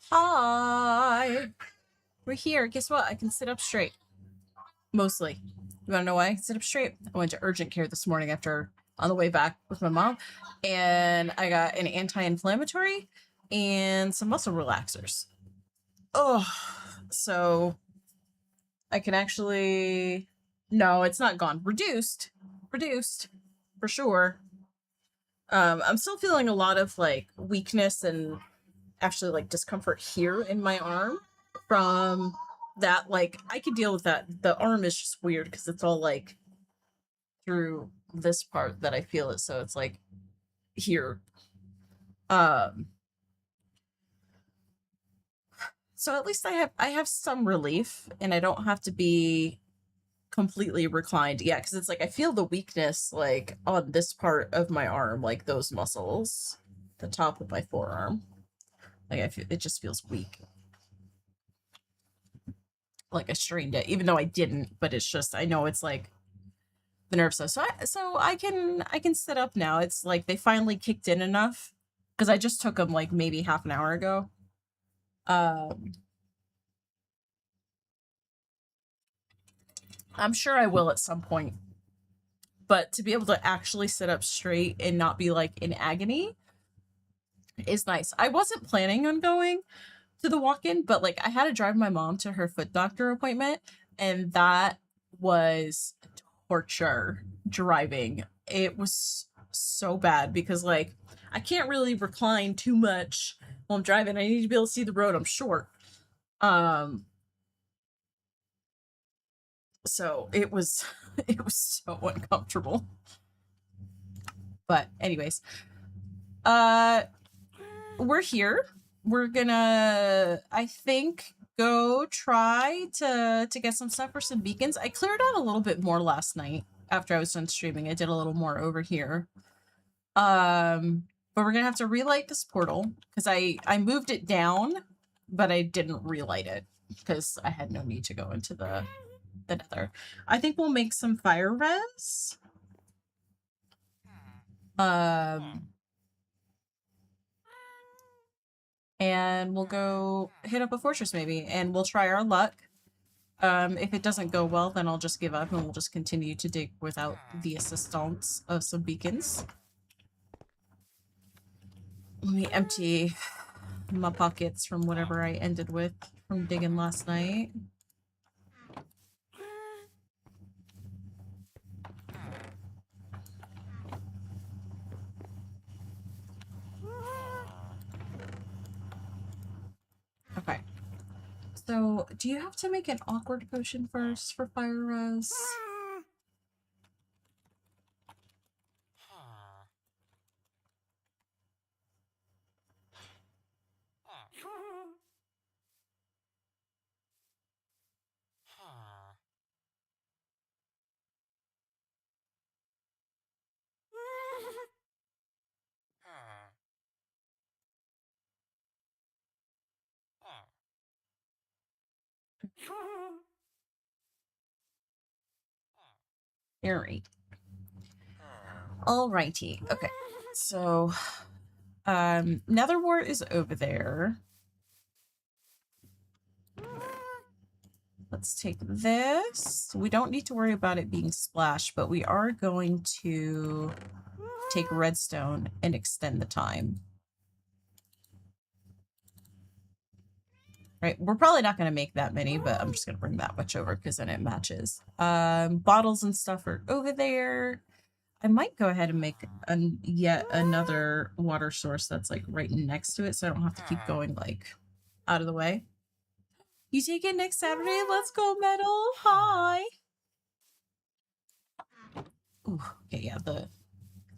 Hi. We're here. Guess what? I can sit up straight. Mostly. You want to know why I can sit up straight? I went to urgent care this morning after on the way back with my mom, and I got an anti-inflammatory and some muscle relaxers. Oh, so I can actually. No, it's not gone. Reduced for sure. I'm still feeling a lot of like weakness and actually like discomfort here in my arm from that. Like I could deal with that. The arm is just weird because it's all like through this part that I feel it, so it's like here. Um so at least I have some relief and I don't have to be completely reclined. Yeah, because it's like I feel the weakness like on this part of my arm, like those muscles, the top of my forearm. Like I feel it just feels weak. Like I strained it, even though I didn't, but it's just I know it's like the nerve stuff. So I can sit up now. It's like they finally kicked in enough because I just took them like maybe half an hour ago. Um, I'm sure I will at some point, but to be able to actually sit up straight and not be like in agony is nice. I wasn't planning on going to the walk-in, but like I had to drive my mom to her foot doctor appointment, and that was torture driving. It was so bad because like I can't really recline too much while I'm driving. I need to be able to see the road. I'm short. Um so it was it was so uncomfortable. But anyways, uh we're here. We're gonna, I think, go try to get some stuff for some beacons. I cleared out a little bit more last night after I was done streaming. I did a little more over here. But we're gonna have to relight this portal because I moved it down, but I didn't relight it because I had no need to go into the nether. I think we'll make some fire res. Um and we'll go hit up a fortress maybe, and we'll try our luck. If it doesn't go well, then I'll just give up and we'll just continue to dig without the assistance of some beacons. Let me empty my pockets from whatever I ended with from digging last night. Okay. So, do you have to make an awkward potion first for fire res? Alright. Alrighty. Okay. So, Nether wart is over there. Let's take this. We don't need to worry about it being splashed, but we are going to take redstone and extend the time. Right, we're probably not going to make that many, but I'm just going to bring that much over because then it matches. Bottles and stuff are over there. I might go ahead and make yet another water source that's like right next to it, so I don't have to keep going like out of the way. You take it next Saturday? Let's go, Metal. Hi. Ooh, okay, yeah, I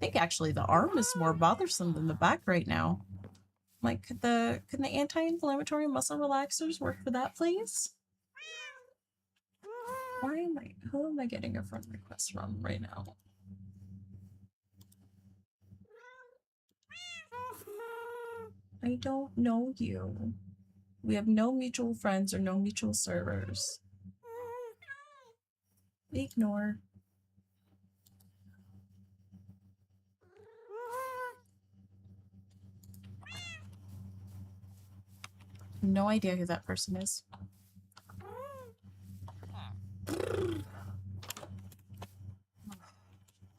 think actually the arm is more bothersome than the back right now. Like, can the anti-inflammatory muscle relaxers work for that, please? Who am I getting a friend request from right now? I don't know you. We have no mutual friends or no mutual servers. Ignore. No idea who that person is.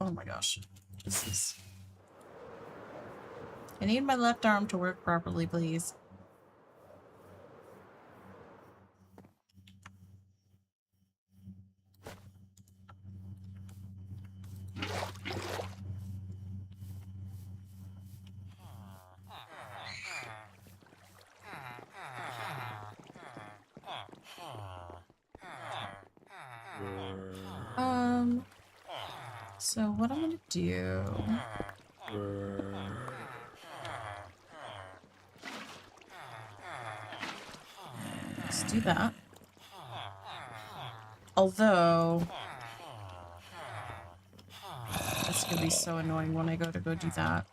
Oh my gosh. This is... I need my left arm to work properly, please. So what I'm gonna do... Let's do that. Although... It's gonna be so annoying when I go to do that.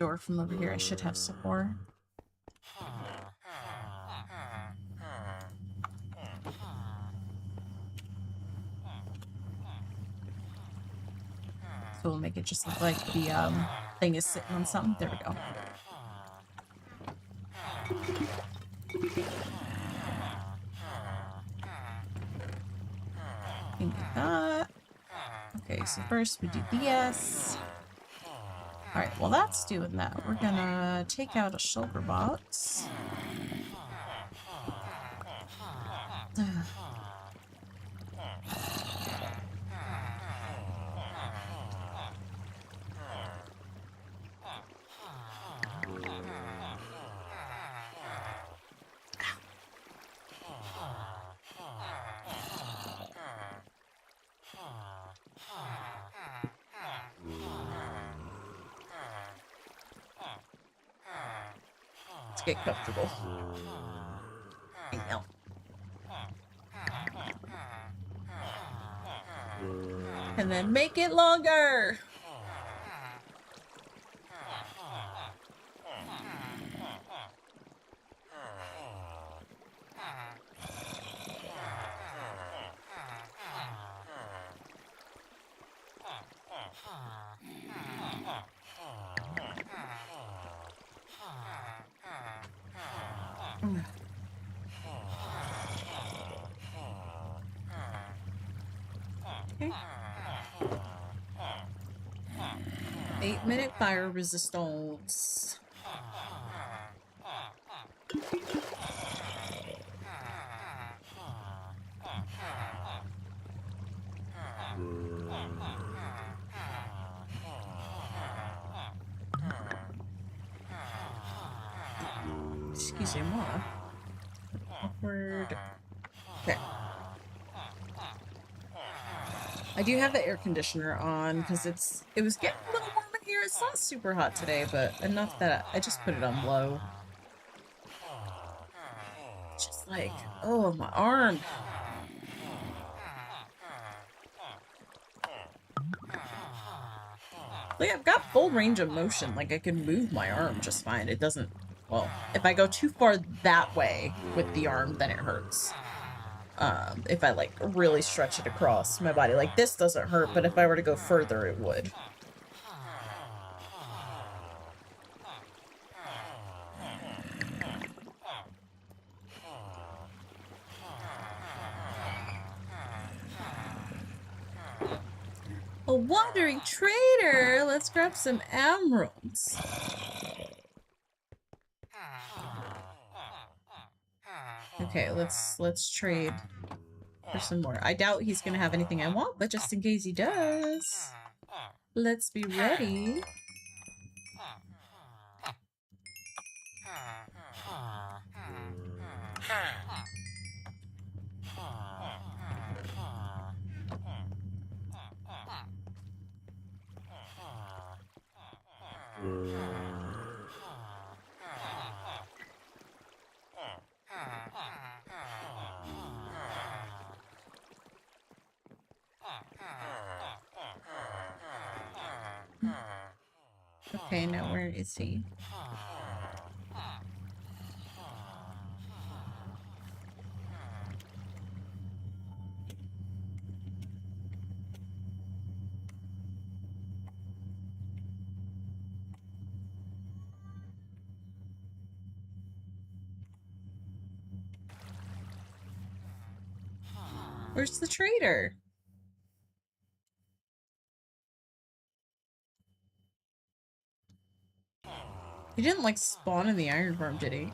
Door from over here, I should have some more. So we'll make it just look like the thing is sitting on something. There we go. Like that. Okay, so first we do BS. Alright, well that's doing that. We're gonna take out a shulker box. Let's get comfortable. Hang out. And then make it longer! Okay. 8-minute fire resistance. Excuse me, more. Awkward. Okay. I do have the air conditioner on because it was getting a little warm in here. It's not super hot today, but enough that I just put it on low. Just like, oh, my arm. Like, I've got full range of motion. Like, I can move my arm just fine. It doesn't, well, if I go too far that way with the arm, then it hurts. If I, like, really stretch it across my body. Like, this doesn't hurt, but if I were to go further, it would. A wandering trader! Let's grab some emeralds. Okay, let's trade. for some more. I doubt he's gonna have anything I want, but just in case he does, let's be ready. Okay, now where is he? Where's the trader? He didn't like spawn in the iron farm, did he?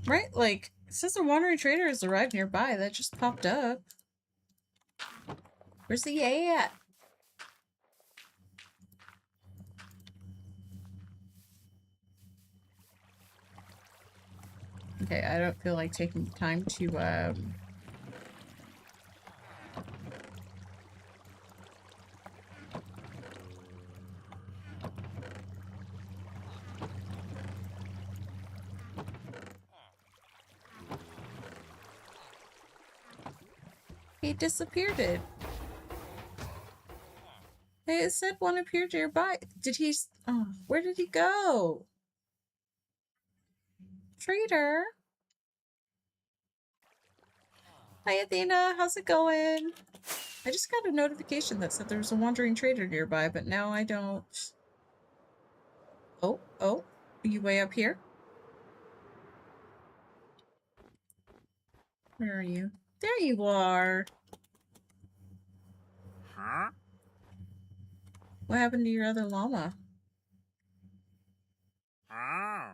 Right, like, it says a wandering trader has arrived nearby. That just popped up. Where's the yay at? Okay, I don't feel like taking the time to, He disappeared it. Hey, it said one appeared nearby. Did he... Oh, where did he go? Trader? Hi, Athena. How's it going? I just got a notification that said there was a wandering trader nearby, but now I don't... Oh, are you way up here? Where are you? There you are! Huh? What happened to your other llama? Oh.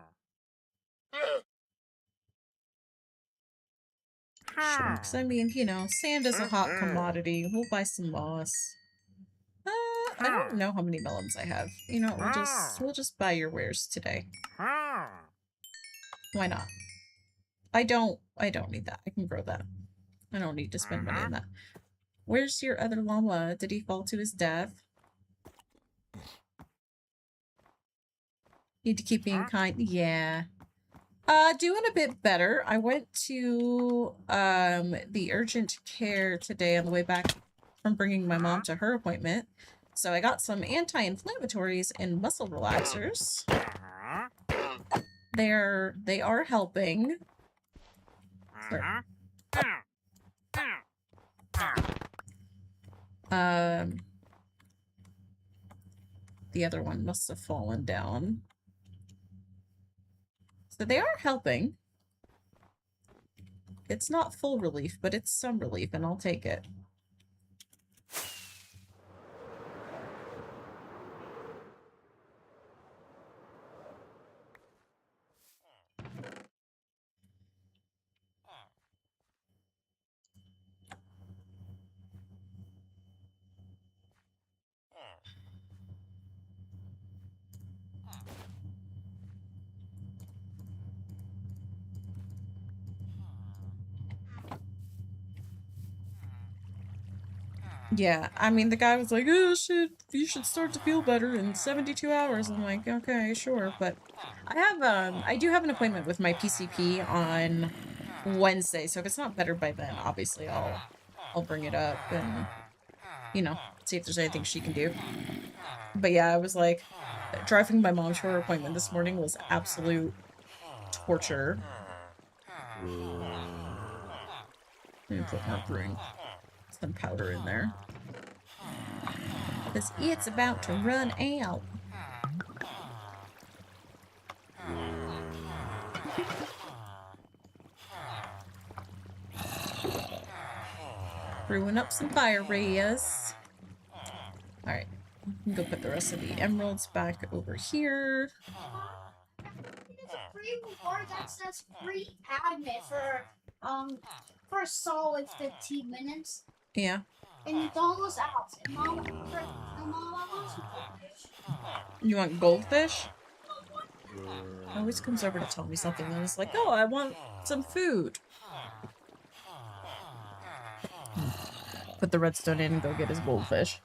Shucks, I mean, you know, sand is a hot commodity. We'll buy some moss. I don't know how many melons I have. You know, we'll just buy your wares today. Why not? I don't need that. I can grow that. I don't need to spend money on that. Where's your other llama? Did he fall to his death? Need to keep being kind. Yeah. Doing a bit better. I went to the urgent care today on the way back from bringing my mom to her appointment. So I got some anti-inflammatories and muscle relaxers. They are helping. Sorry. The other one must have fallen down. So they are helping. It's not full relief, but it's some relief, and I'll take it. Yeah, I mean, the guy was like, oh shit, you should start to feel better in 72 hours. I'm like, okay, sure, but I do have an appointment with my PCP on Wednesday, so if it's not better by then, obviously I'll bring it up and, you know, see if there's anything she can do. But yeah, I was like, driving my mom to her appointment this morning was absolute torture. Maybe put more brewing, some powder in there. Because it's about to run out. Brewing up some fire rays. Alright, go put the rest of the emeralds back over here. It's a free reward that says free admit for a solid 15 minutes. Yeah. And it all goes out. And Mom wants goldfish. You want goldfish? Always comes over to tell me something and it's like, oh, I want some food. Put the redstone in and go get his goldfish.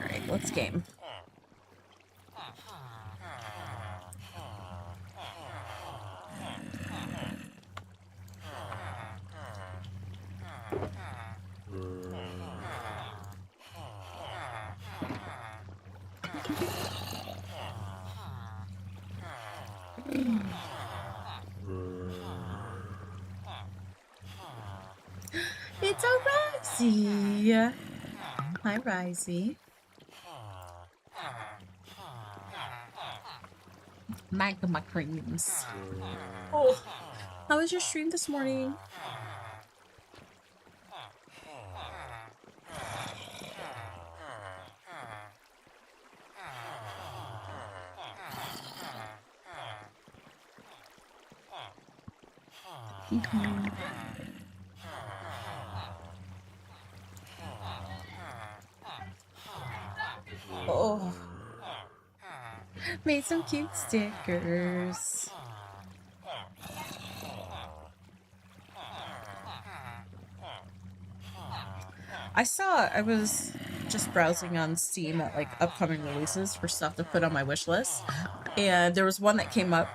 Alright, let's game. It's a Risey. Hi, Risey. Magma creams. Oh, how was your stream this morning? Oh, made some cute stickers. I was just browsing on Steam at like upcoming releases for stuff to put on my wish list, and there was one that came up.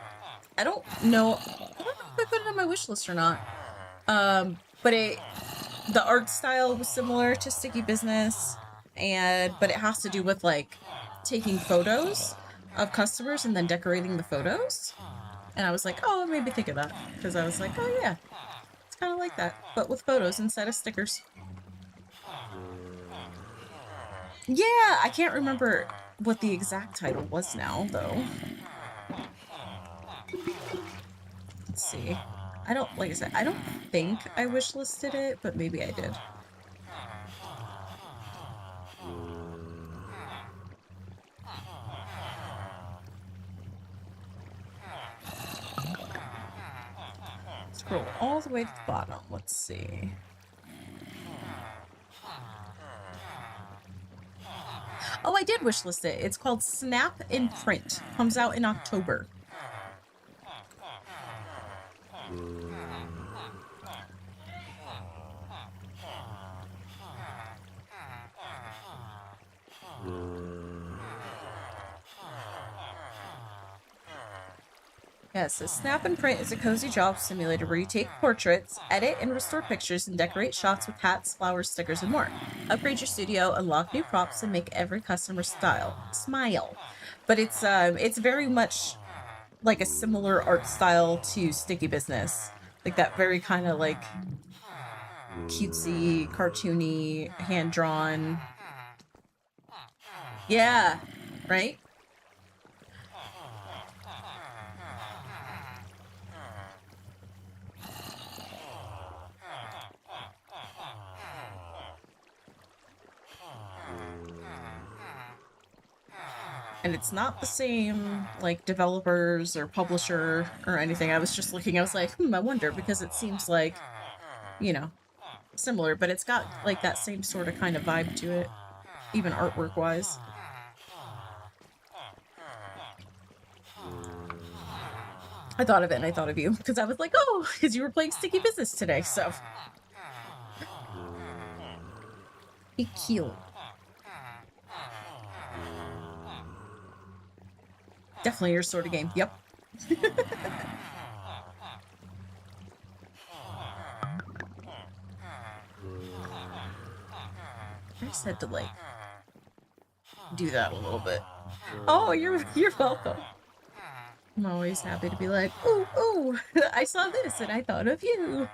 I don't know if I put it on my wish list or not. But the art style was similar to Sticky Business, but it has to do with like taking photos of customers and then decorating the photos. And I was like, oh, it made me think of that, because I was like, oh yeah, it's kind of like that, but with photos instead of stickers. Yeah, I can't remember what the exact title was now, though. Let's see. Like I said, I don't think I wishlisted it, but maybe I did. Scroll all the way to the bottom. Let's see. Oh, I did wishlist it. It's called Snap in Print. Comes out in October. Yes, so Snap and Print is a cozy job simulator where you take portraits, edit and restore pictures, and decorate shots with hats, flowers, stickers, and more. Upgrade your studio, unlock new props, and make every customer smile. But it's very much like a similar art style to Sticky Business, like that very kind of like cutesy, cartoony, hand drawn. Yeah, right. And it's not the same like developers or publisher or anything. I was just looking, I was like, I wonder, because it seems like, you know, similar, but it's got like that same sort of kind of vibe to it, even artwork wise. I thought of it and I thought of you because I was like, oh, because you were playing Sticky Business today, so. Be cute. Definitely your sort of game. Yep. I just had to like do that a little bit. Oh, you're welcome. I'm always happy to be like, ooh, ooh, I saw this and I thought of you.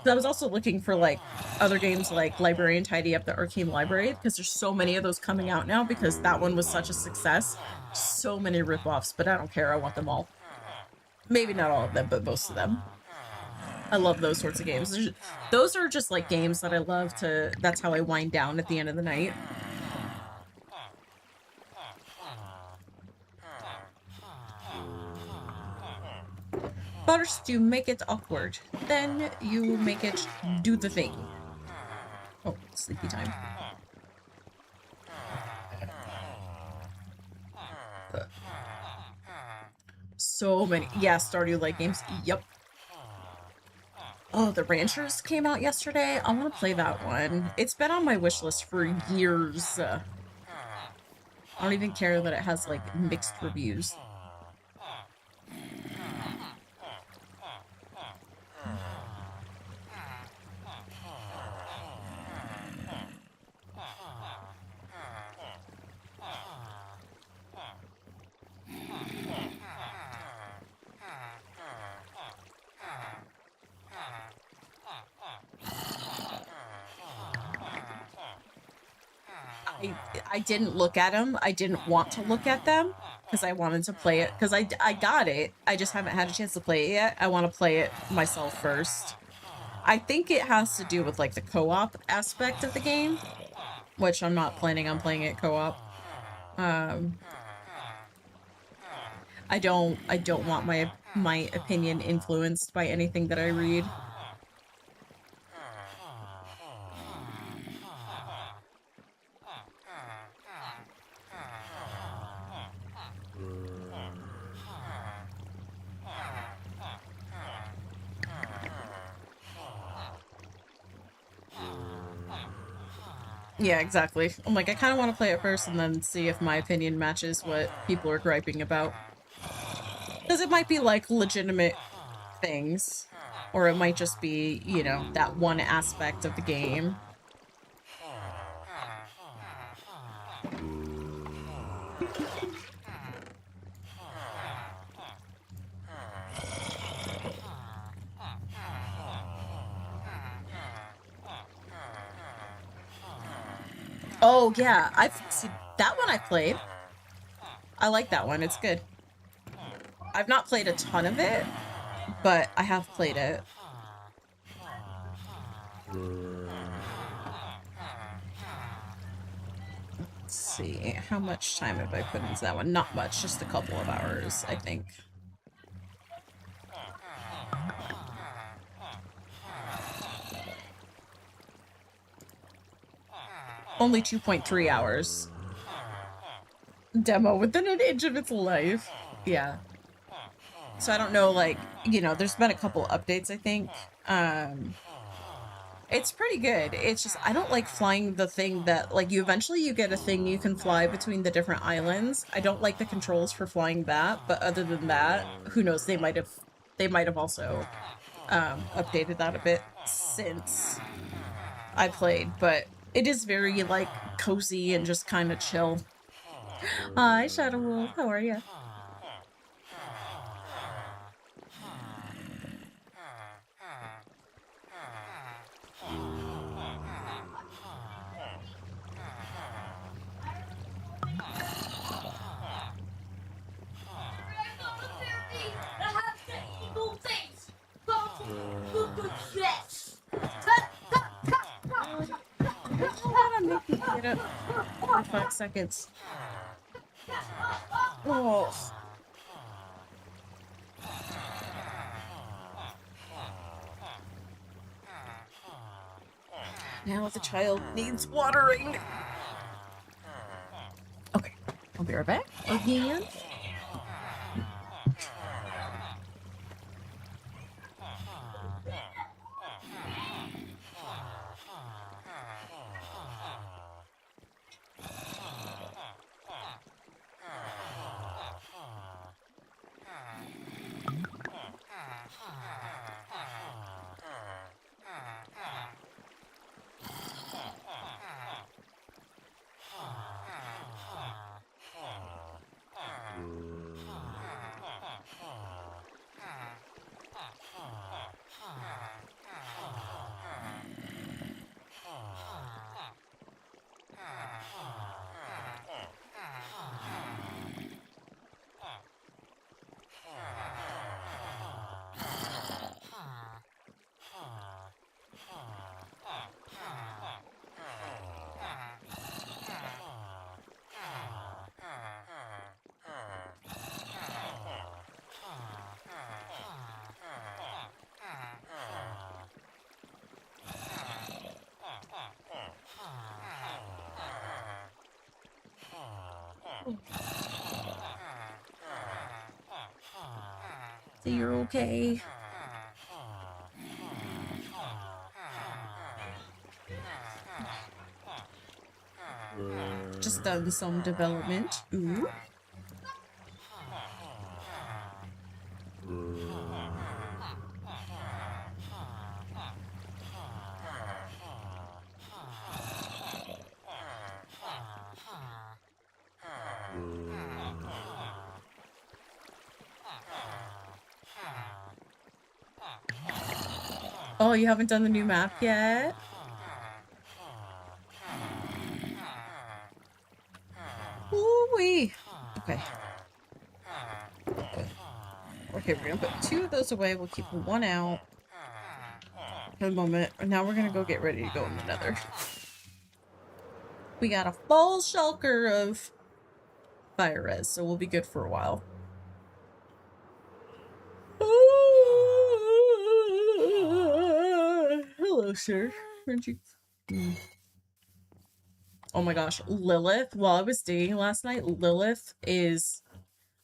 I was also looking for like other games like Librarian Tidy Up the Arcane Library, because there's so many of those coming out now because that one was such a success. So many ripoffs, but I don't care. I want them all. Maybe not all of them, but most of them. I love those sorts of games. Those are just like games that I love to, that's how I wind down at the end of the night. First, you make it awkward. Then you make it do the thing. Oh, sleepy time. So many. Yeah, Stardew Light games. Yep. Oh, the Ranchers came out yesterday. I want to play that one. It's been on my wish list for years. I don't even care that it has, like, mixed reviews. I didn't look at them. I didn't want to look at them because I wanted to play it. Because I got it. I just haven't had a chance to play it yet. I want to play it myself first. I think it has to do with like the co-op aspect of the game, which I'm not planning on playing it co-op. I don't want my opinion influenced by anything that I read. Yeah, exactly. I'm like, I kind of want to play it first and then see if my opinion matches what people are griping about. Because it might be, like, legitimate things. Or it might just be, you know, that one aspect of the game. Oh, yeah. I've seen that one I played. I like that one. It's good. I've not played a ton of it, but I have played it. Let's see. How much time have I put into that one? Not much. Just a couple of hours, I think. Only 2.3 hours. Demo within an inch of its life. Yeah. So I don't know, like, you know, there's been a couple updates, I think. It's pretty good. It's just, I don't like flying the thing that, like, you get a thing you can fly between the different islands. I don't like the controls for flying that, but other than that, who knows, they might have also updated that a bit since I played, but it is very, like, cozy and just kind of chill. Hi, Shadow Wolf. How are you? Hold on, make me get up for 5 seconds. Oh. Now the child needs watering. Okay, I'll be right back. Again. So you're okay. Just done some development. Ooh. Oh, you haven't done the new map yet? Ooh-wee. Okay. Okay, we're gonna put 2 of those away. We'll keep 1 out for the moment. And now we're gonna go get ready to go in the nether. We got a full shulker of fire res, so we'll be good for a while. Hello, sir. Aren't you? Oh my gosh, Lilith. While I was digging last night, Lilith is...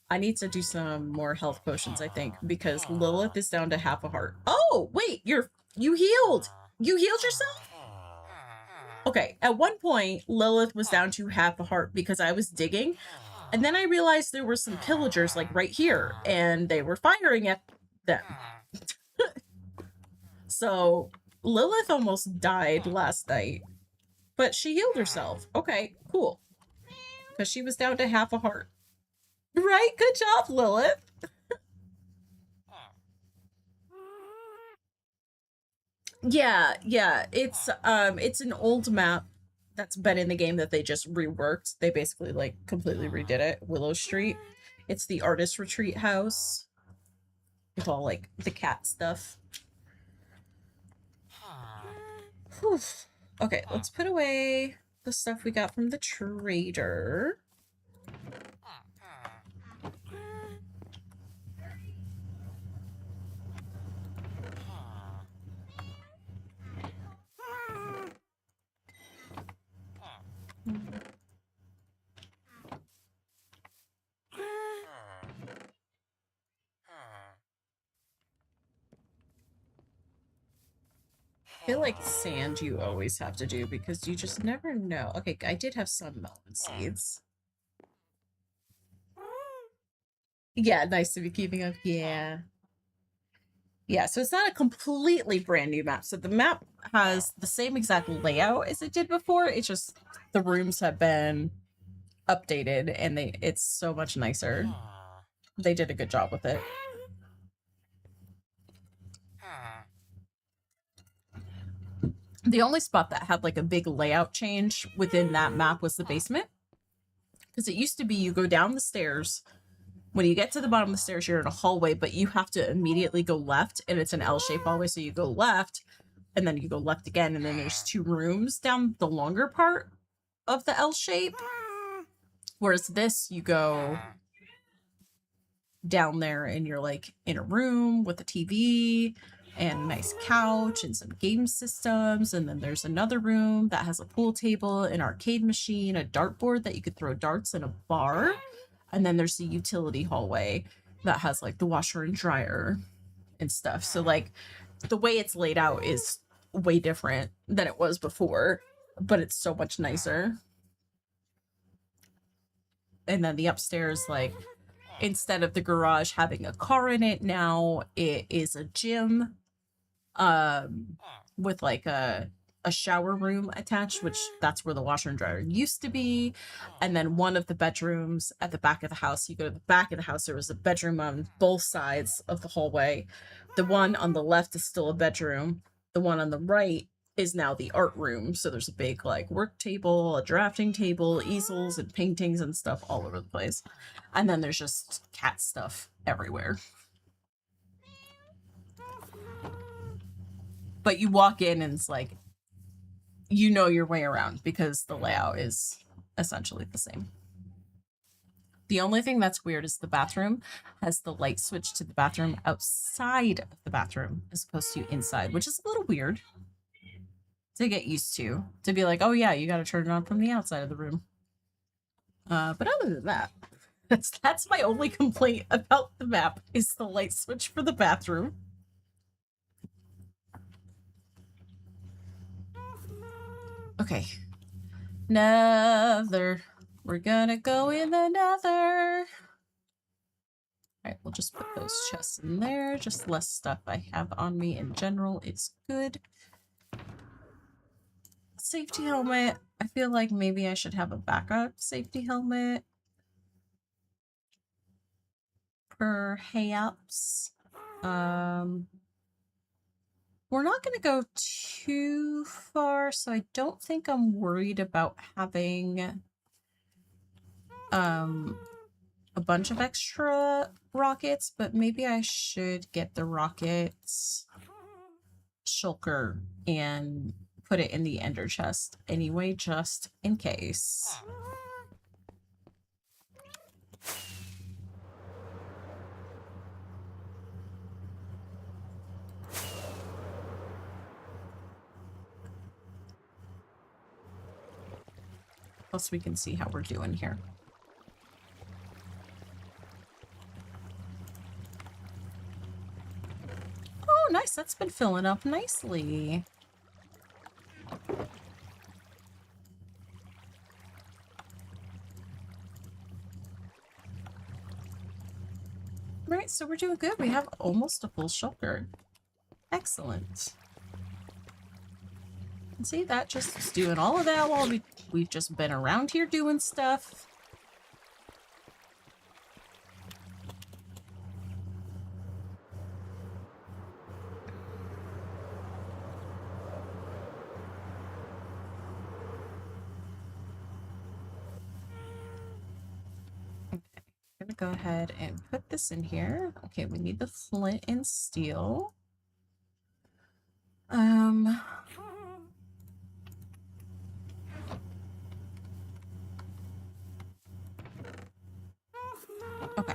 I need to do some more health potions, I think, because Lilith is down to half a heart. Oh, wait, you healed. You healed yourself? Okay, at one point, Lilith was down to half a heart because I was digging, and then I realized there were some pillagers, like, right here, and they were firing at them. So, Lilith almost died last night, but she healed herself. Okay, cool. Because she was down to half a heart. Right? Good job, Lilith. Yeah, it's an old map that's been in the game that they just reworked. They basically like completely redid it. Willow Street. It's the artist retreat house with all like the cat stuff. Whew. Okay, let's put away the stuff we got from the trader. I feel like sand you always have to do because you just never know. Okay, I did have some melon seeds. Yeah, nice to be keeping up. Yeah. Yeah, so it's not a completely brand new map. So the map has the same exact layout as it did before. It's just the rooms have been updated, and it's so much nicer. They did a good job with it. The only spot that had like a big layout change within that map was the basement. Because it used to be you go down the stairs. When you get to the bottom of the stairs, you're in a hallway, but you have to immediately go left, and it's an L-shaped hallway. So you go left, and then you go left again, and then there's 2 rooms down the longer part of the L shape. Whereas this, you go down there and you're like in a room with a TV and a nice couch and some game systems. And then there's another room that has a pool table, an arcade machine, a dartboard that you could throw darts, in a bar. And then there's the utility hallway that has like the washer and dryer and stuff. So like the way it's laid out is way different than it was before, but it's so much nicer. And then the upstairs, like, instead of the garage having a car in it, now it is a gym with like a shower room attached, which that's where the washer and dryer used to be. And then one of the bedrooms at the back of the house, you go to the back of the house, there was a bedroom on both sides of the hallway. The one on the left is still a bedroom. The one on the right is now the art room. So there's a big like work table, a drafting table, easels and paintings and stuff all over the place. And then there's just cat stuff everywhere. But you walk in and it's like, you know your way around because the layout is essentially the same. The only thing that's weird is the bathroom has the light switch to the bathroom outside of the bathroom as opposed to inside, which is a little weird to get used to be like, oh yeah, you got to turn it on from the outside of the room. But other than that, that's my only complaint about the map is the light switch for the bathroom. Okay. Nether. We're gonna go in the nether. Alright, we'll just put those chests in there. Just less stuff I have on me in general is good. Safety helmet. I feel like maybe I should have a backup safety helmet. Perhaps. We're not going to go too far, so I don't think I'm worried about having a bunch of extra rockets, but maybe I should get the rockets shulker and put it in the ender chest anyway, just in case. Plus we can see how we're doing here. Oh, nice. That's been filling up nicely. Right, so we're doing good. We have almost a full shulker. Excellent. And see, that just is doing all of that while we've just been around here doing stuff. Okay, I'm gonna go ahead and put this in here. Okay, we need the flint and steel. Okay.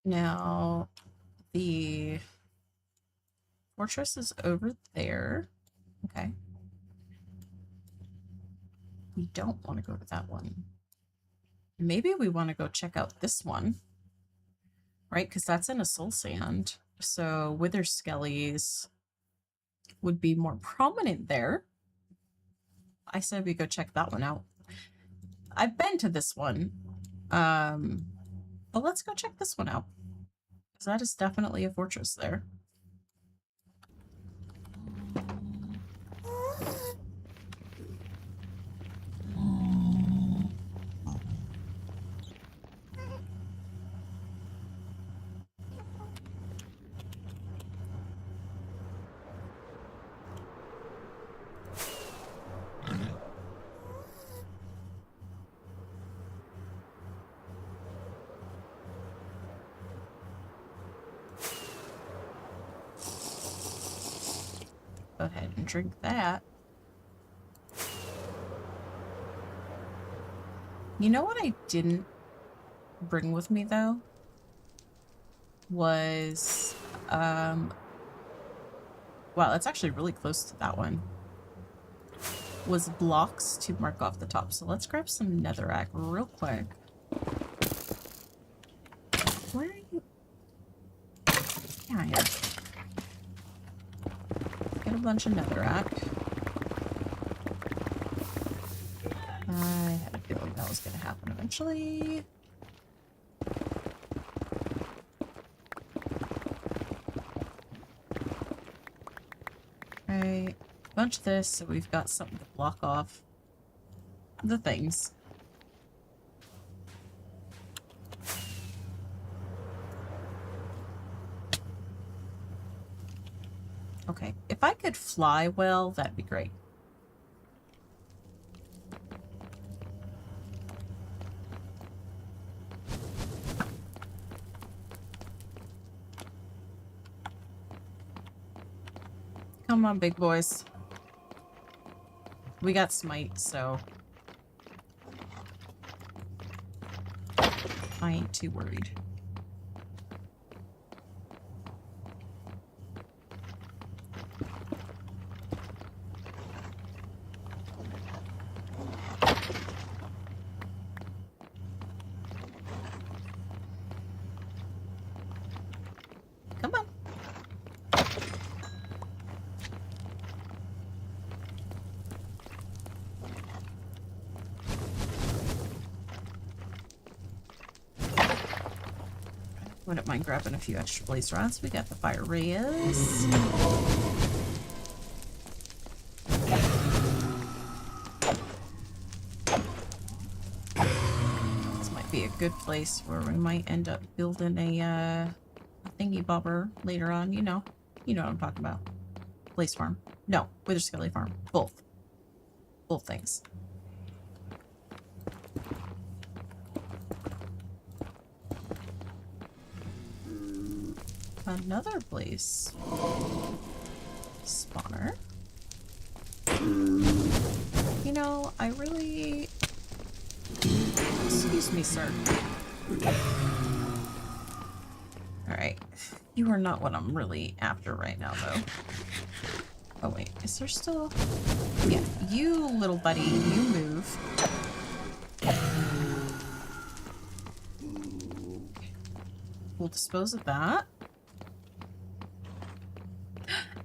Now, the fortress is over there. Okay. We don't want to go to that one. Maybe we want to go check out this one. Right? Because that's in a soul sand. So wither skellies would be more prominent there. I said we go check that one out. I've been to this one. But let's go check this one out. Because that is definitely a fortress there. Go ahead and drink that. You know what I didn't bring with me though? Was, wow, that's actually really close to that one. Was blocks to mark off the top. So let's grab some netherrack real quick. Where are you? Yeah, here. Get a bunch of netherrack. I had a feeling that was going to happen eventually. Right, a bunch of this, so we've got something to block off the things. Okay, if I could fly well, that'd be great. Come on, big boys. We got smite, so I ain't too worried. Come on. Wouldn't mind grabbing a few extra blaze rods. We got the fire rays. This might be a good place where we might end up building a thingy bobber later on. You know what I'm talking about. Blaze farm. No, wither skelly farm. Both. Both things. Another blaze spawner. You know, I really... Excuse me, sir. Alright. You are not what I'm really after right now, though. Oh, wait. Is there still... Yeah. You, little buddy, you move. We'll dispose of that.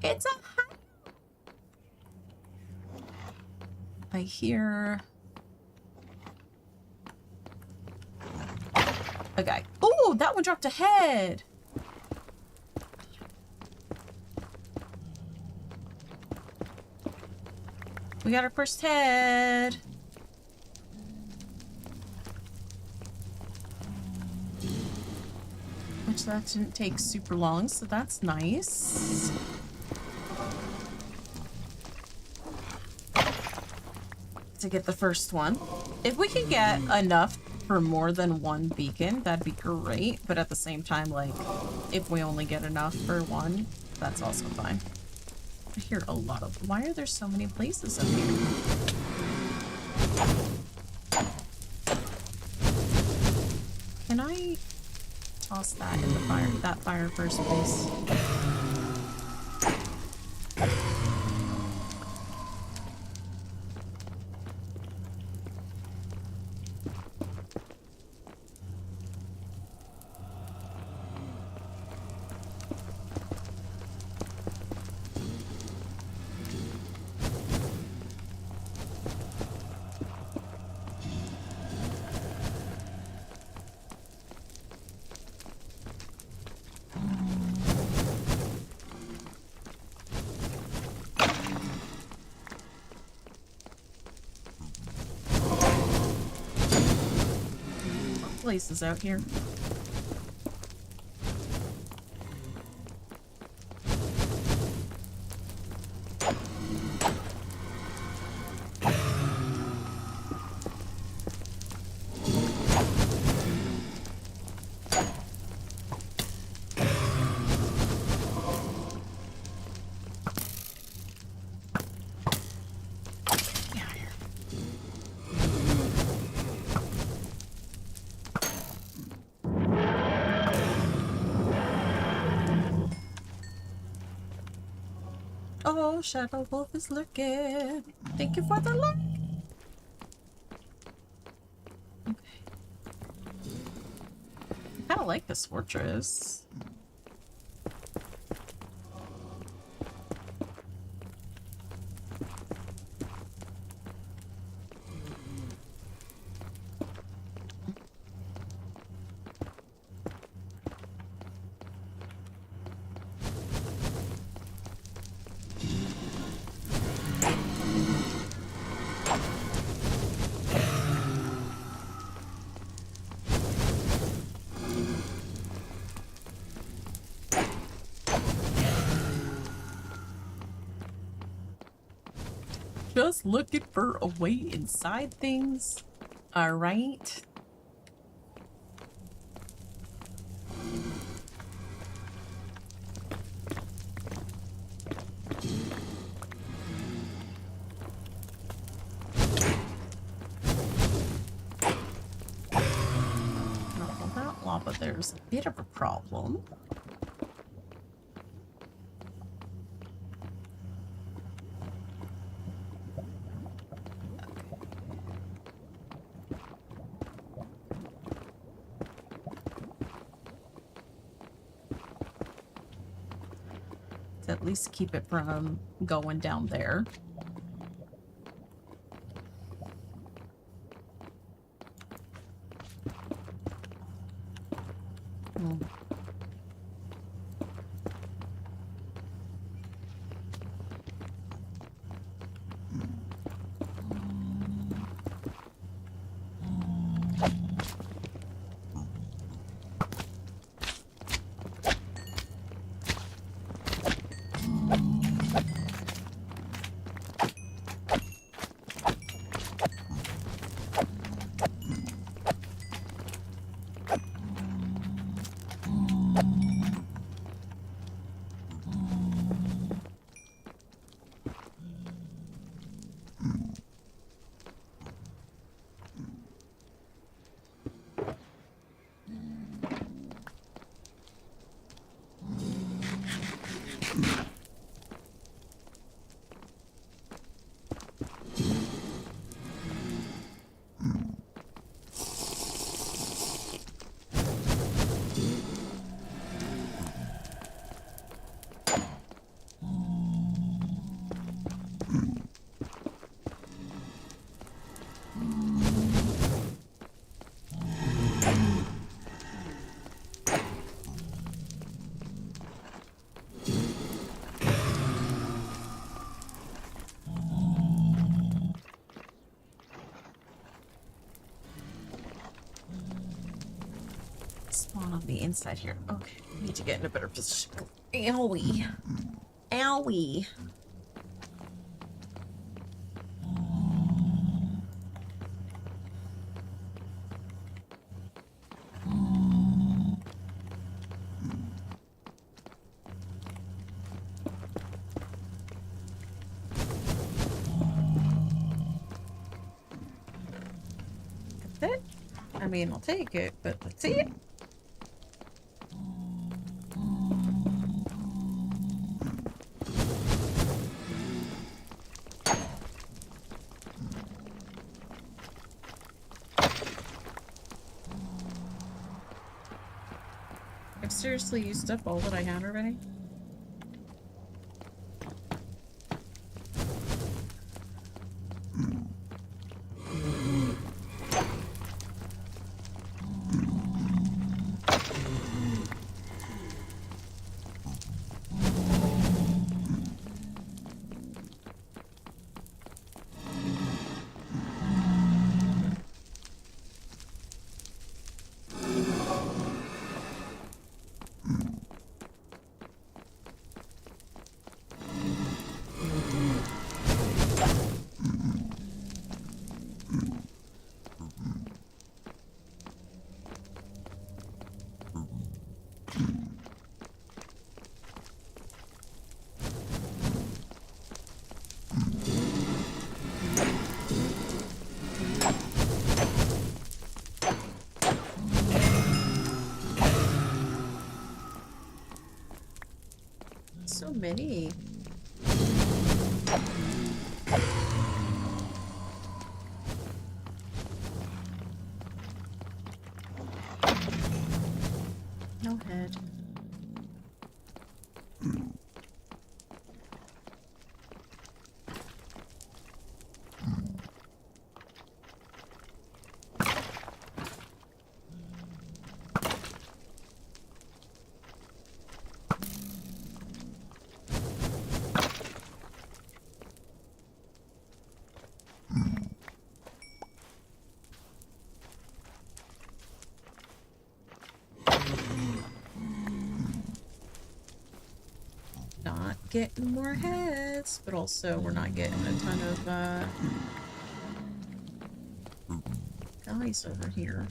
It's a hideout. I hear a guy. Oh, that one dropped a head. We got our first head. Which that didn't take super long, so that's nice. To get the first one. If we can get enough for more than one beacon, that'd be great. But at the same time, like, if we only get enough for one, that's also fine. I hear a lot of... Why are there so many places up here? Can I toss that in the fire? That fire first, please. places out here. Oh, Shadow Wolf is looking. Thank you for the look. Okay. I kind of like this fortress. Just looking for a way inside things. All right. Not that lava. There's a bit of a problem. To at least keep it from going down there. Spawn on the inside here. Okay, need to get in a better position. Owie. Owie. That's it. I mean, I'll take it, but let's see it. I've seriously used up all that I had already. many. No head. Not getting more heads, but also we're not getting a ton of guys over here.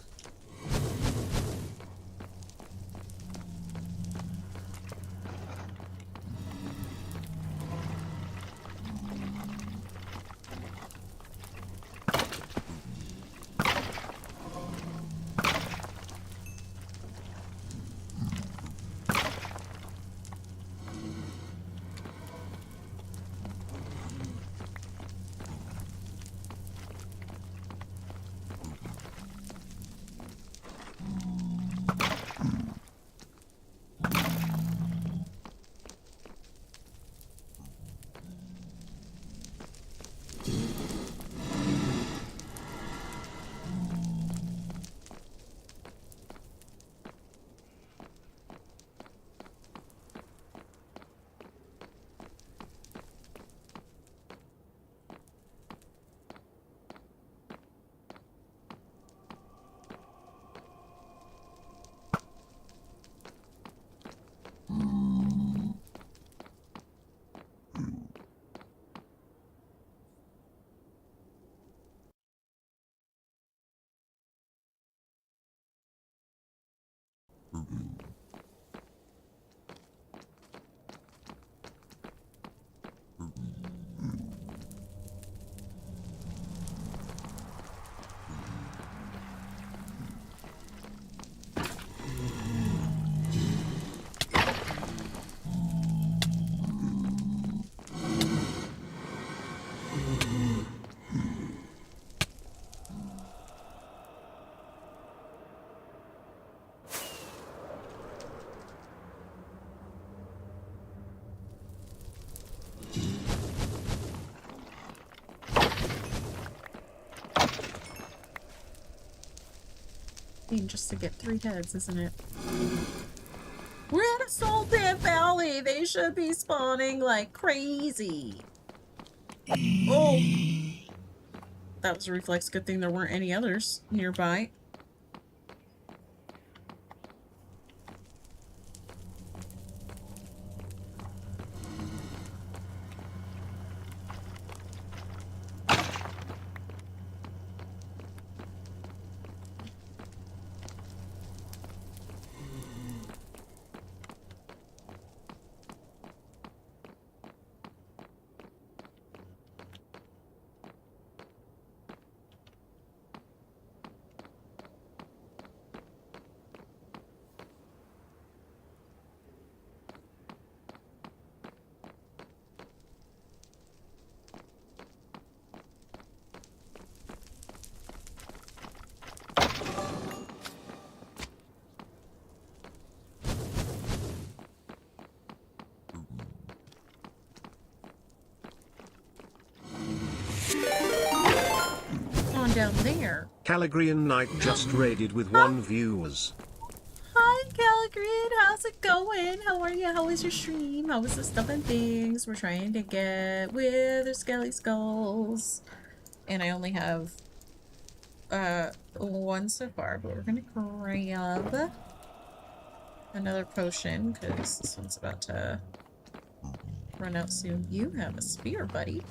Just to get 3 heads, isn't it? We're at a Soul Pit Valley. They should be spawning like crazy. Oh! That was a reflex. Good thing there weren't any others nearby. Down there. Caligrian Knight just raided with 1 viewers. Hi, Caligrian. How's it going? How are you? How was your stream? How was the stuff and things? We're trying to get Wither Skelly Skulls. And I only have 1 so far, but we're gonna grab another potion because this one's about to run out soon. You have a spear, buddy.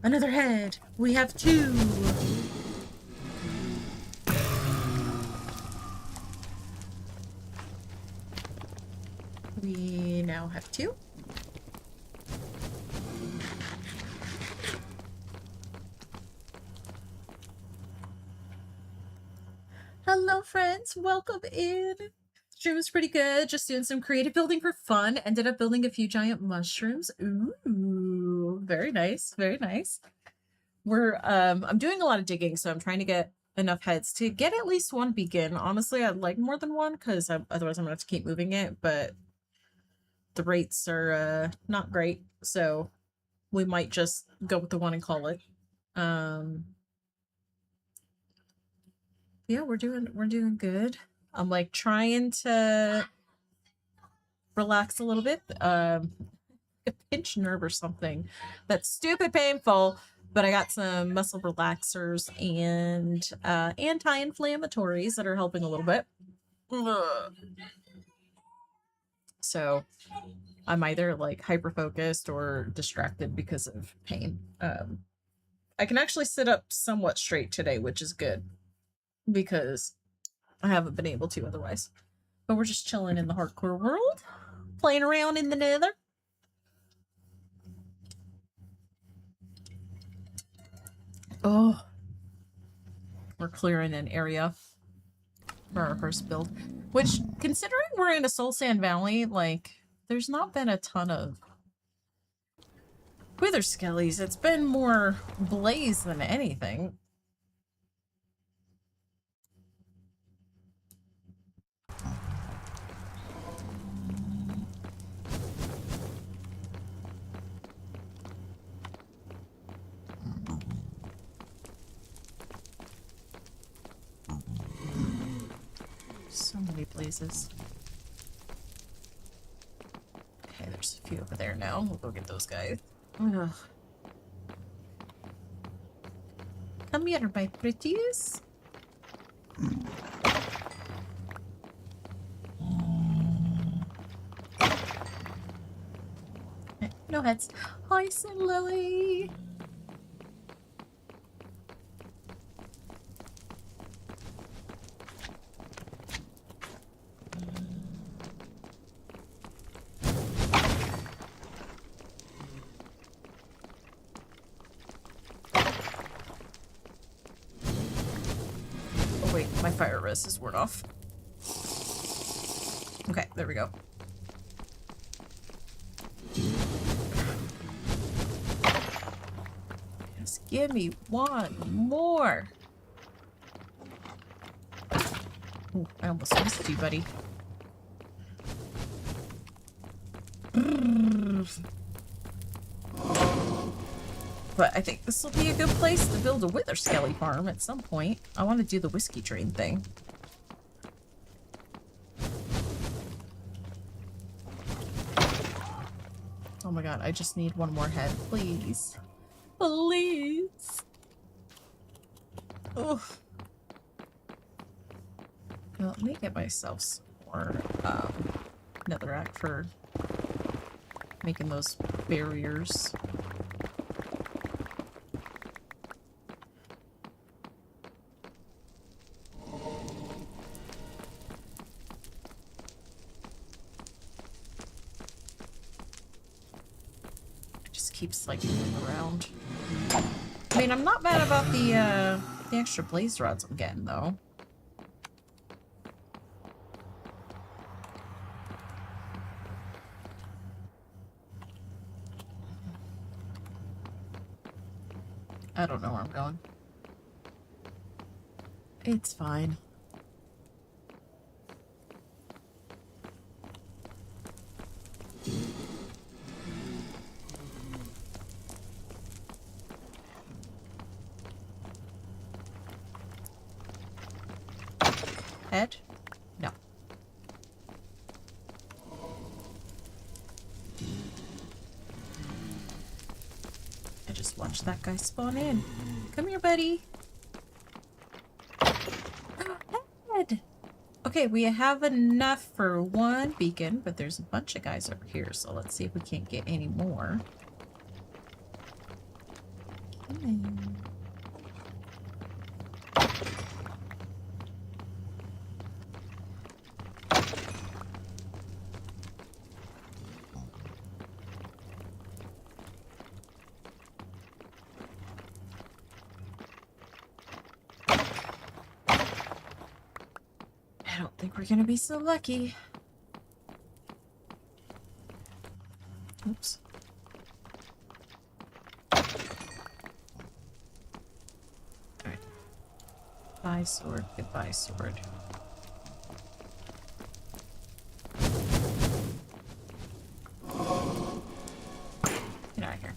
Another head. We have 2. We now have 2. Hello, friends. Welcome in. Stream was pretty good. Just doing some creative building for fun. Ended up building a few giant mushrooms. Ooh, very nice. Very nice. I'm doing a lot of digging, so I'm trying to get enough heads to get at least one beacon. Honestly, I'd like more than one because otherwise I'm gonna have to keep moving it, but the rates are not great, so we might just go with the one and call it. Yeah, we're doing good. I'm like trying to relax a little bit. A pinched nerve or something. That's stupid painful, but I got some muscle relaxers and anti-inflammatories that are helping a little bit. Ugh. So I'm either like hyper focused or distracted because of pain. I can actually sit up somewhat straight today, which is good because I haven't been able to otherwise. But we're just chilling in the hardcore world, playing around in the nether. Oh, we're clearing an area for our first build, which, considering we're in a Soul Sand Valley, like, there's not been a ton of Wither Skellies. It's been more Blaze than anything. So many blazes. Okay, there's a few over there now. We'll go get those guys. Ugh. Come here, my pretties. No heads. Hi, Sin Lily. Oh wait, my fire res is worn off. Okay, there we go. Just give me one more. Ooh, I almost missed you, buddy. But I think this will be a good place to build a Wither Skelly farm at some point. I want to do the whiskey drain thing. Oh my god, I just need one more head, please. Please. Oh. Well, let me get myself some more netherrack for making those barriers. Keeps like moving around. I mean, I'm not mad about the extra blaze rods I'm getting though. I don't know where I'm going. It's fine. Head? No. I just watched that guy spawn in. Come here, buddy. Head! Okay, we have enough for one beacon, but there's a bunch of guys over here, so let's see if we can't get any more. Come in. we're gonna be so lucky. Oops. Alright. Bye, sword. Goodbye, sword. Get out of here.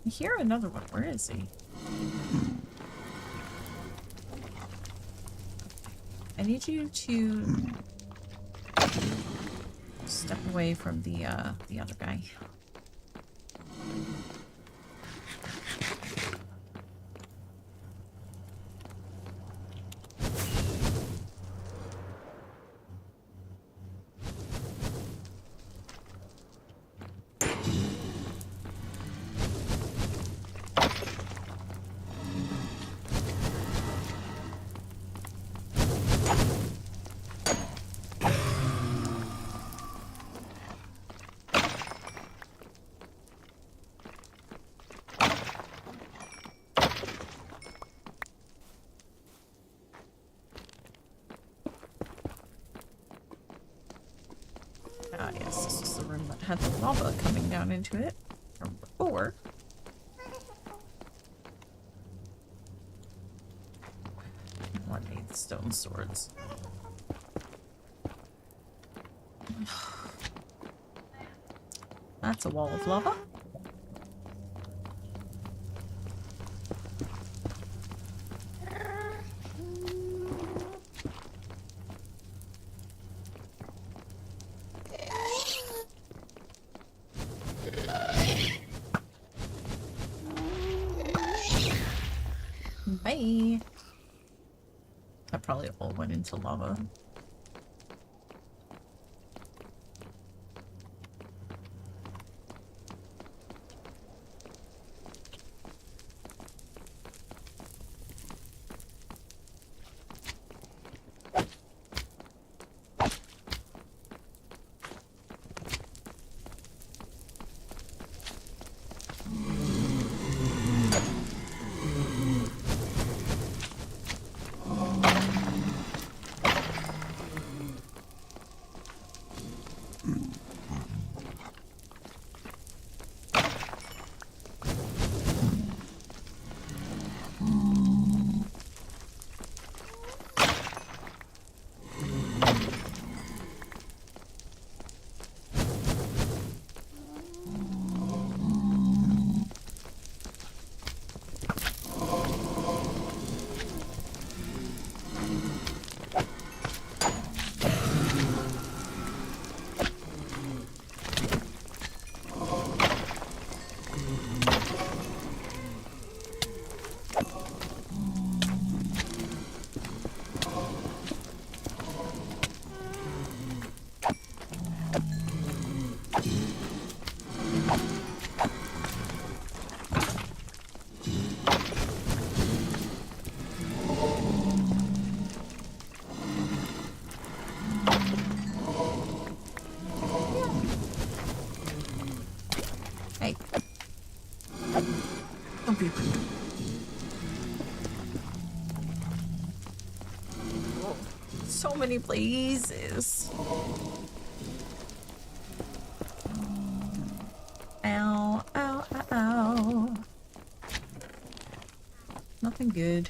I hear another one. Where is he? I need you to step away from the other guy. Ah, yes, this is the room that had the lava coming down into it from before. One need the stone swords. That's a wall of lava. Bye. That probably all went into lava. Hey. Don't be rude. Whoa. So many blazes. Ow, ow, ow, ow. Nothing good.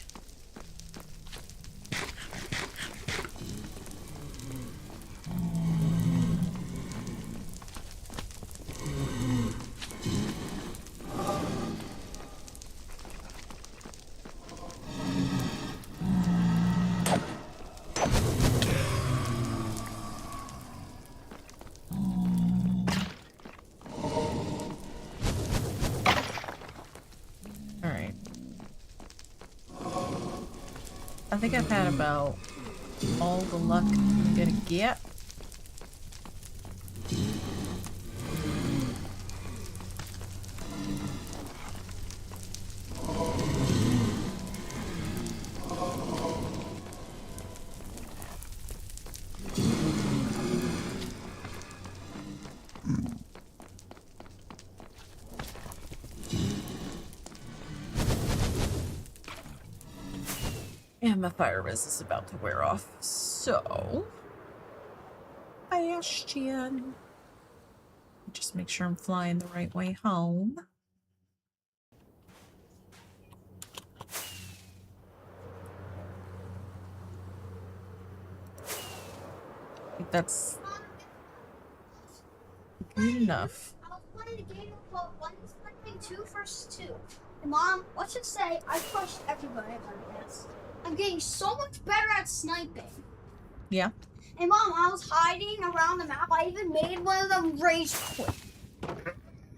think I've had about all the luck I'm gonna get. And my fire res is about to wear off, so Bastion. Just make sure I'm flying the right way home. I think that's good enough. I was playing the game of 2 versus 2. And Mom, let's just say I crushed everybody on this. I'm getting so much better at sniping. Yeah. And Mom, I was hiding around the map. I even made one of them rage quit.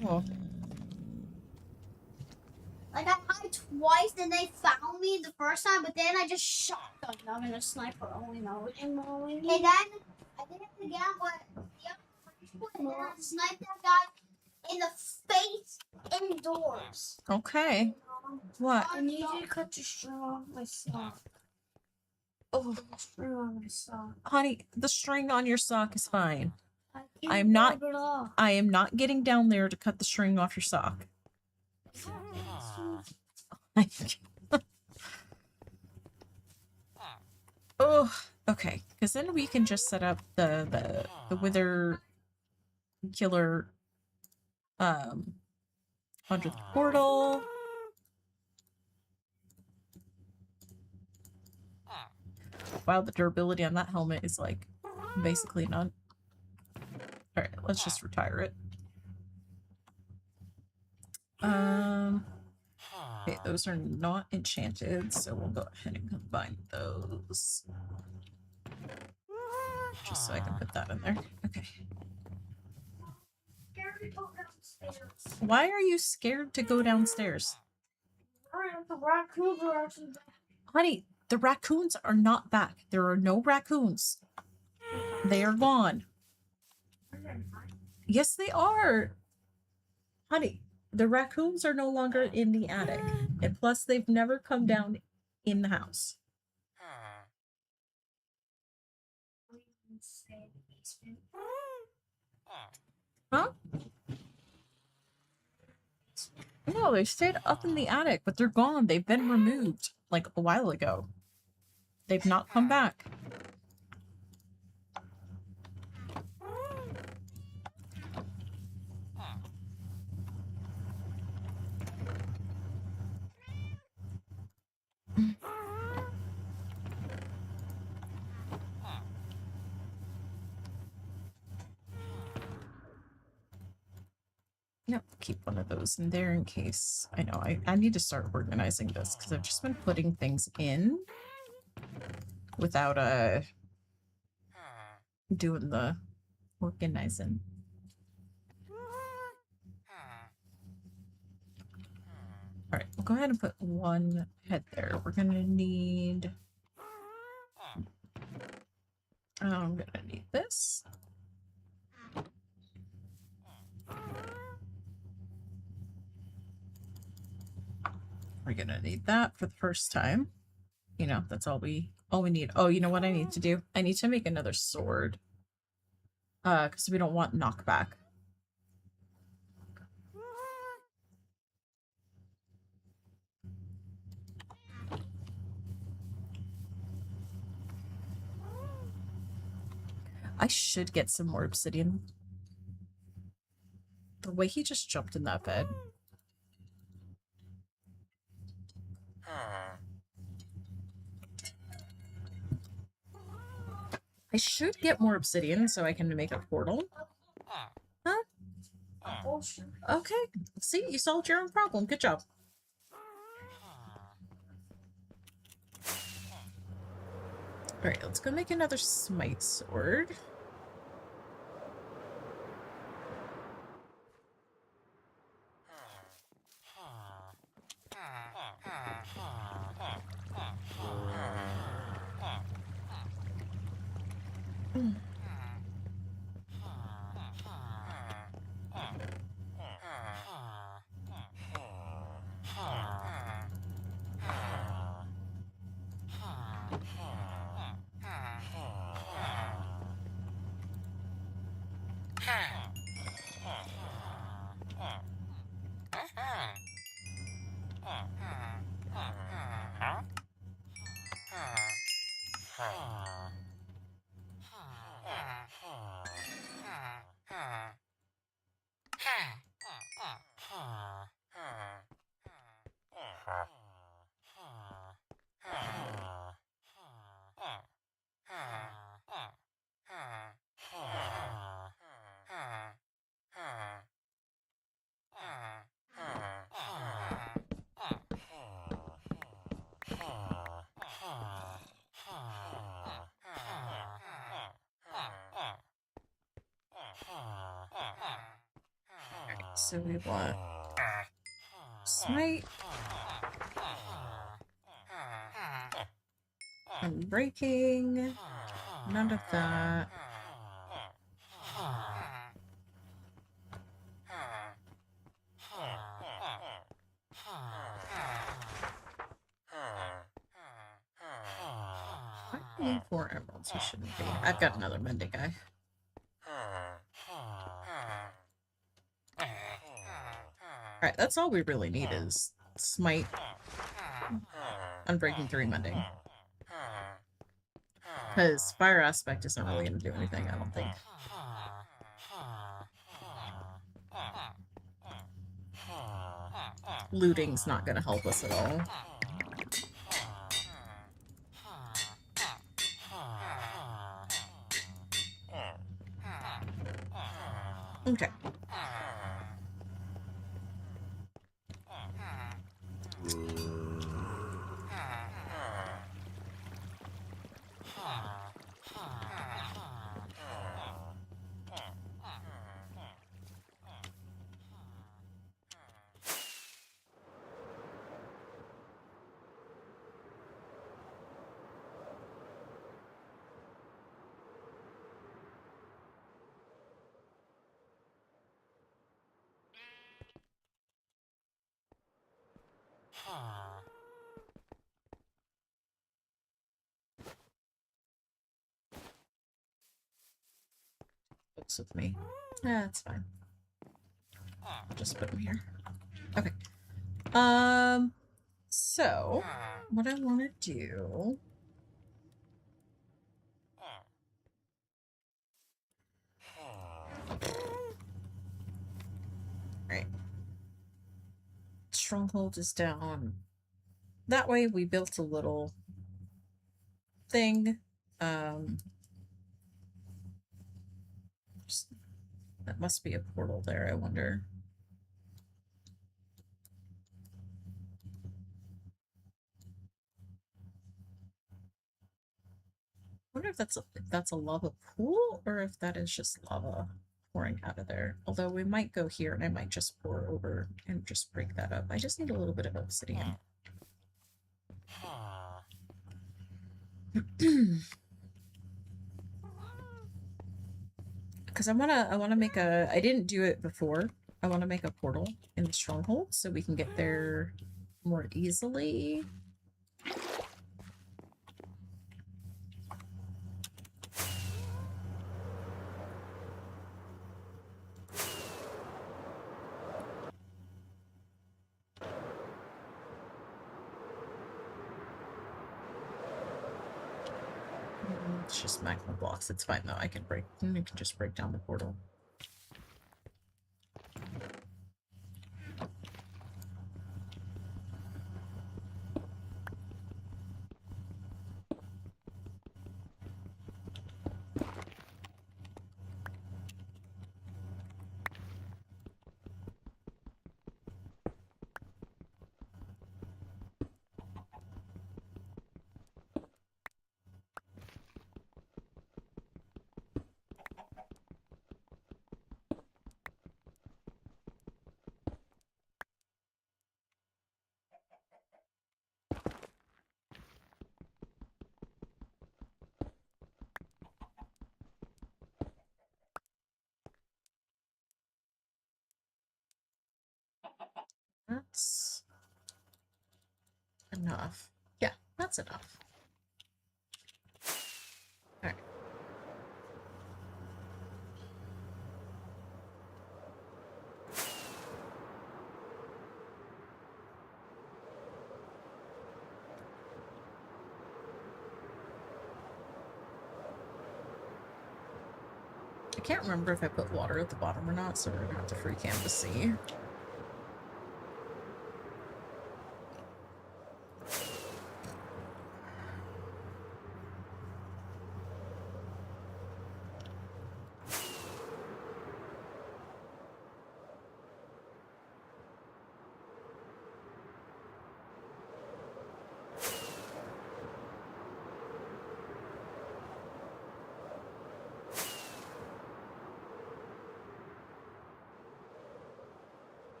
Well, Like I hid twice, and they found me the first time, but then I just shotgunned them in a sniper only mode. And then I did it again, but the other rage quit, and then I sniped that guy in the face indoors. okay. What? I need you to cut the string off my sock. Oh, The string on my sock. honey, the string on your sock is fine. I can't I'm not- rub it off. I am not getting down there to cut the string off your sock. Oh, okay. Because then we can just set up the wither killer under the portal. Wow, the durability on that helmet is like basically none. Alright, let's just retire it. Okay, those are not enchanted, so we'll go ahead and combine those. Just so I can put that in there. Okay. Scared to go downstairs. Why are you scared to go downstairs? The raccoons are actually back. Honey, the raccoons are not back. There are no raccoons. They are gone. Yes, they are. Honey, the raccoons are no longer in the attic. And plus, they've never come down in the house. Huh? No, they stayed up in the attic, but they're gone. They've been removed like a while ago. They've not come back. Yep, keep one of those in there in case. I know, I need to start organizing this because I've just been putting things in without doing the organizing. Alright, we'll go ahead and put one head there. We're gonna need... I'm gonna need this. We're gonna need that for the first time. You know, that's all we need. Oh, you know what I need to do? I need to make another sword. Because we don't want knockback. I should get some more obsidian. The way he just jumped in that bed. I should get more obsidian so I can make a portal. Huh? Okay. See, you solved your own problem. Good job. Alright, let's go make another smite sword. So we want smite, unbreaking, none of that. I need 4 emeralds. You shouldn't be. I've got another mending guy. Alright, that's all we really need is smite, unbreaking 3, mending. Because fire aspect isn't really going to do anything, I don't think. Looting's not going to help us at all. Okay. Looks with me. Yeah, that's fine. Just put him here. Okay. So what I want to do. Right. Stronghold is down. That way we built a little thing. That must be a portal there, I wonder. I wonder if that's a lava pool or if that is just lava pouring out of there. Although we might go here and I might just pour over and just break that up. I just need a little bit of obsidian. Because I wanna make a, I didn't do it before. I wanna make a portal in the stronghold so we can get there more easily. It's just magma blocks. It's fine though. I can just break down the portal. enough. Yeah, that's enough. All right. I can't remember if I put water at the bottom or not, so we're gonna have to free canvas see.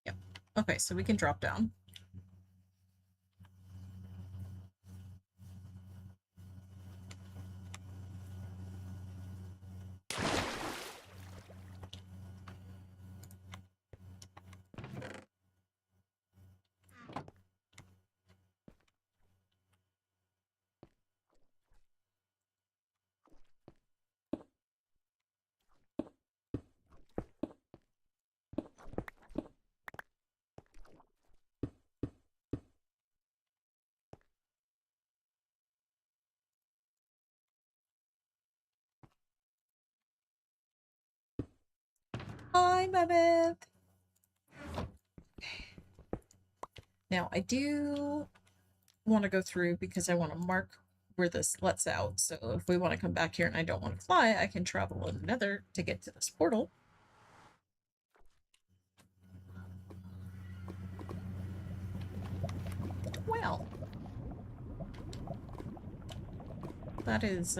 Yep. Okay, so we can drop down. Hi, Beth. Now, I do want to go through because I want to mark where this lets out. So if we want to come back here and I don't want to fly, I can travel in Nether to get to this portal. Well, that is,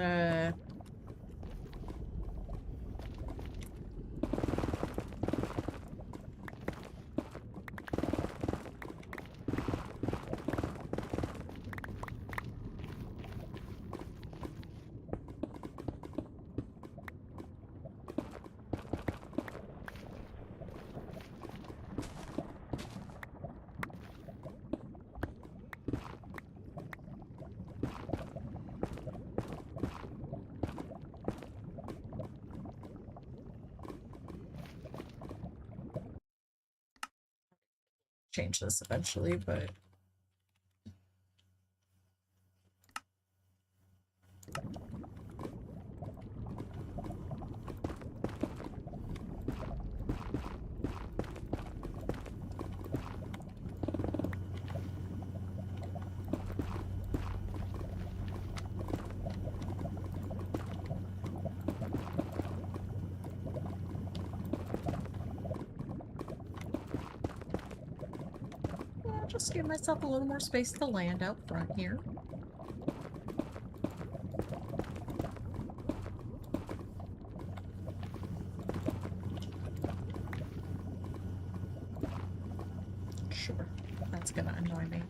change this eventually, but yeah, just give myself a little more space to land out front here. Sure, that's gonna annoy me.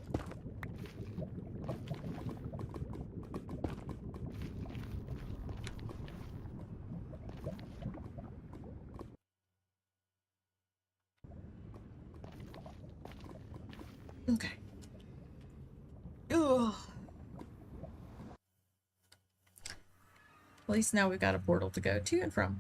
Okay. Ugh. At least now we've got a portal to go to and from.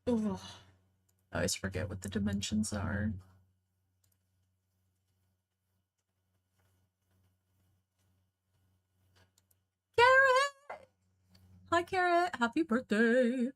Ugh. I always forget what the dimensions are. Carrot! Hi, Carrot. Happy birthday.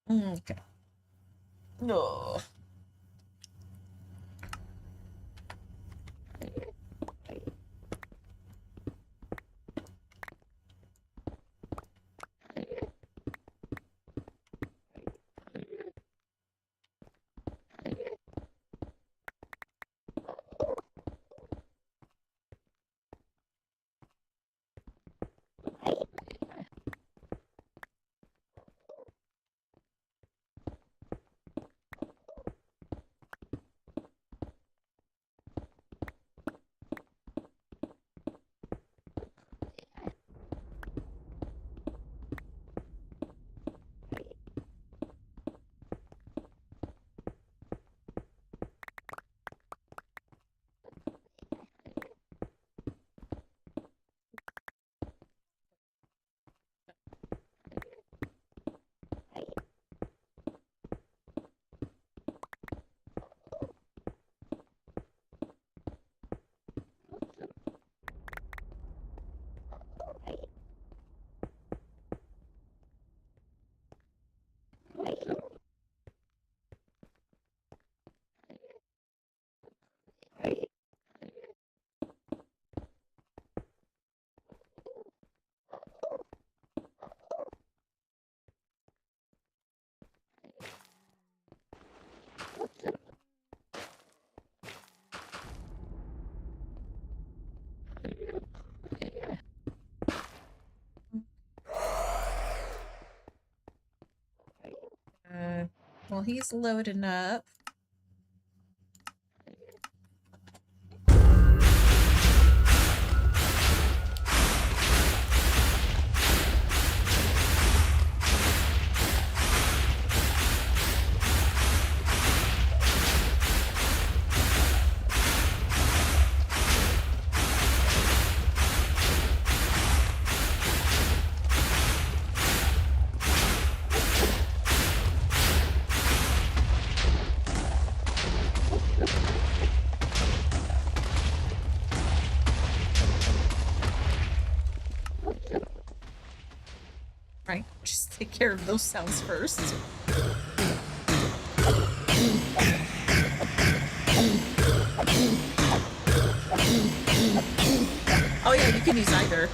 Okay. No. Well, he's loading up. Right, just take care of those sounds first. Oh yeah, you can use either.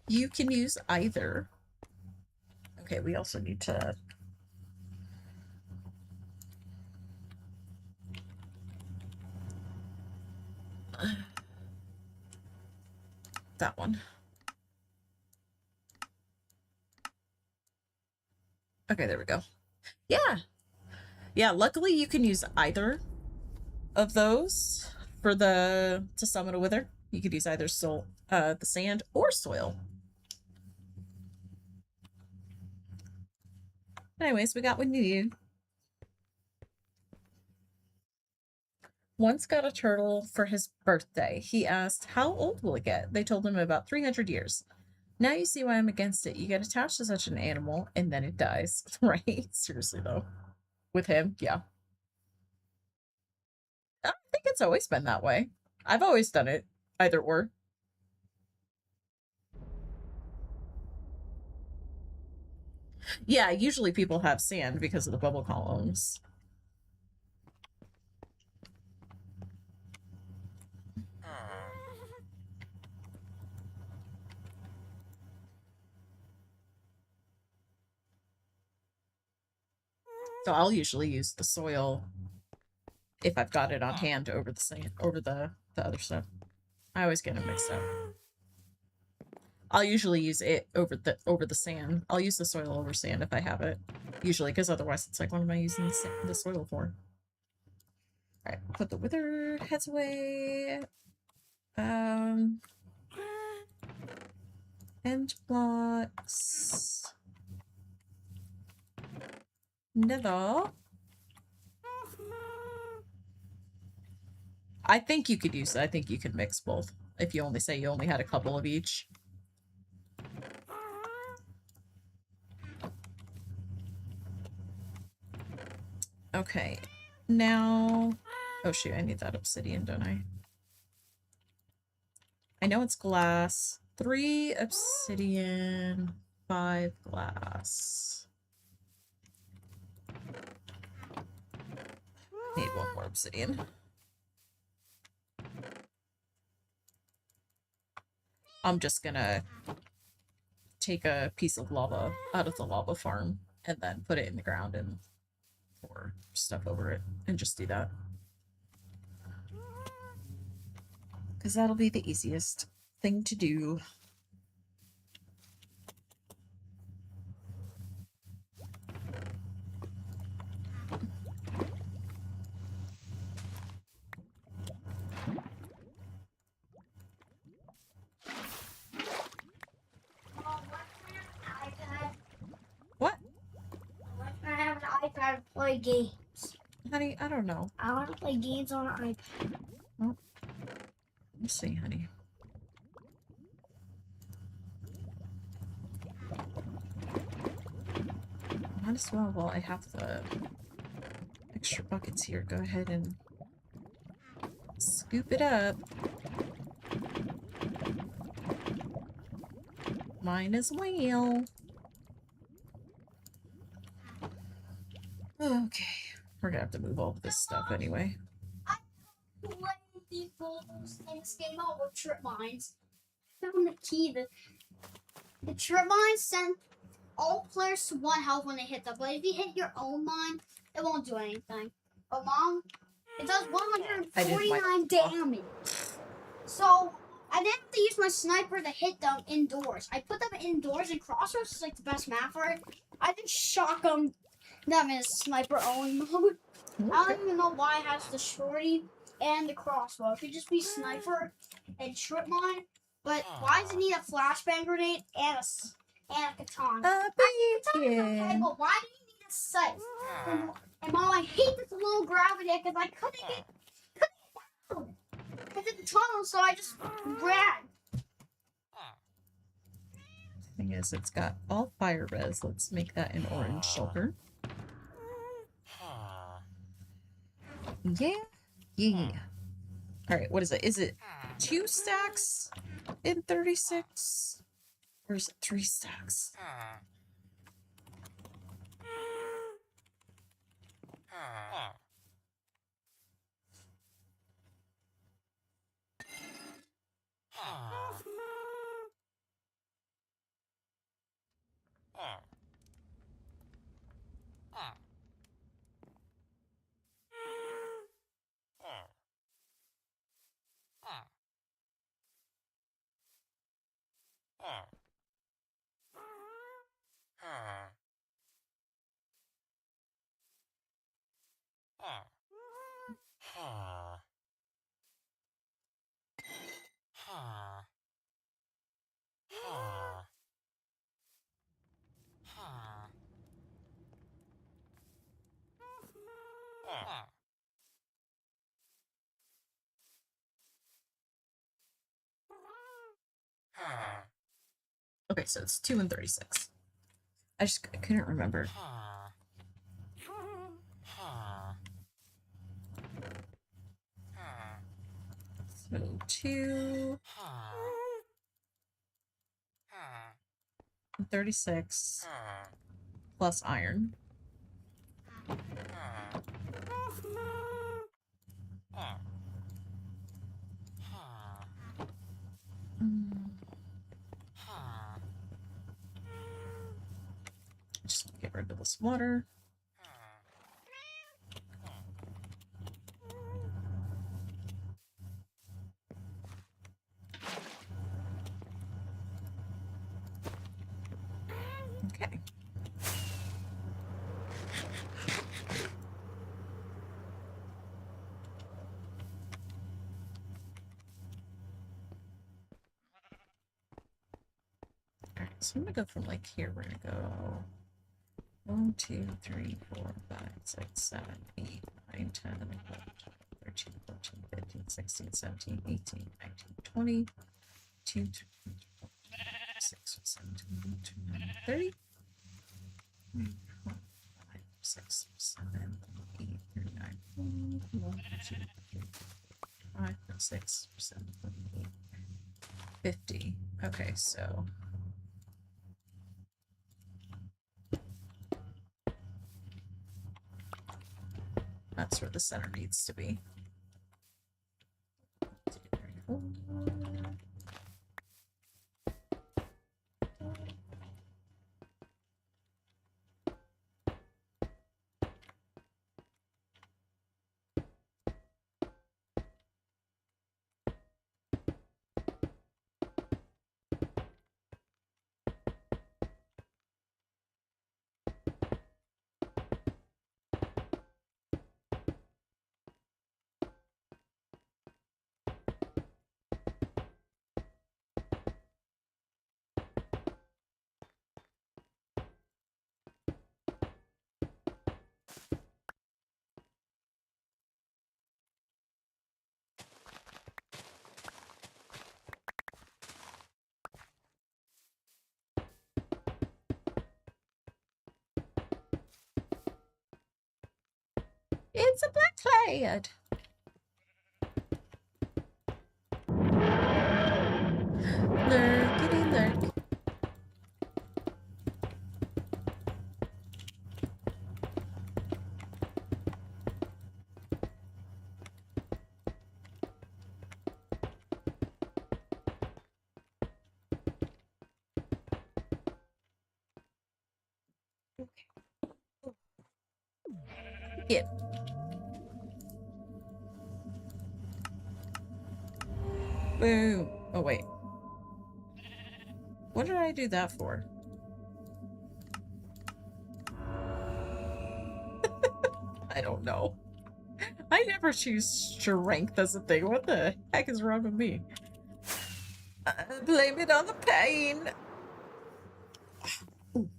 You can use either. Okay, we also need to... that one. Okay, there we go. Yeah. Yeah, luckily you can use either of those for to summon a wither. You could use either the sand or soil. Anyways, we got what we needed. Once got a turtle for his birthday. He asked, how old will it get? They told him about 300 years. Now you see why I'm against it. You get attached to such an animal, and then it dies. Right? Seriously, though. With him, yeah. I think it's always been that way. I've always done it. Either or. Yeah, usually people have sand because of the bubble columns. So I'll usually use the soil if I've got it on hand over the sand, over the other stuff. I always get them mixed up. I'll usually use it over the sand. I'll use the soil over sand if I have it. Usually, because otherwise it's like, what am I using the soil for? Alright, put the withered heads away. End blocks. Nether. I think you could use it. I think you could mix both. If you only say you only had a couple of each. Okay. Now... oh shoot, I need that obsidian, don't I? I know it's glass. 3 obsidian. 5 glass. Need 1 more obsidian. I'm just gonna take a piece of lava out of the lava farm and then put it in the ground and pour stuff over it and just do that. Because that'll be the easiest thing to do. What? I have an iPad to play games. Honey, I don't know. I want to play games on an iPad. Let's see, honey. Might as well, while I have the extra buckets here, go ahead and scoop it up. Mine as well. Okay. We're gonna have to move all of this stuff anyway. Play these balls in this game out with trip mines. Found the key. The trip mines send all players to 1 health when they hit them, but if you hit your own mine, it won't do anything. But Mom, it does 149 damage. So I didn't have to use my sniper to hit them indoors. I put them indoors, and Crossroads is like the best map for it. I just shotgun them in sniper only mode. I don't even know why it has the shorty and the crossbow. It could just be sniper and trip mine. But why does it need a flashbang grenade and a katana? Okay, but why do you need a sight? And Mom, I hate this low gravity because I couldn't get down. I did the tunnel, so I just ran. Thing is, it's got all fire res. Let's make that an orange shulker. Yeah. Yeah. Alright, what is it? Is it 2 stacks in 36? Or is it 3 stacks? Okay, so it's 2 and 36. I couldn't remember. So 2 and 36 plus iron. Just get rid of this water. Okay. Alright, so I'm gonna go from like here. We're gonna go 1, 2, 3, 4, 5, 6, 7, 8, 9, 10, 11, 12, 13, 14, 15, 16, 17, 18, 19, 20, 2, 3, 4, 5, 6, 7, 8, 9, 30. 5, 6, 7, 8, 9, 1, 2, 3, 5, 6, 7, 8, 50. Okay, so That's where the center needs to be. It's a black clad. Lurkity lurk. Yeah. Boom. Oh, wait. What did I do that for? I don't know. I never choose strength as a thing. What the heck is wrong with me? Blame it on the pain. Ooh.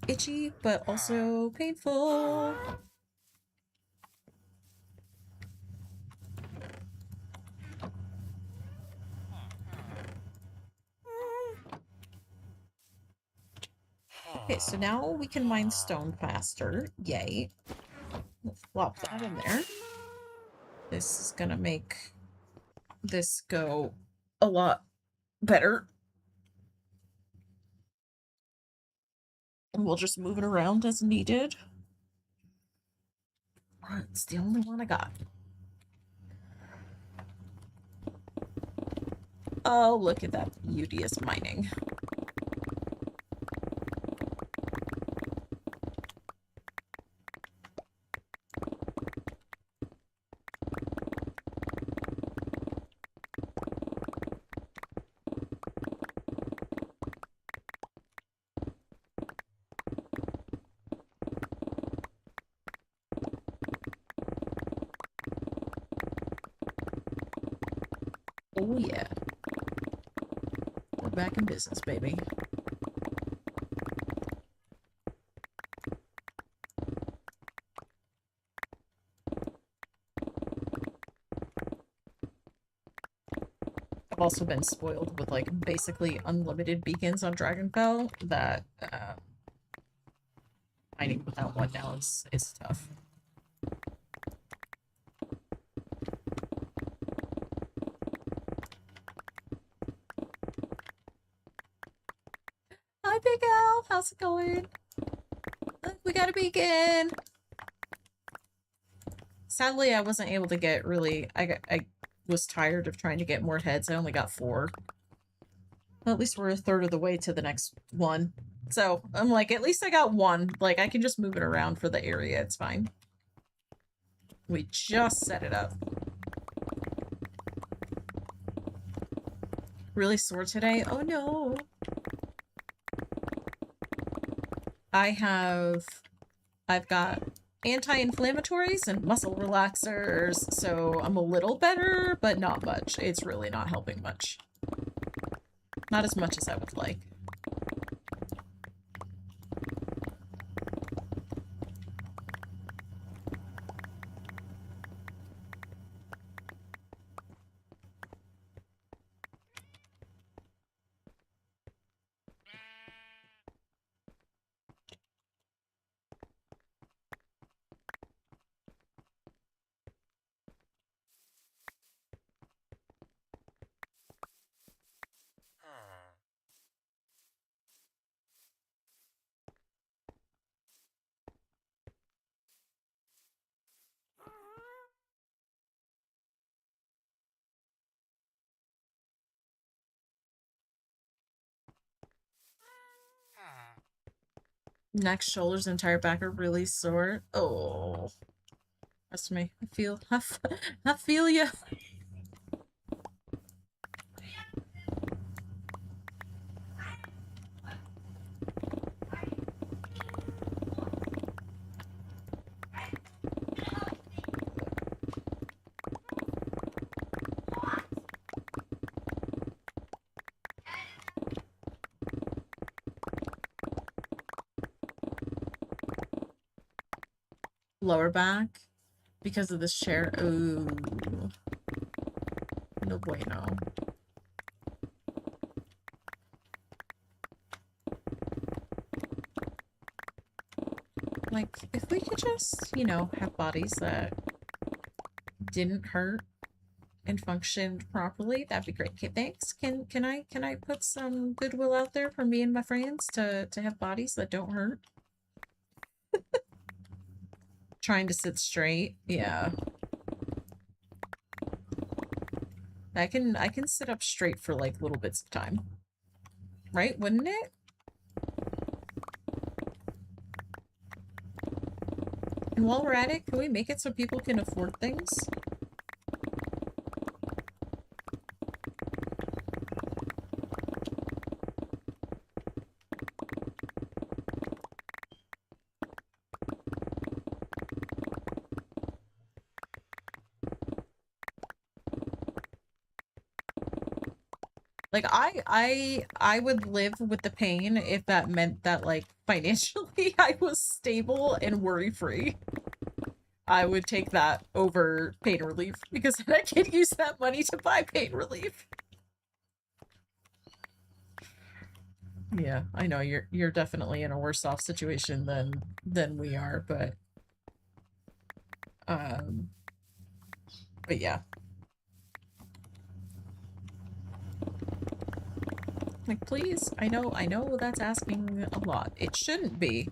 Itchy, but also painful. Okay, so now we can mine stone faster. Yay. We'll flop that in there. This is gonna make this go a lot better. And we'll just move it around as needed. It's the only one I got. Oh, look at that beauteous mining. Oh yeah. We're back in business, baby. I've also been spoiled with like basically unlimited beacons on Dragonfell that mining without one now is tough. Hi, Big Al. How's it going? Look, we got a beacon. Sadly, I wasn't able to get really. I was tired of trying to get more heads. I only got 4. Well, at least we're a third of the way to the next one. So I'm like, at least I got 1. Like, I can just move it around for the area. It's fine. We just set it up. Really sore today? Oh no. I've got anti-inflammatories and muscle relaxers, so I'm a little better, but not much. It's really not helping much. Not as much as I would like. Neck, shoulders, entire back are really sore. Oh, that's me. I feel you. Lower back because of this chair. Ooh, no bueno. Like, if we could just, you know, have bodies that didn't hurt and functioned properly, that'd be great. Okay, thanks. Can I put some goodwill out there for me and my friends to have bodies that don't hurt? Trying to sit straight. Yeah. I can sit up straight for like little bits of time. Right? Wouldn't it? And while we're at it, can we make it so people can afford things? Like I would live with the pain if that meant that like financially I was stable and worry-free. I would take that over pain relief because then I can use that money to buy pain relief. Yeah, I know you're definitely in a worse off situation than we are, um but yeah. Like, please, I know that's asking a lot. It shouldn't be.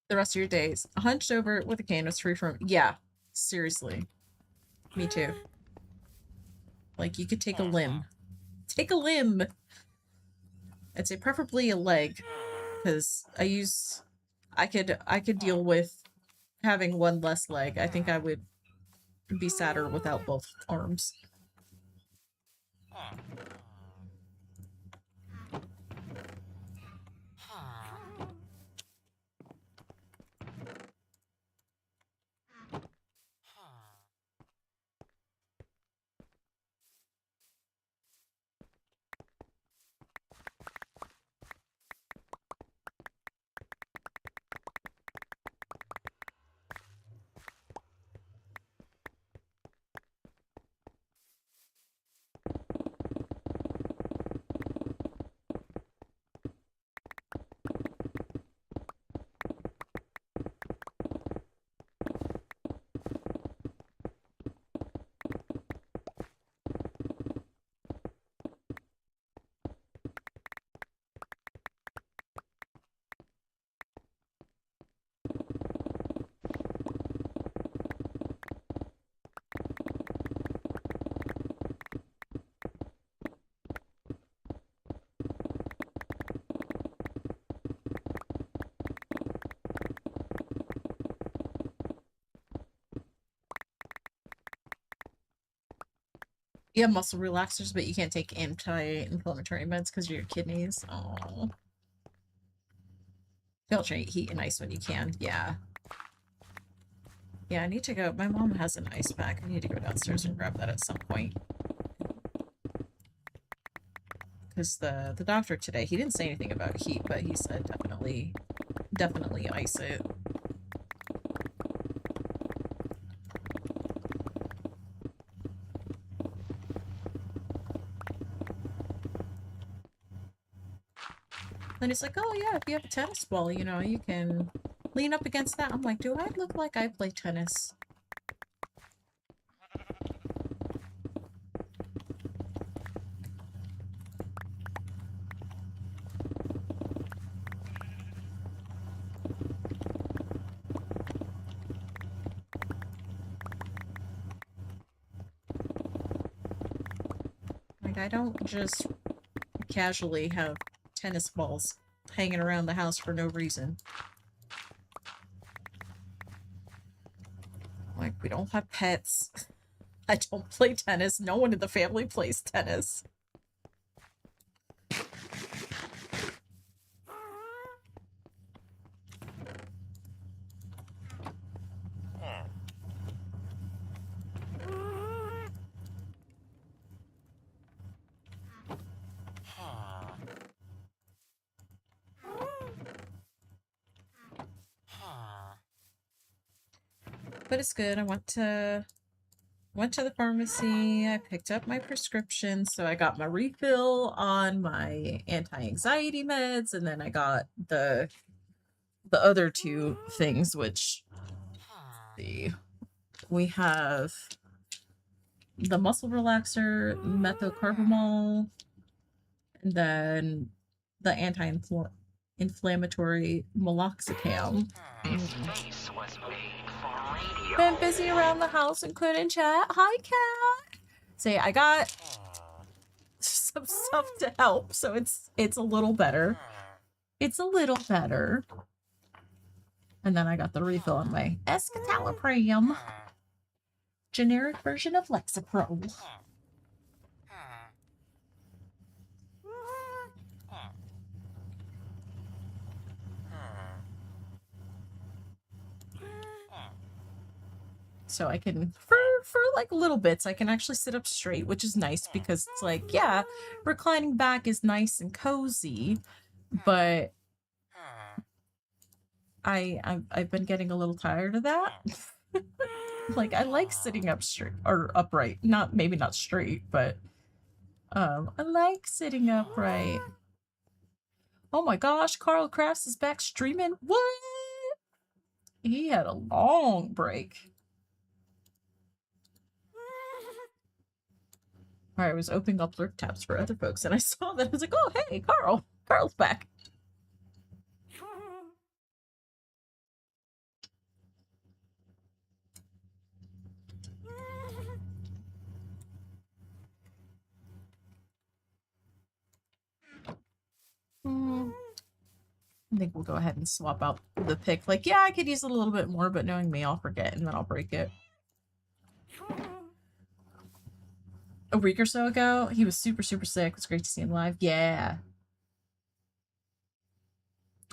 The rest of your days. Hunched over with a cane was free from. Yeah, seriously. Me too. Like, you could take a limb. Take a limb! I'd say preferably a leg. Because I could deal with having one less leg. I think I would be sadder without both arms. You have muscle relaxers, but you can't take anti-inflammatory meds because of your kidneys. Oh. Filtrate heat and ice when you can. Yeah. Yeah, I need to go. My mom has an ice pack. I need to go downstairs and grab that at some point. Because the doctor today, he didn't say anything about heat, but he said definitely ice it. And he's like, oh yeah, if you have a tennis ball, you know, you can lean up against that. I'm like, do I look like I play tennis? Like, I don't just casually have tennis balls hanging around the house for no reason. Like, we don't have pets. I don't play tennis. No one in the family plays tennis. But it's good. I went to the pharmacy. I picked up my prescription, so I got my refill on my anti-anxiety meds, and then I got the other two things, which we have the muscle relaxer, methocarbamol, and then the anti-inflammatory meloxicam. Been busy around the house and couldn't chat. Hi, cat. Say, I got some stuff to help, so it's a little better. It's a little better. And then I got the refill on my escitalopram. Generic version of Lexapro. So I can, for like little bits, I can actually sit up straight, which is nice because it's like, yeah, reclining back is nice and cozy, but I've been getting a little tired of that. Like, I like sitting up straight or upright, maybe not straight, but I like sitting upright. Oh my gosh, Carl Crafts is back streaming. What? He had a long break. I was opening up lurk tabs for other folks, and I saw that. I was like, oh, hey, Carl's back. I think we'll go ahead and swap out the pick. Like, yeah, I could use it a little bit more, but knowing me, I'll forget, and then I'll break it. A week or so ago, he was super, super sick. It was great to see him live. Yeah.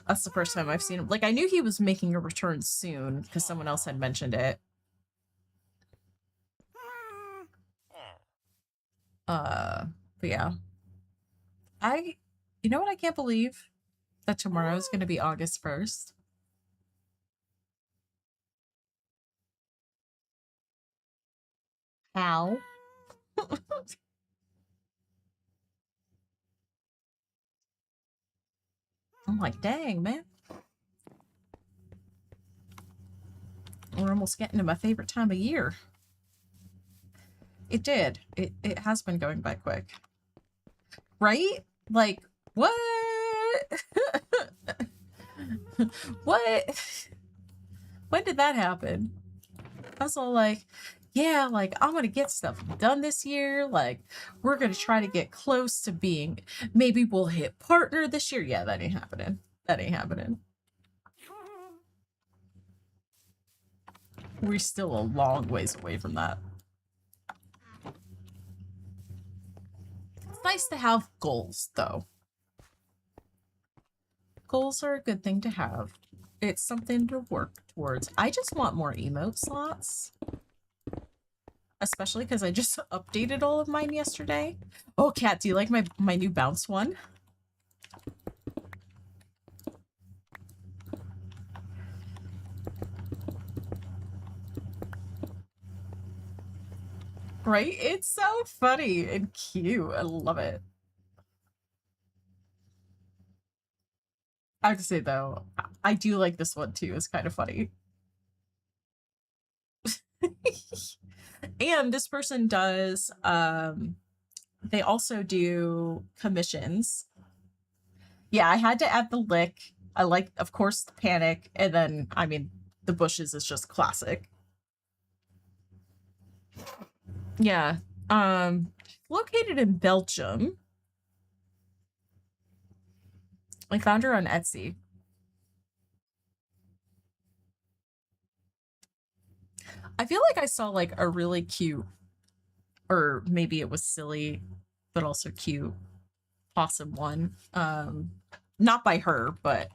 That's the first time I've seen him. Like, I knew he was making a return soon, because someone else had mentioned it. But yeah. You know what I can't believe? That tomorrow is going to be August 1st. How? I'm like, dang, man. We're almost getting to my favorite time of year. It did. It has been going by quick. Right? Like, what? What? When did that happen? I was all like, yeah, like, I'm gonna get stuff done this year. Like, we're gonna try to get close to being, maybe we'll hit partner this year. Yeah, that ain't happening. That ain't happening. We're still a long ways away from that. It's nice to have goals, though. Goals are a good thing to have. It's something to work towards. I just want more emote slots. Especially because I just updated all of mine yesterday. Oh, Kat, do you like my new bounce one? Right? It's so funny and cute. I love it. I have to say though, I do like this one too. It's kind of funny. And this person does they also do commissions. Yeah, I had to add the lick. I like, of course, the panic, and then I mean the bushes is just classic. Yeah. Located in Belgium. I found her on Etsy. I feel like I saw like a really cute, or maybe it was silly, but also cute possum one. Not by her, but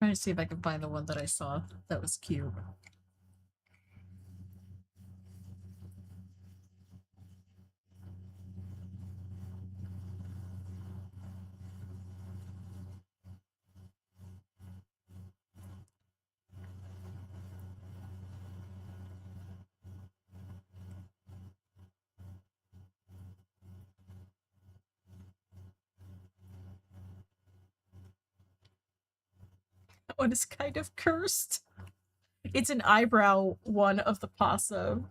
I'm trying to see if I can find the one that I saw that was cute. That one is kind of cursed. It's an eyebrow one of the possum.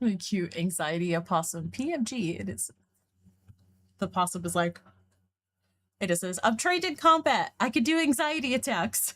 Really cute anxiety opossum. PMG. It is. The possum is like, it just says, I'm trained in combat. I can do anxiety attacks.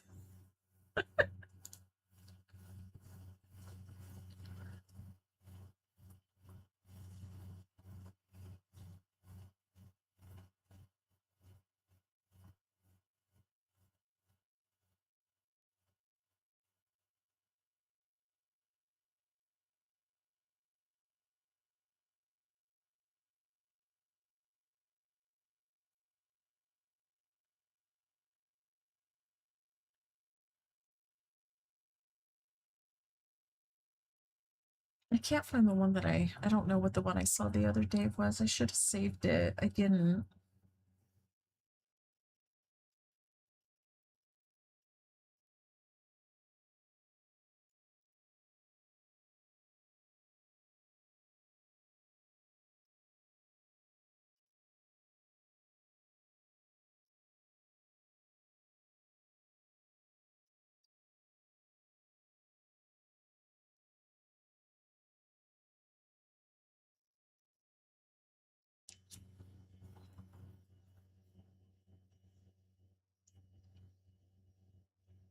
I can't find the one that I don't know what the one I saw the other day was. I should have saved it. I didn't.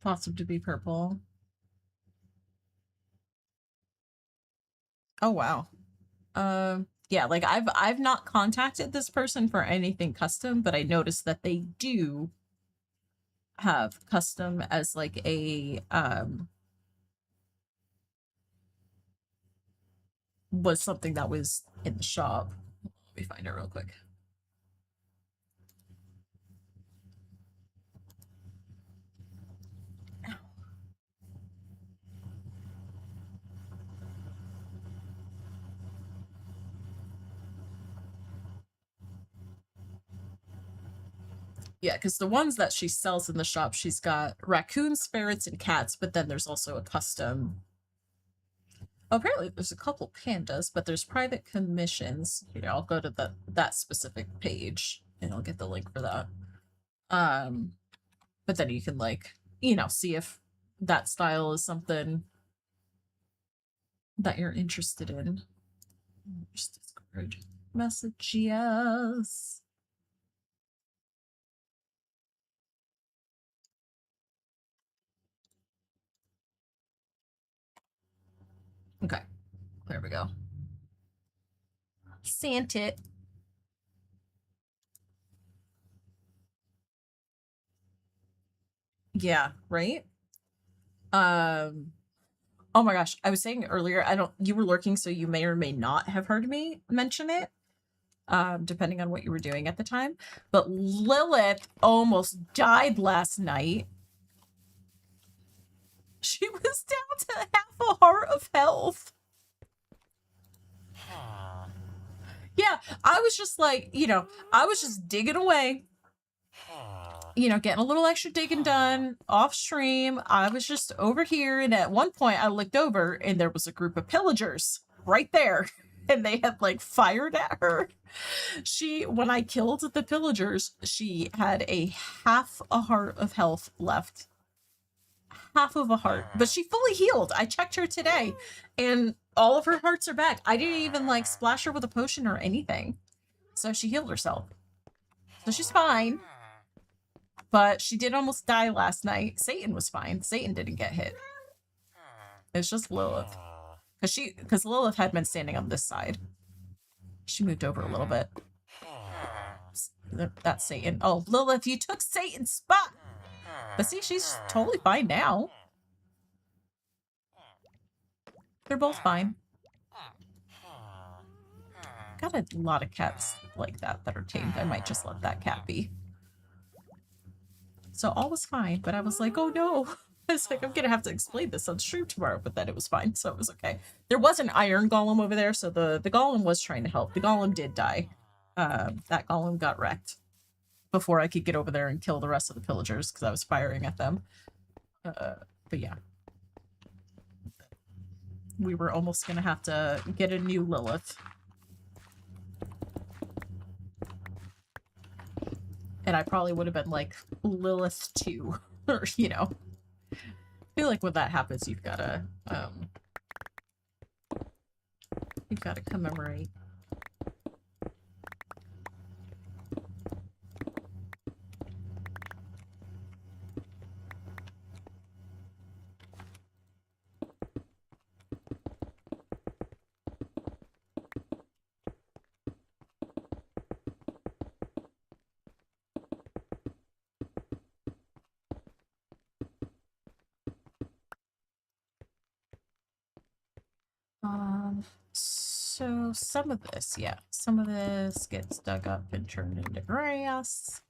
Possum to be purple. Oh wow. Yeah, like I've not contacted this person for anything custom, but I noticed that they do have custom as like a was something that was in the shop. Let me find it real quick. Yeah, because the ones that she sells in the shop, she's got raccoons, ferrets, and cats, but then there's also a custom. Apparently, there's a couple pandas, but there's private commissions. Here, I'll go to that specific page and I'll get the link for that. But then you can like, see if that style is something that you're interested in. Just Discord messages. Okay, there we go. Sent it. Yeah, right? Oh my gosh, I was saying earlier, you were lurking, so you may or may not have heard me mention it, depending on what you were doing at the time. But Lilith almost died last night. She was down to half a heart of health. Yeah, I was just like, I was just digging away. Getting a little extra digging done off stream. I was just over here, and at one point I looked over and there was a group of pillagers right there, and they had like fired at her. When I killed the pillagers, she had a half a heart of health left. Half of a heart, but she fully healed. I checked her today and all of her hearts are back. I didn't even like splash her with a potion or anything. So she healed herself. So she's fine. But she did almost die last night. Satan was fine. Satan didn't get hit. It's just Lilith. Because Lilith had been standing on this side. She moved over a little bit. That's Satan. Oh, Lilith, you took Satan's spot. But see, she's totally fine now. They're both fine. Got a lot of cats like that are tamed. I might just let that cat be. So all was fine, but I was like, oh no. I was like, I'm gonna have to explain this on stream tomorrow, but then it was fine, so it was okay. There was an iron golem over there, so the golem was trying to help. The golem did die. That golem got wrecked before I could get over there and kill the rest of the pillagers because I was firing at them. But yeah. We were almost gonna have to get a new Lilith. And I probably would have been like Lilith 2, or I feel like when that happens, you've gotta commemorate. So some of this gets dug up and turned into grass.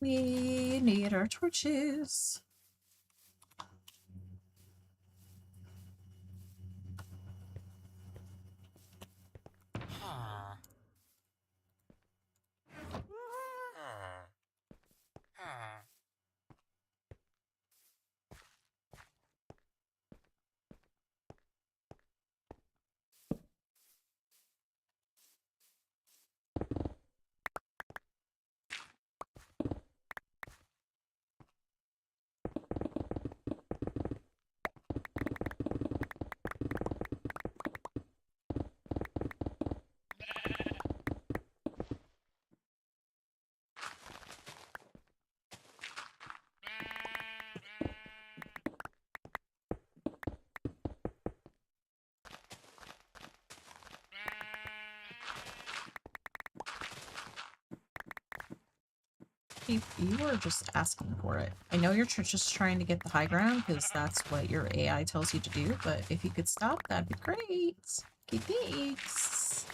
We need our torches. You were just asking for it. I know you're just trying to get the high ground because that's what your AI tells you to do, but if you could stop, that'd be great. Okay, thanks.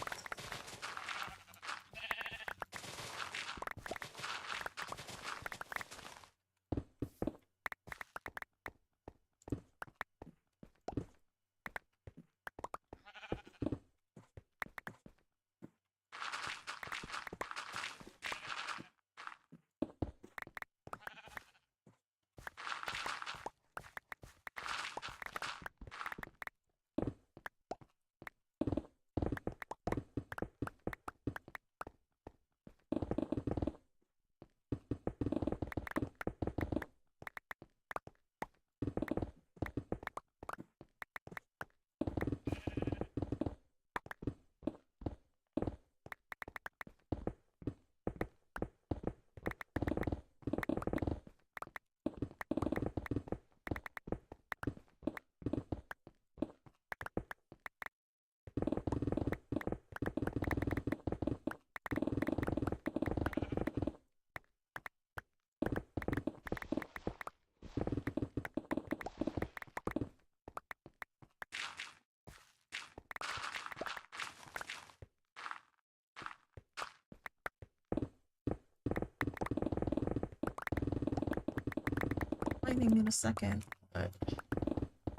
Lightning in a second, but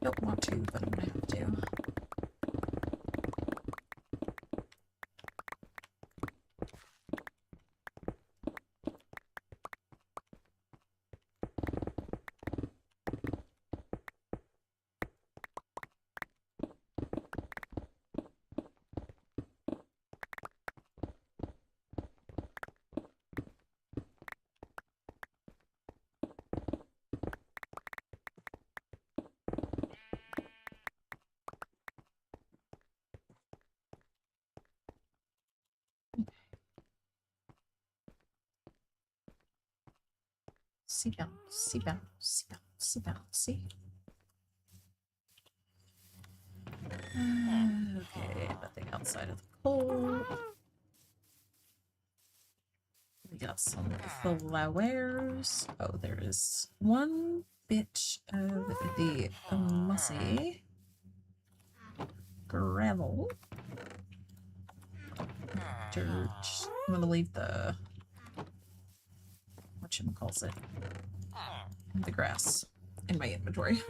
don't want to, but I'm gonna have to. See bounce, see bounce, see bounce, see bounce, see. Okay, nothing outside of the hole. We got some flowers. Oh, there is one bit of the mossy gravel. Dirt. I'm gonna leave the whatchamacallit, the grass in my inventory.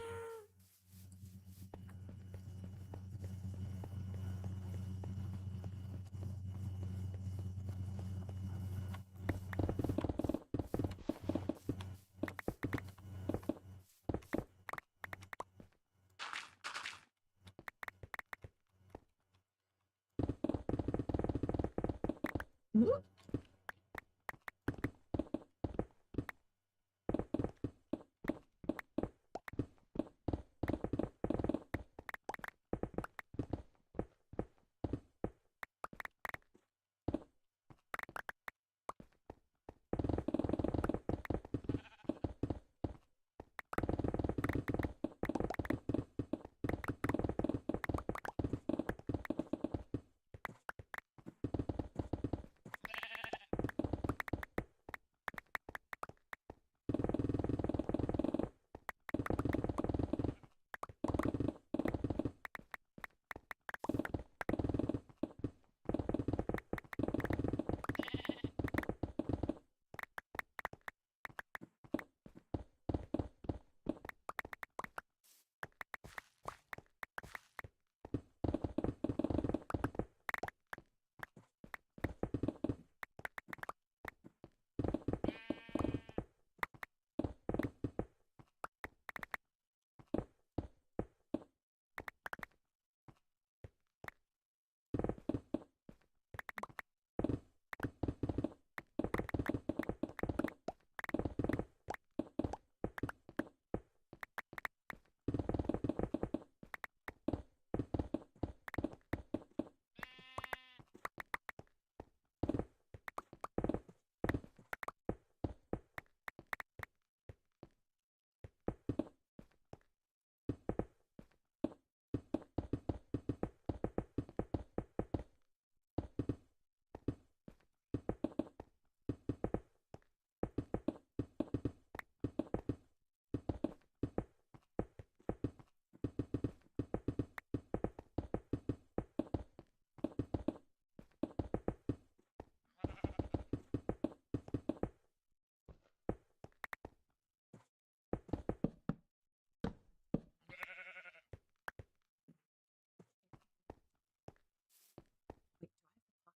Ooh.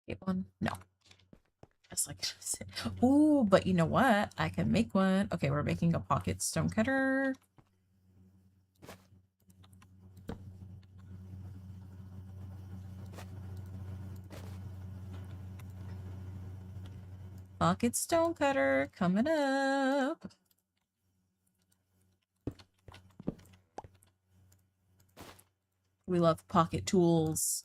Get one? No. That's like, ooh, but you know what? I can make one. Okay, we're making a pocket stonecutter. Pocket stonecutter coming up. We love pocket tools.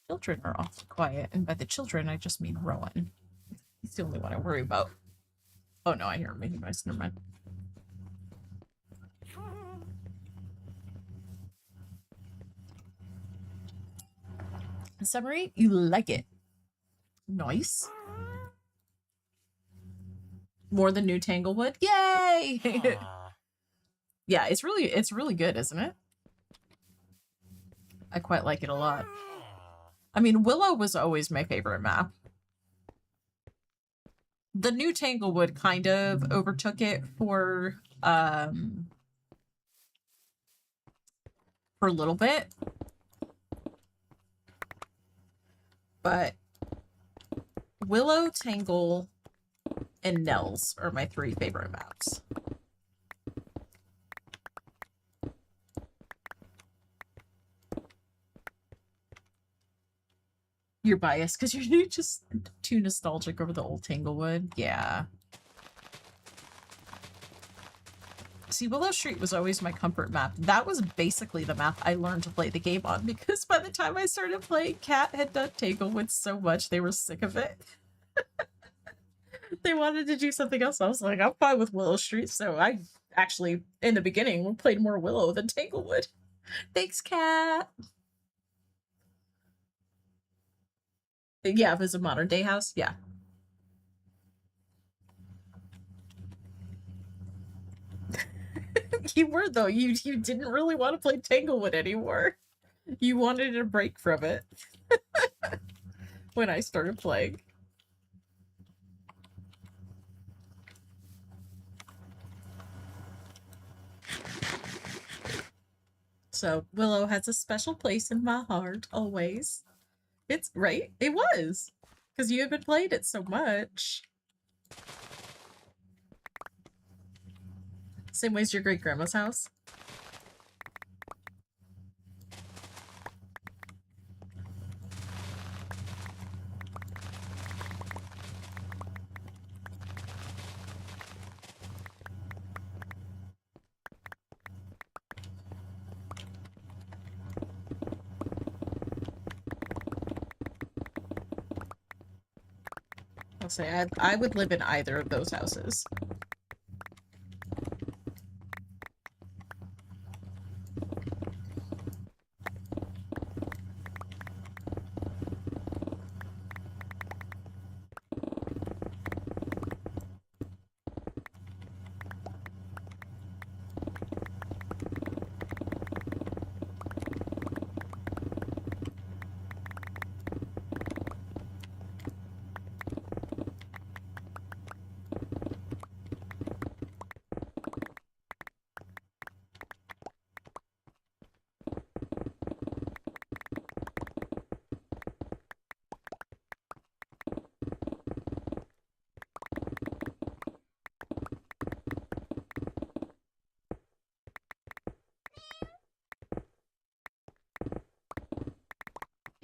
Children are awfully quiet, and by the children, I just mean Rowan. He's the only one I worry about. Oh no, I hear him making noise. Never mind. In summary, you like it. Nice. More than New Tanglewood. Yay! Yeah, it's really good, isn't it? I quite like it a lot. I mean, Willow was always my favorite map. The New Tanglewood kind of overtook it for a little bit. But Willow, Tangle, and Nels are my 3 favorite maps. You're biased because you're just too nostalgic over the old Tanglewood. Yeah. See, Willow Street was always my comfort map. That was basically the map I learned to play the game on because by the time I started playing, Cat had done Tanglewood so much they were sick of it. They wanted to do something else. I was like, I'm fine with Willow Street. So I actually, in the beginning, played more Willow than Tanglewood. Thanks, Cat. Yeah, if it's a modern day house, yeah. You were though. You didn't really want to play Tanglewood anymore. You wanted a break from it when I started playing. So Willow has a special place in my heart always. It's right. It was because you had been playing it so much. Same way as your great grandma's house. I'll say I would live in either of those houses.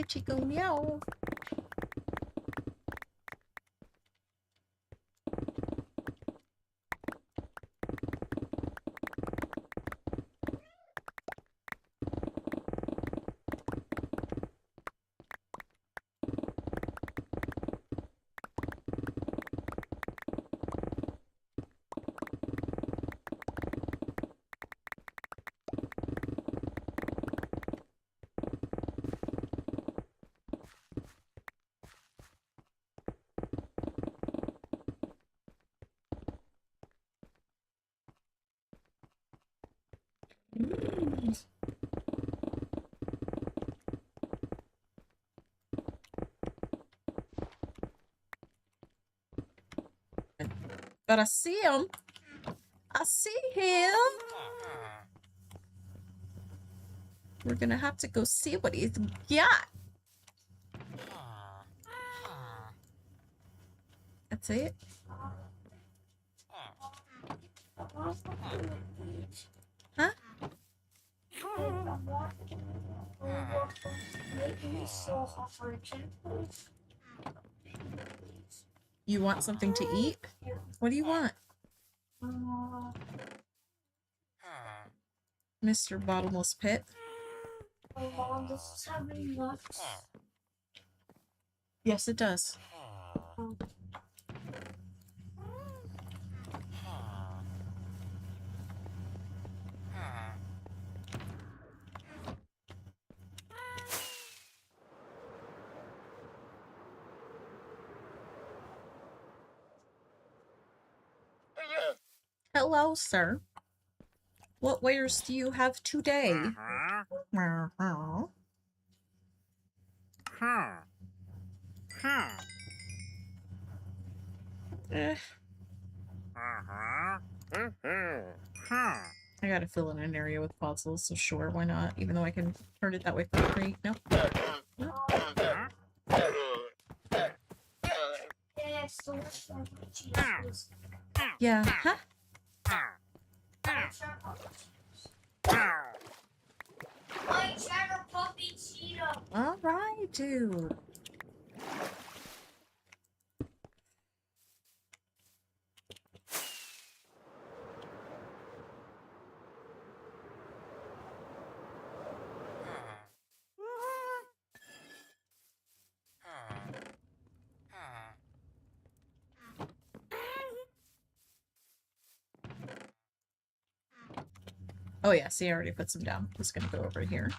Chico meow. But I see him. I see him. We're gonna have to go see what he's got. That's it. Huh? You want something to eat? What do you want? Mr. Bottomless Pit. Yes, it does. Hello, sir. What wares do you have today? Eh, I gotta fill in an area with puzzles, so sure, why not? Even though I can turn it that way for free. Nope. Yeah, huh? My cheddar puppy Cheeto. Alright, dude. Oh yeah, see, I already put some down. Just gonna go over here.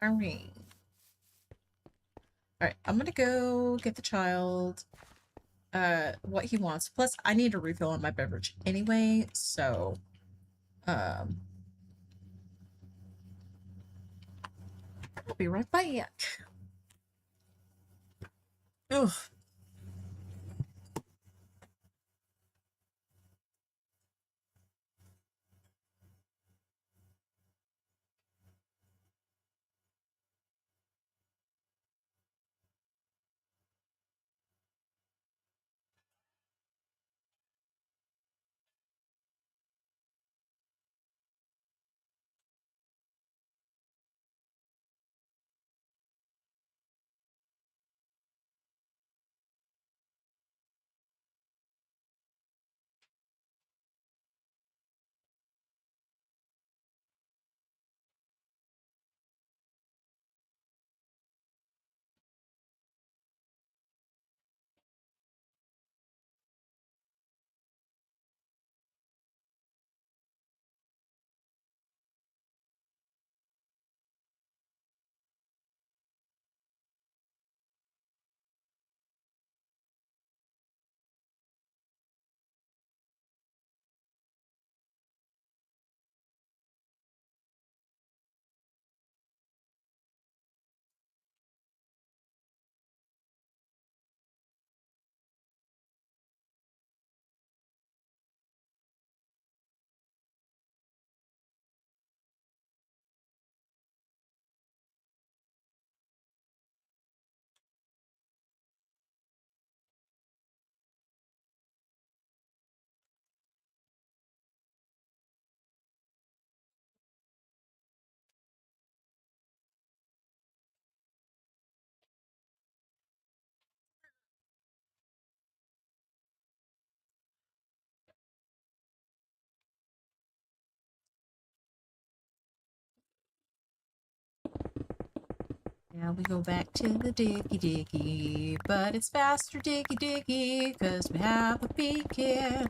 Alright. Alright, I'm gonna go get the child what he wants. Plus, I need a refill on my beverage anyway, so I'll be right back. Ugh. Now we go back to the diggy diggy, but it's faster diggy diggy, cause we have a beacon.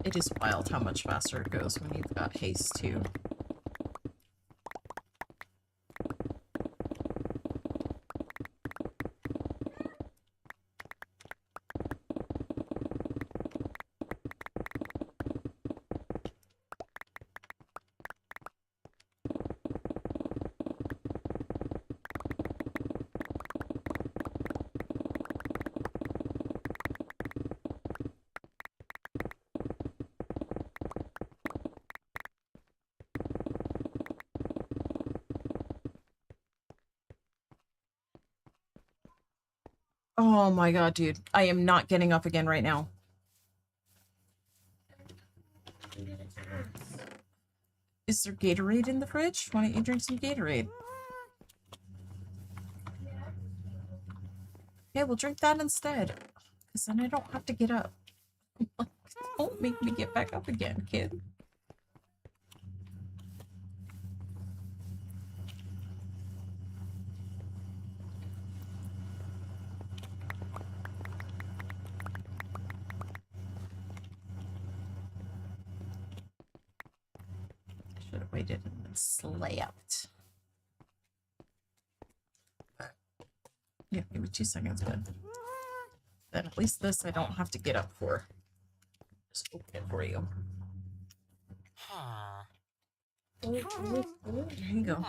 It is wild how much faster it goes when you've got haste too. Oh my god, dude. I am not getting up again right now. Is there Gatorade in the fridge? Why don't you drink some Gatorade? Yeah, we'll drink that instead. Because then I don't have to get up. Don't make me get back up again, kid. Should have waited and been slapped. Yeah, give me 2 seconds, but then at least this I don't have to get up for. Just open it for you. There you go.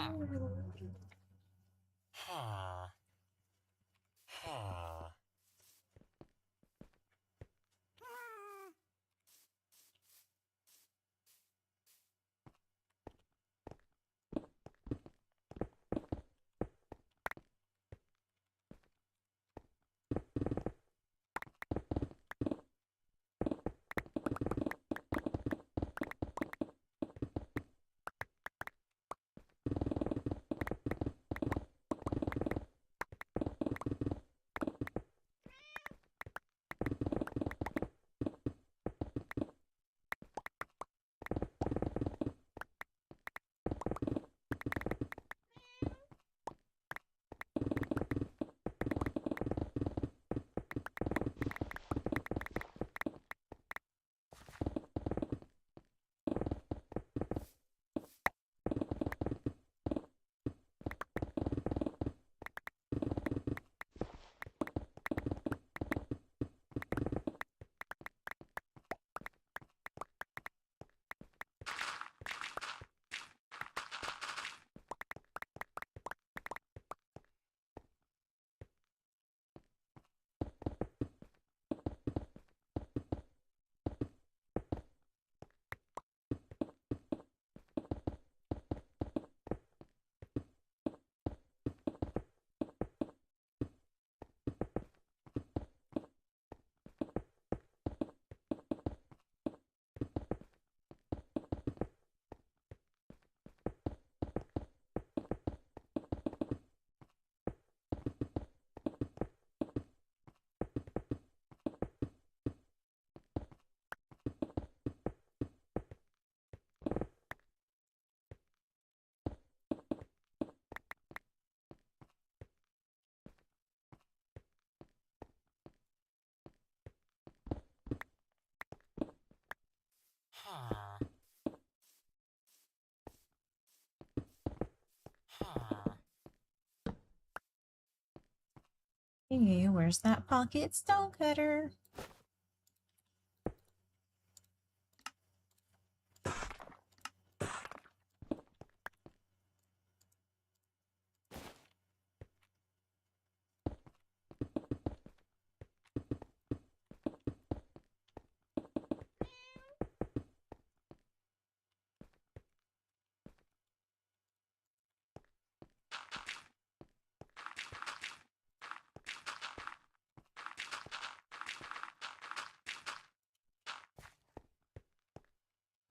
where's that pocket stone cutter?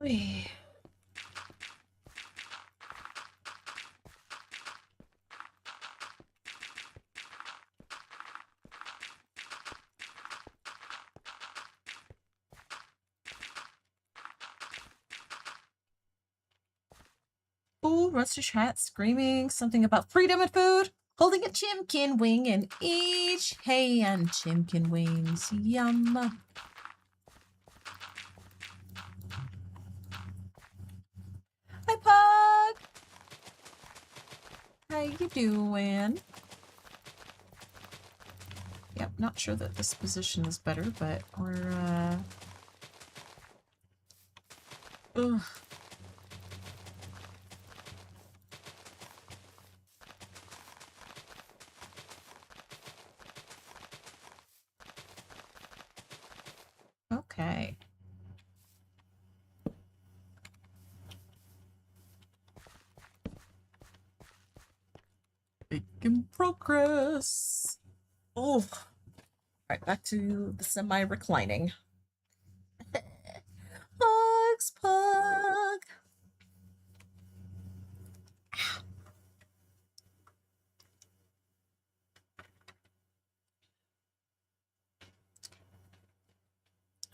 Wait. Ooh, Rusty Hat screaming something about freedom and food. Holding a chimkin wing in each hand. Chimkin wings, yum. Hi, Pug. How you doing? Yep, not sure that this position is better, but we're, ugh. Okay. Making progress. Oh. All right, back to the semi-reclining. Pug's Pug.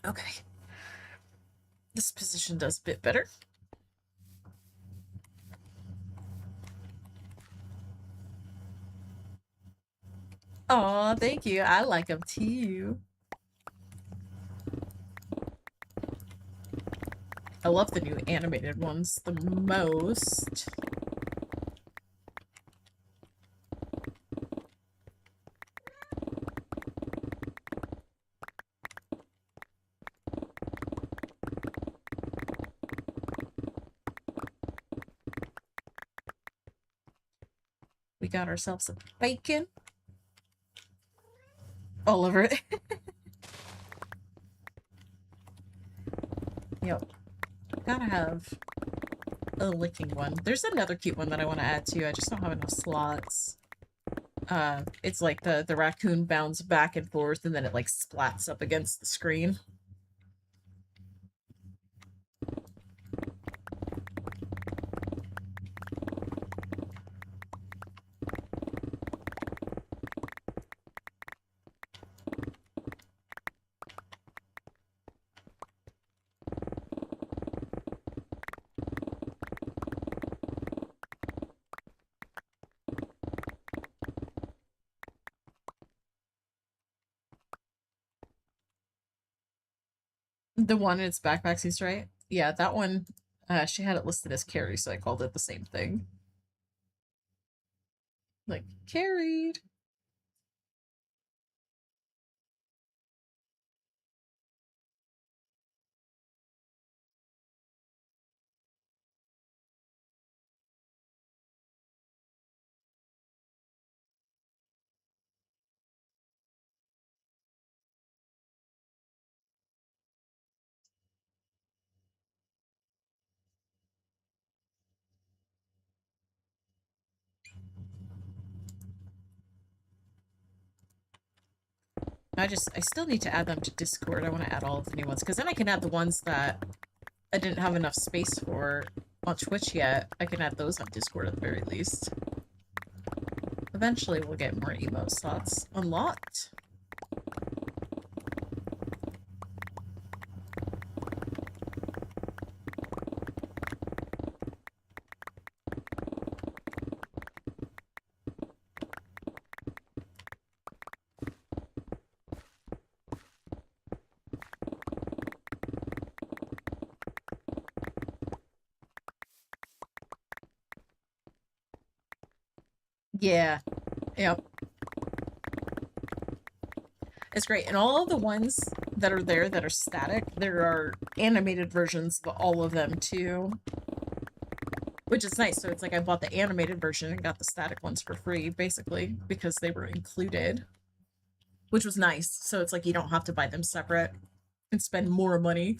Okay. This position does a bit better. Aw, thank you. I like them too. I love the new animated ones the most. We got ourselves some bacon. All over it. Yep. Gotta have a licking one. There's another cute one that I want to add too. I just don't have enough slots. It's like the raccoon bounds back and forth and then it like splats up against the screen. The one in its backpack seems right. Yeah, that one, she had it listed as Carrie, so I called it the same thing. Like, carried. I still need to add them to Discord. I want to add all of the new ones, because then I can add the ones that I didn't have enough space for on Twitch yet. I can add those on Discord at the very least. Eventually we'll get more emote slots unlocked. Yeah. Yep. It's great. And all of the ones that are there that are static, there are animated versions of all of them too. Which is nice. So it's like I bought the animated version and got the static ones for free, basically, because they were included. Which was nice. So it's like you don't have to buy them separate and spend more money.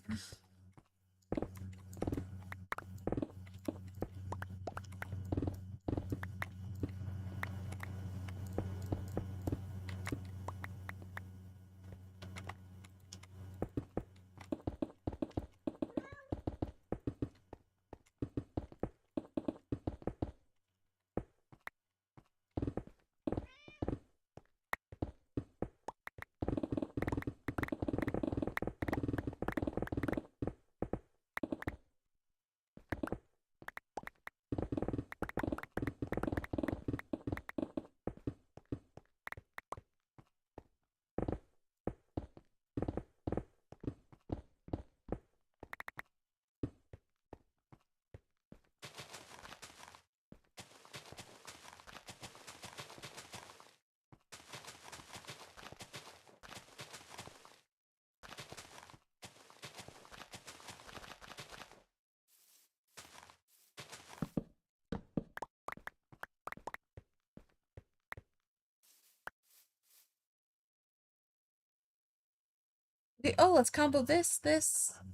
Okay, oh, let's combo this,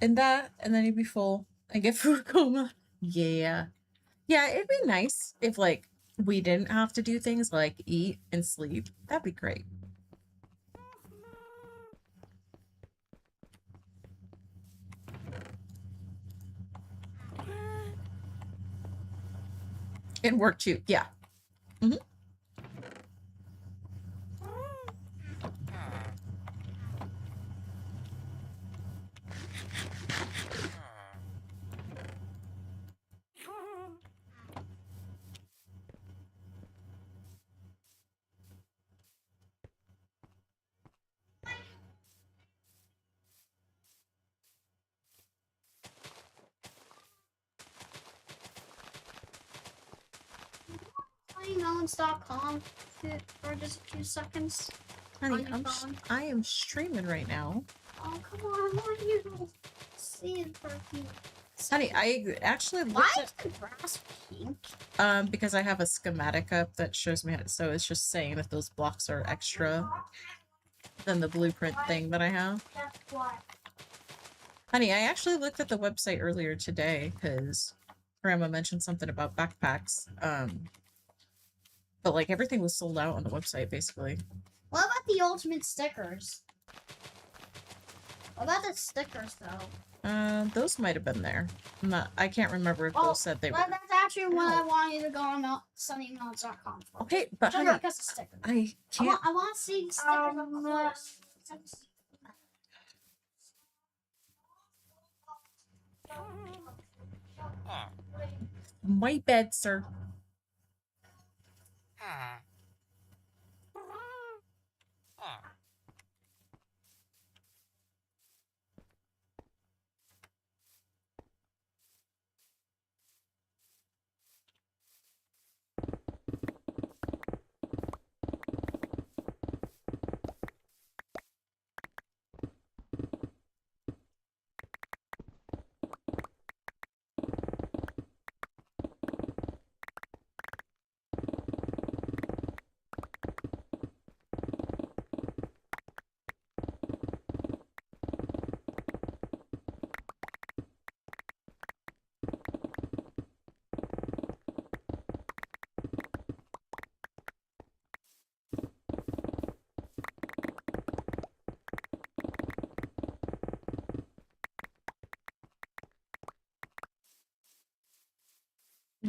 and that, and then you'd be full and get food coma. Yeah. Yeah, it'd be nice if, like, we didn't have to do things like eat and sleep. That'd be great. And work too. Yeah. Mhm. TinyMelons.com for just a few seconds. Honey, On your phone. I am streaming right now. Oh, come on, I want you to see it for a few Honey, I actually Why looked is the grass pink? at, because I have a schematic up that shows me how to, so it's just saying if those blocks are extra than the blueprint thing that I have. That's why. Honey, I actually looked at the website earlier today because Grandma mentioned something about backpacks. But like everything was sold out on the website basically. What about the ultimate stickers? What about the stickers though? Those might have been there. I can't remember if Oh, those said they were. Well, that's actually what I want you to go on sunnymelons.com for. Okay, but Just honey, because of stickers. I can't. I want to see the stickers on the horse. My bed, sir.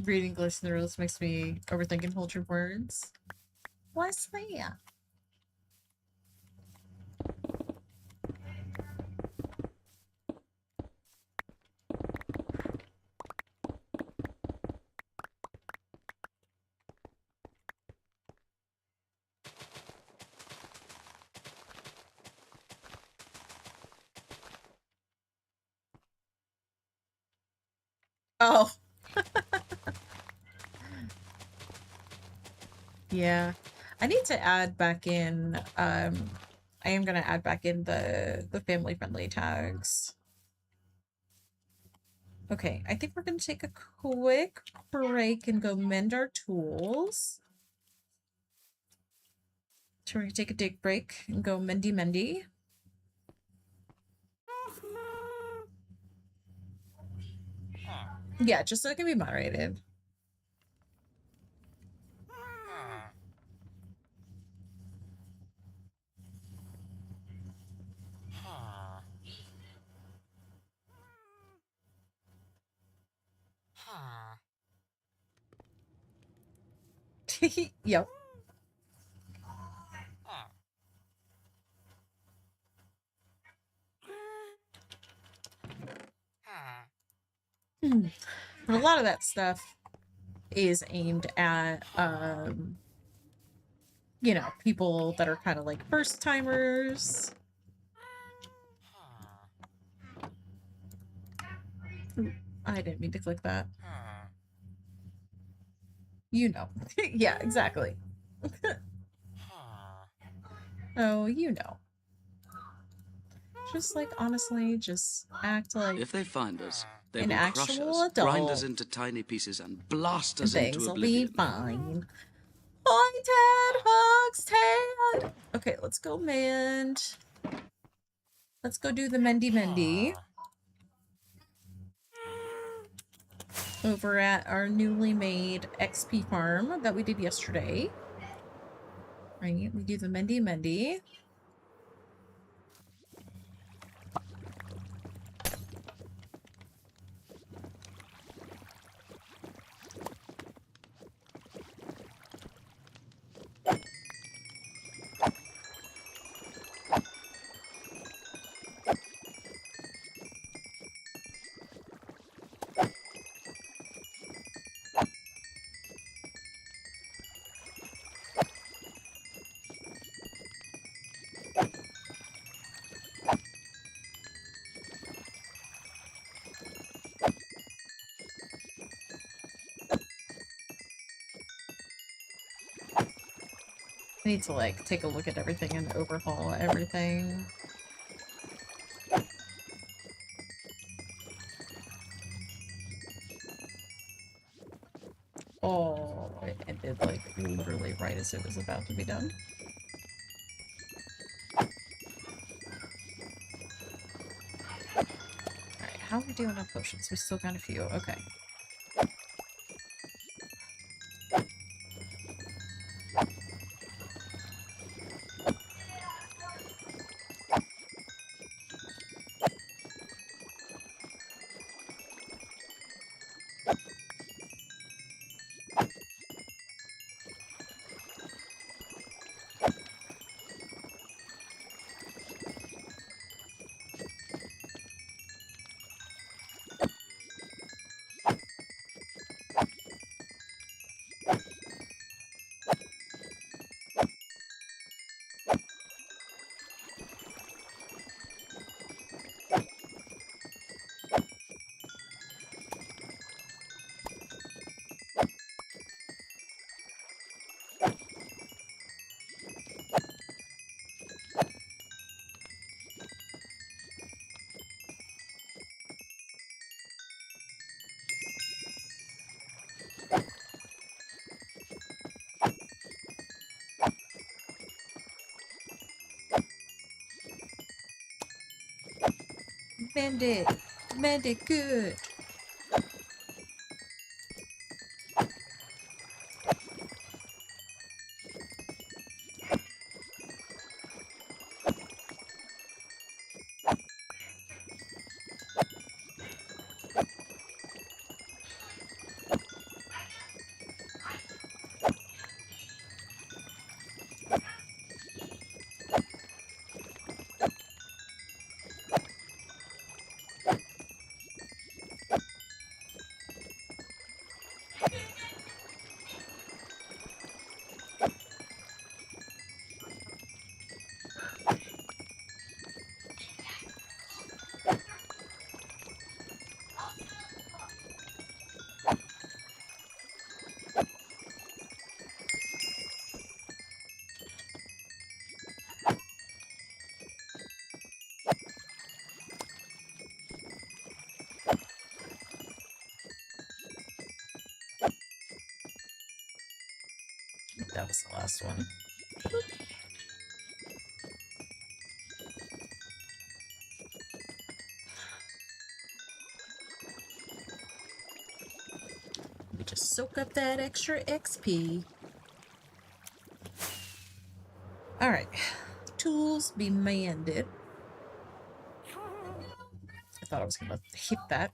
Reading Glitch in the Rules makes me overthink and hold your words. What's that? Oh. Yeah. I need to add back in, I I am gonna add back in the family friendly tags. Okay, I think we're gonna take a quick break and go mend our tools. So we're gonna take a dig break and go mendy. Yeah, just so it can be moderated. Yep. A lot of that stuff is aimed at you know, people that are kind of like first timers. Ooh, I didn't mean to click that. You know. Yeah, exactly. Oh, you know. Just like, honestly, just act like If they find us, they an will crush actual us, grind us adult. into tiny pieces, and blast And us into things will be oblivion. fine. Hi, Ted! Hugs, Ted! Okay, let's go mend. Let's go do the mendy. Over at our newly made XP farm that we did yesterday. Right, we do the mendy. I need to like take a look at everything and overhaul everything. Oh, it ended like literally right as it was about to be done. Alright, how are we doing on potions? We still got a few. Okay. Mend it. Mend it good. That was the last one. We just soak up that extra XP. All right, tools be manded. I thought I was gonna hit that.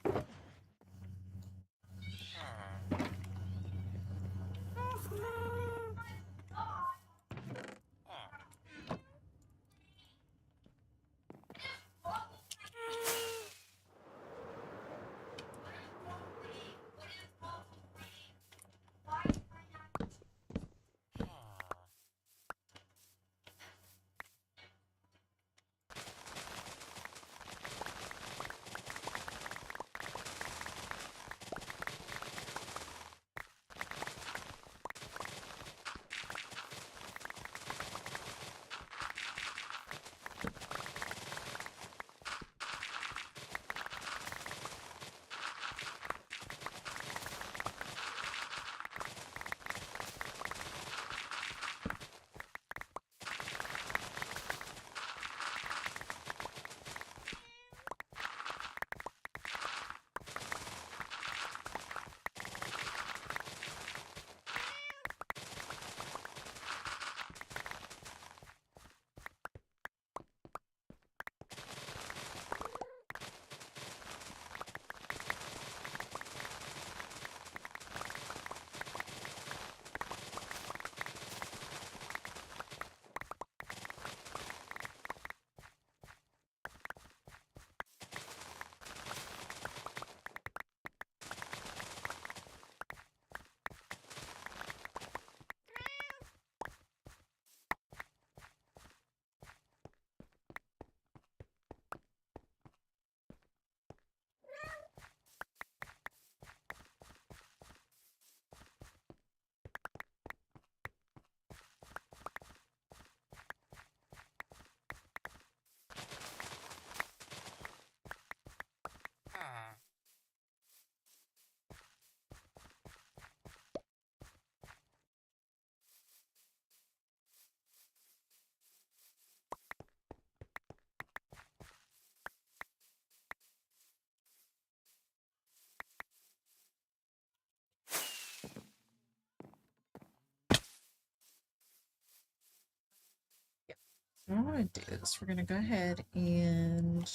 What I want to do is we're gonna go ahead and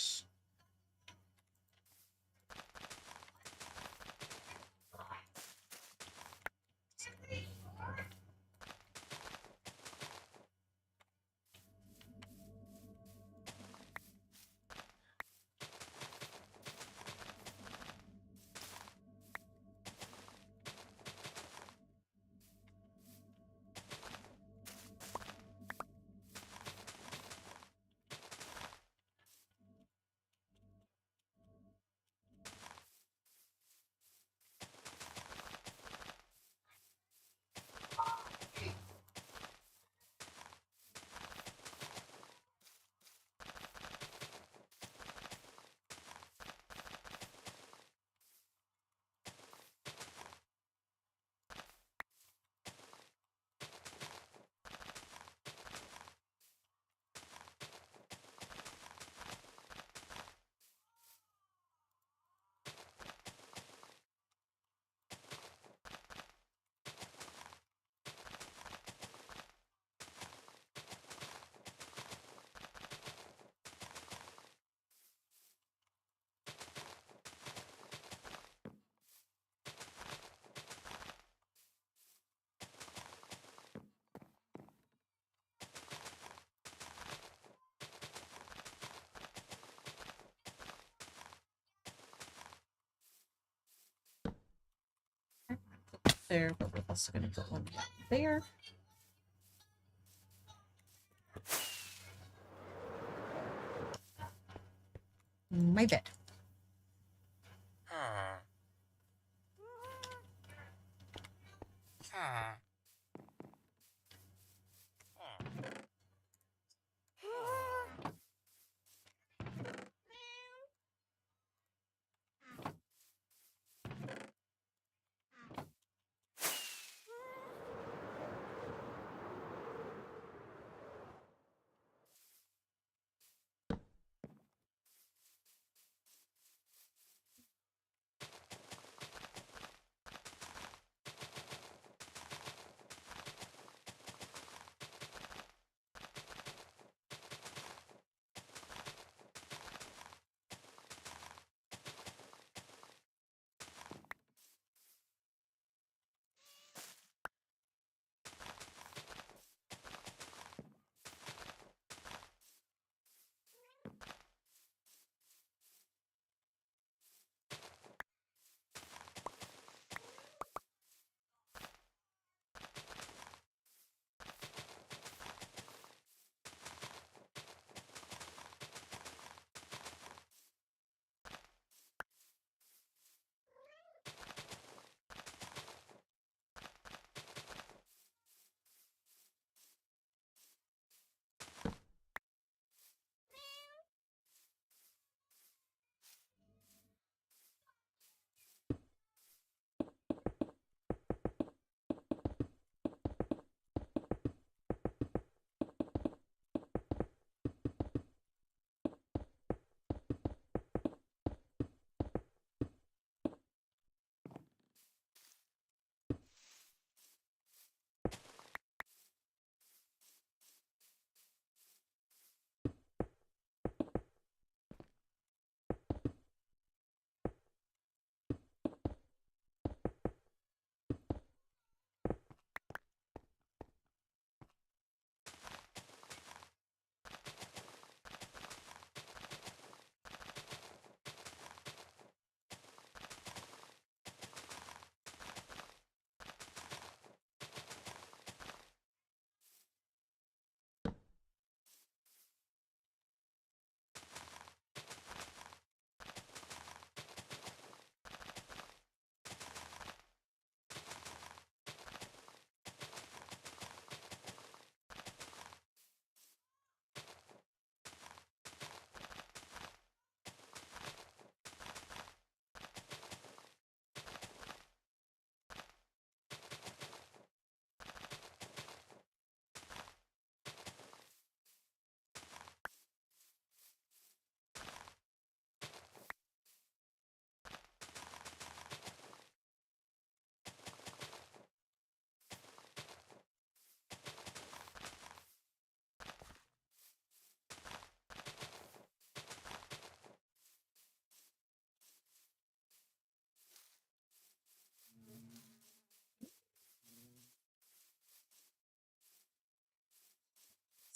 there, but we're also gonna put one there. My bed.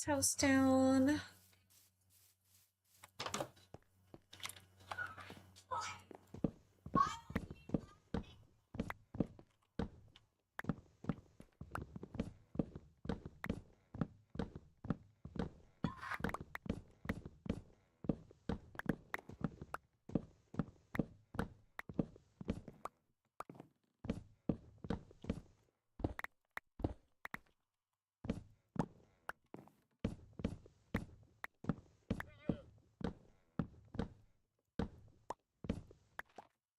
this house down.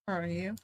Where are you?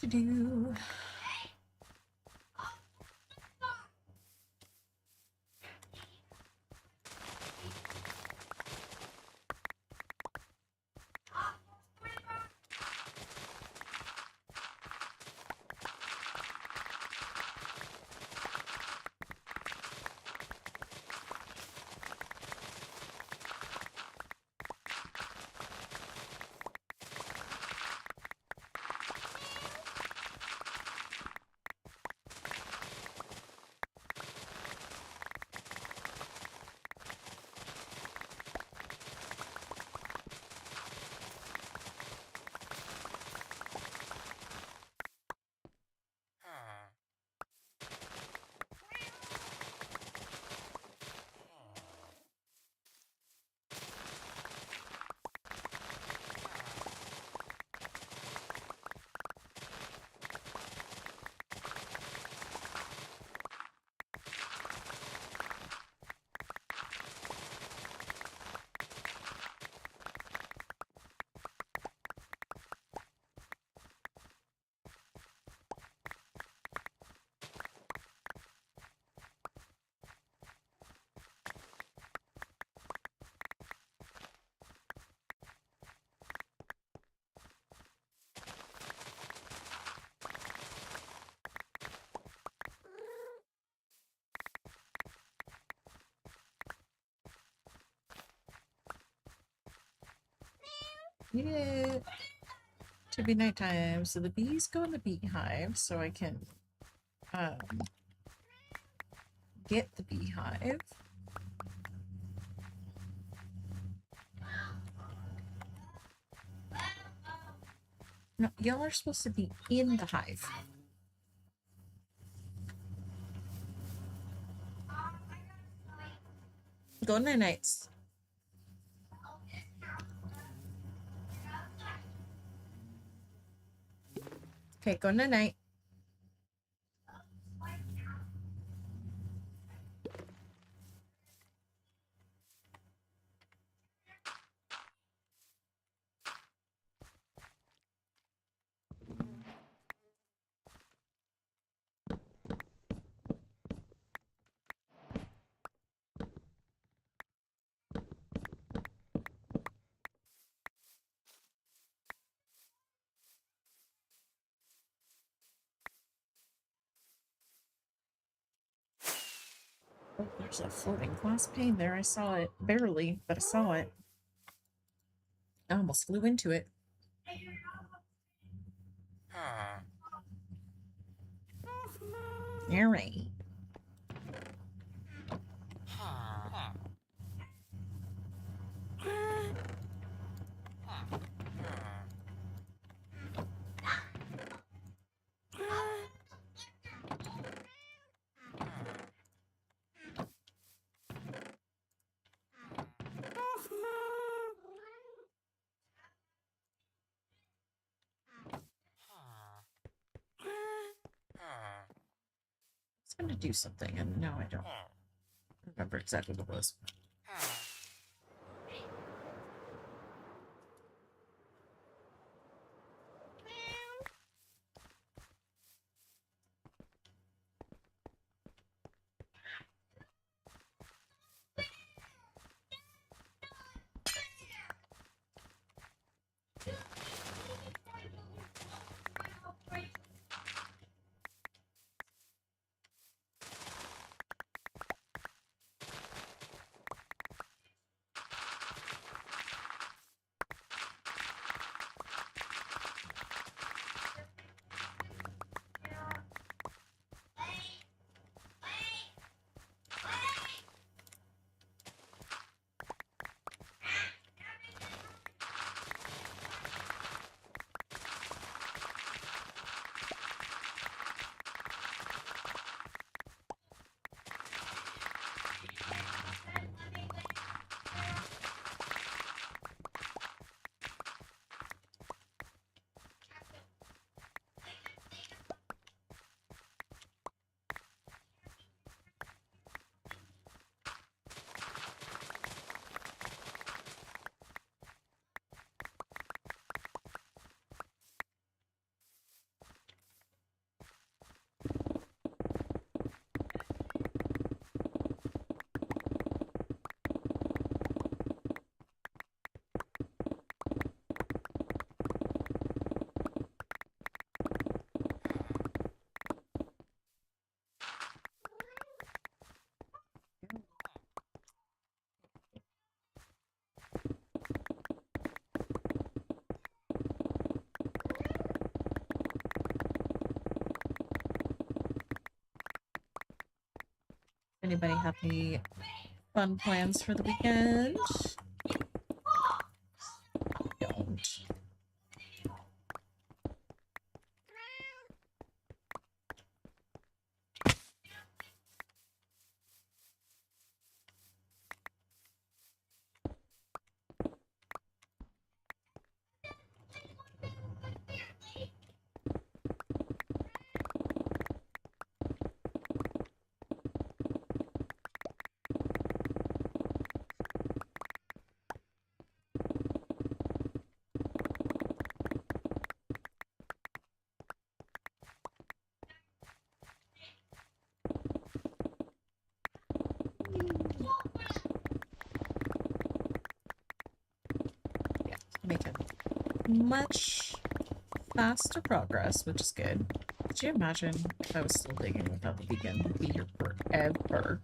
Do-do-do. Yeah. To be nighttime, so the bees go in the beehive, so I can get the beehive. No, y'all are supposed to be in the hive. Go night nights. Okay, go night night. Oh, there's a floating glass pane there. I saw it barely, but I saw it. I almost flew into it. All right. It's going to do something, and now I don't remember exactly what it was. Anybody have any fun plans for the weekend? Don't. Making much faster progress, which is good. Could you imagine if I was still digging without the beacon? I'd be here forever.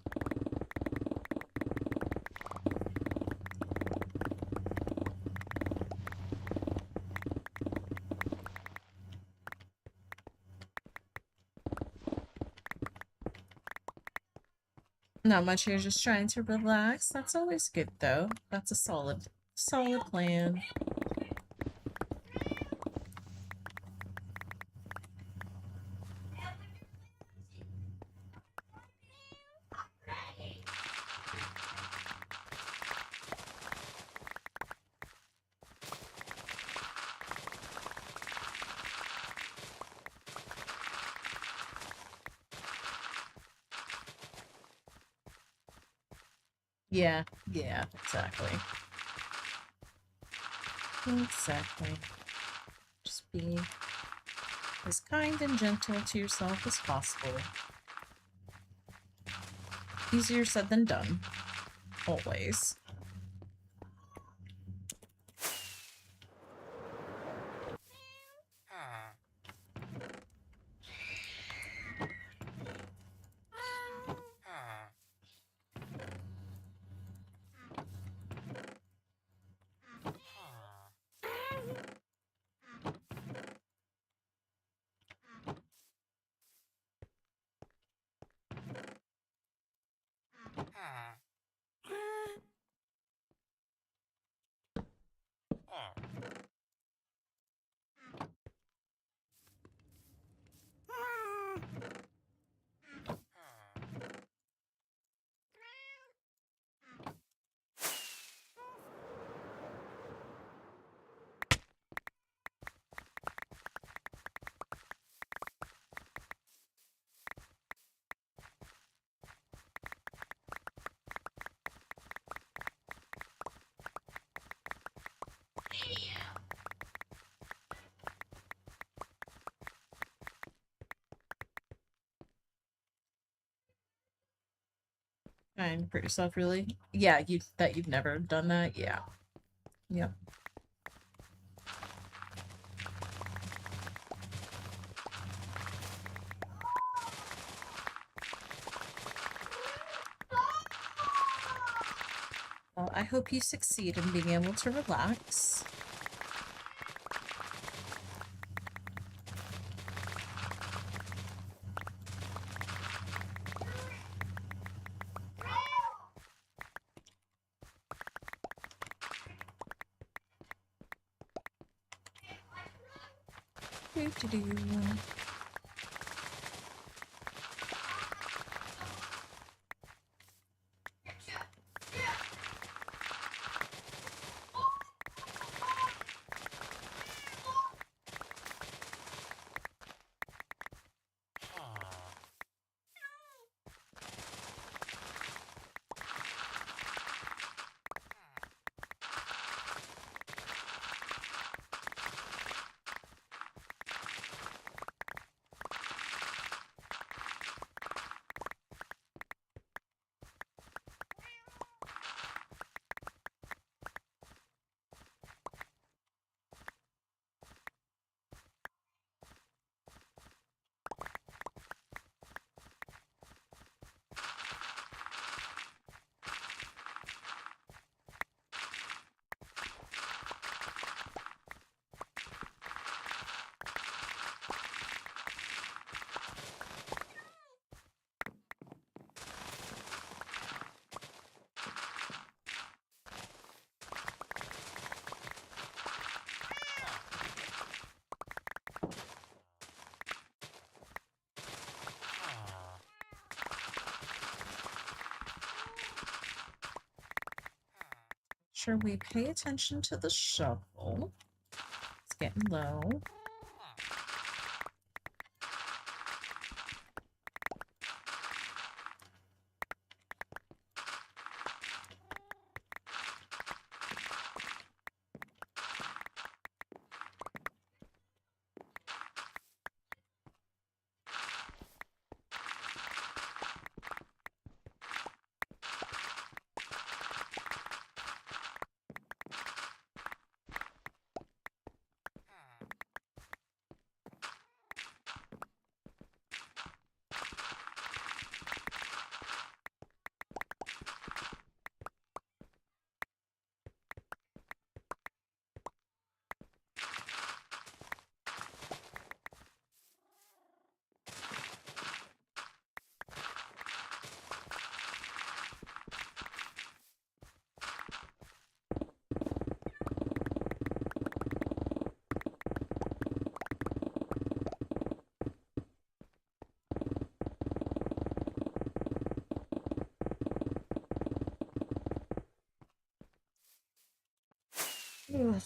Not much here, just trying to relax. That's always good though. That's a solid plan. Yeah, exactly. Exactly. Just be as kind and gentle to yourself as possible. Easier said than done. Always. And hurt yourself really? Yeah, you've never done that? Yeah. Yep. Well, I hope you succeed in being able to relax. Doo-doo-doo. Sure, we pay attention to the shovel. It's getting low. Ugh.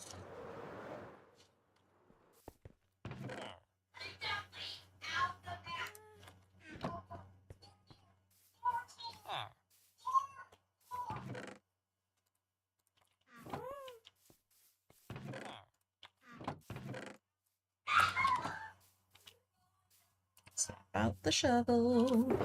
It's about the shovel.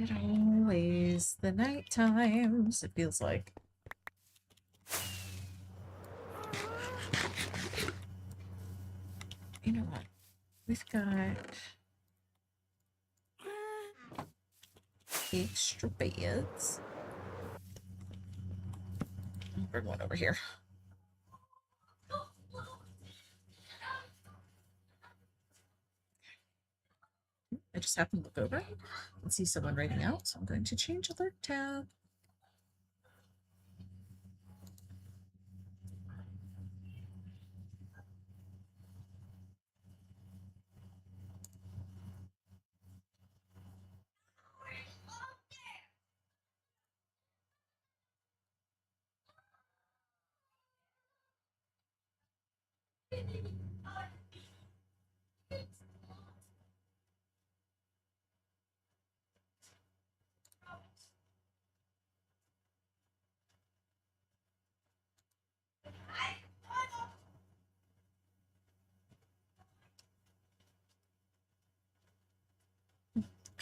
It always the night times, it feels like. You know what? We've got extra beds. I'll bring one over here. I just happened to look over and see someone writing out, so I'm going to change alert tab.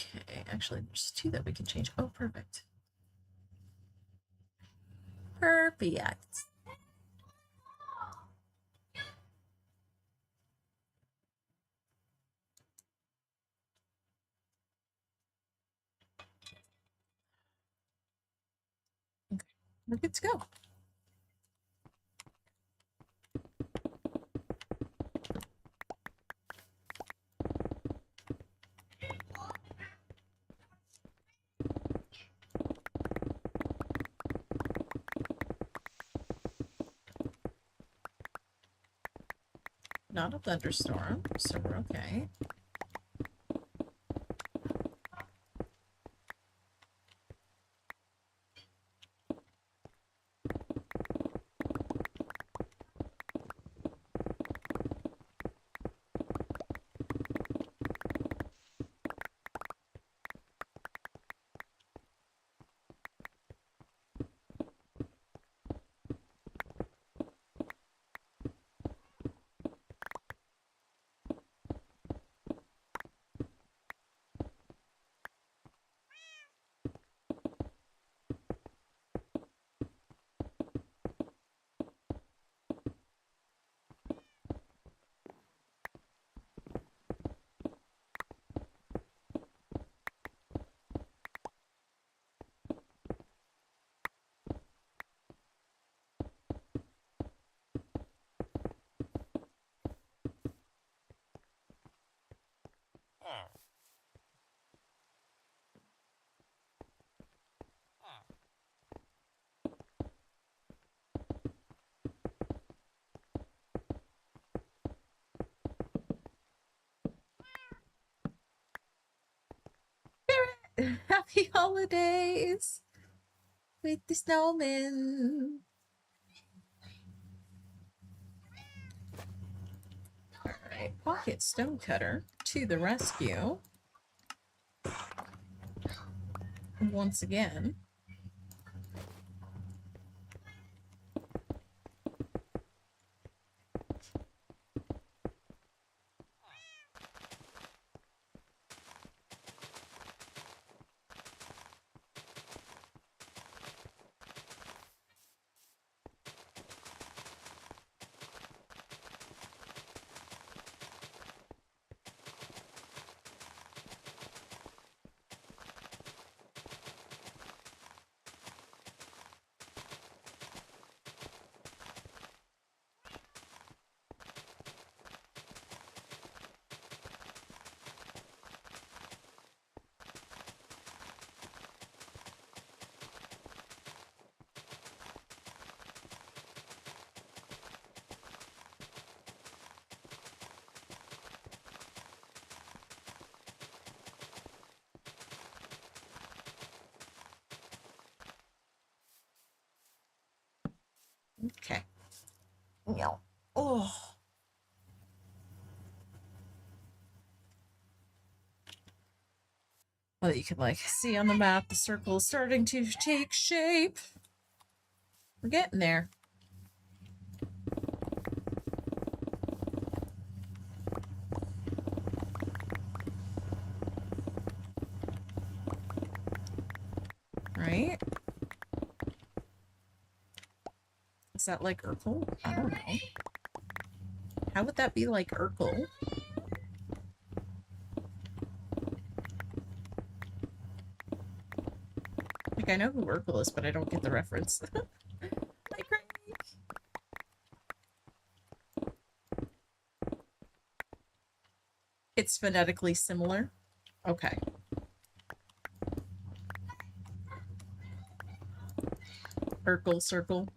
Okay, actually, there's two that we can change. Oh, perfect. Perfect. Okay, we're good to go. Not a thunderstorm, so we're okay. Happy holidays with the snowman. Alright, Pocket Stonecutter to the rescue. Once again. Okay. No. Oh. Well, you can like see on the map the circle is starting to take shape. We're getting there. Right? Is that like Urkel? I don't know. How would that be like Urkel? Like, I know who Urkel is, but I don't get the reference. Hi, Craig! It's phonetically similar? Okay. Urkel circle.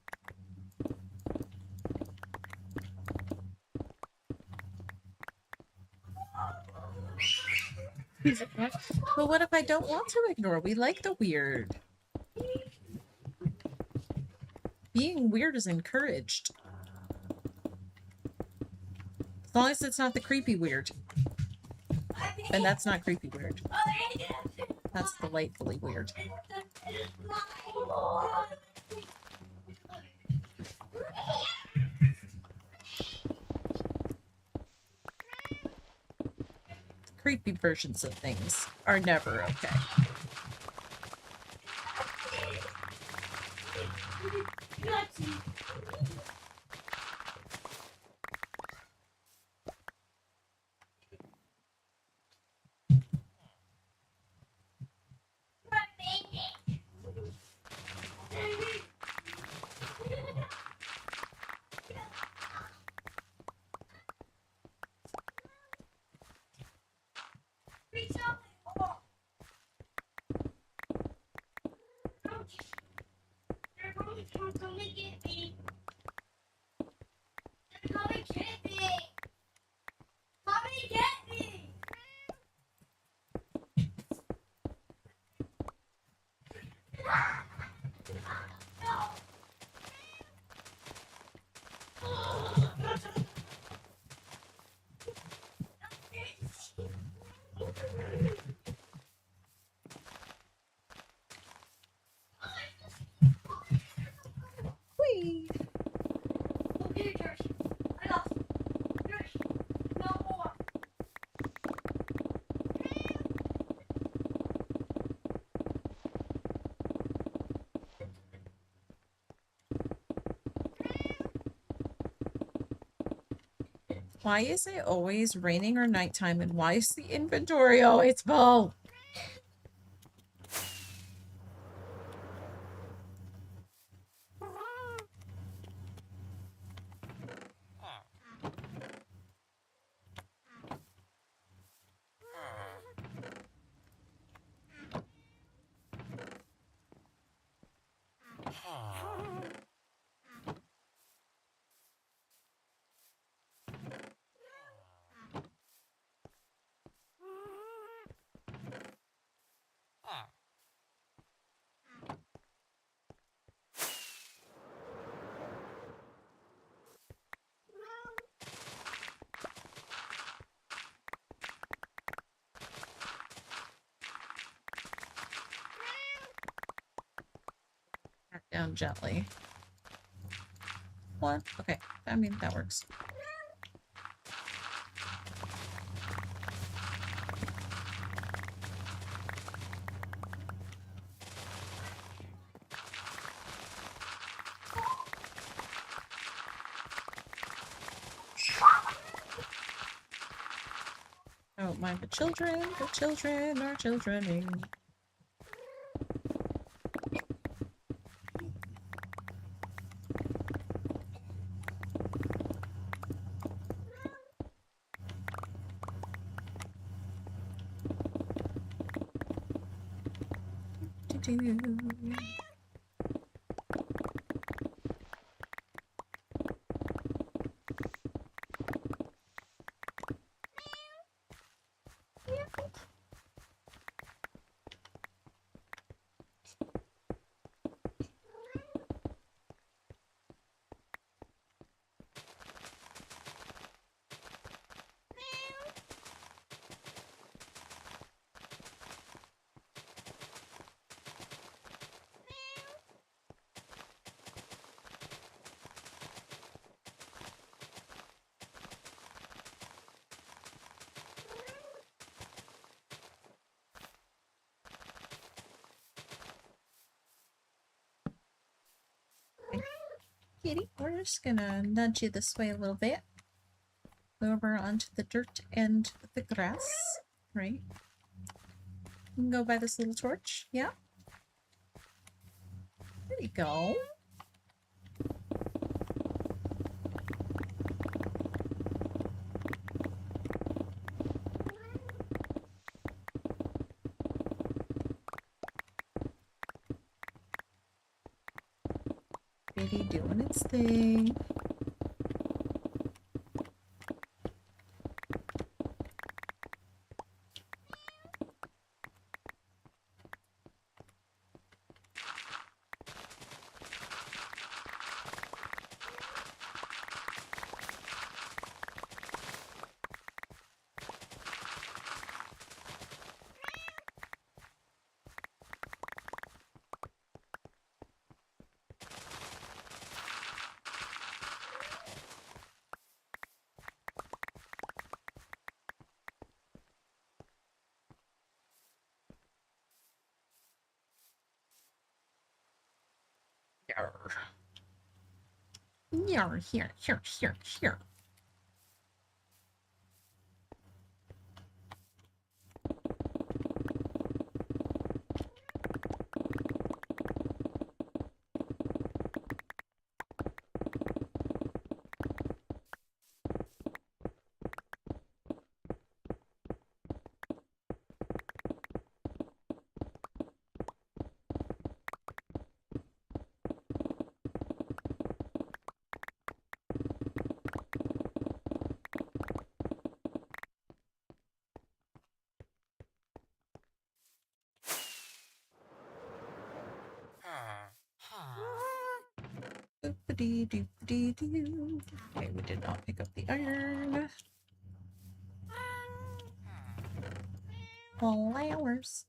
But what if I don't want to ignore? We like the weird. Being weird is encouraged. As long as it's not the creepy weird. And that's not creepy weird. That's delightfully weird. Creepy versions of things are never okay. Whee! Why is it always raining or nighttime, and why is the inventory always full? Down gently. One. Okay. I mean, that works. I don't mind the children are childrening. Do-do. Kitty, we're just gonna nudge you this way a little bit. Over onto the dirt and the grass, right? You can go by this little torch, yeah? There you go. Kitty doing its thing. Yarr. Yarr, here. Doopity-doopity-doo. Okay, we did not pick up the iron. Flowers.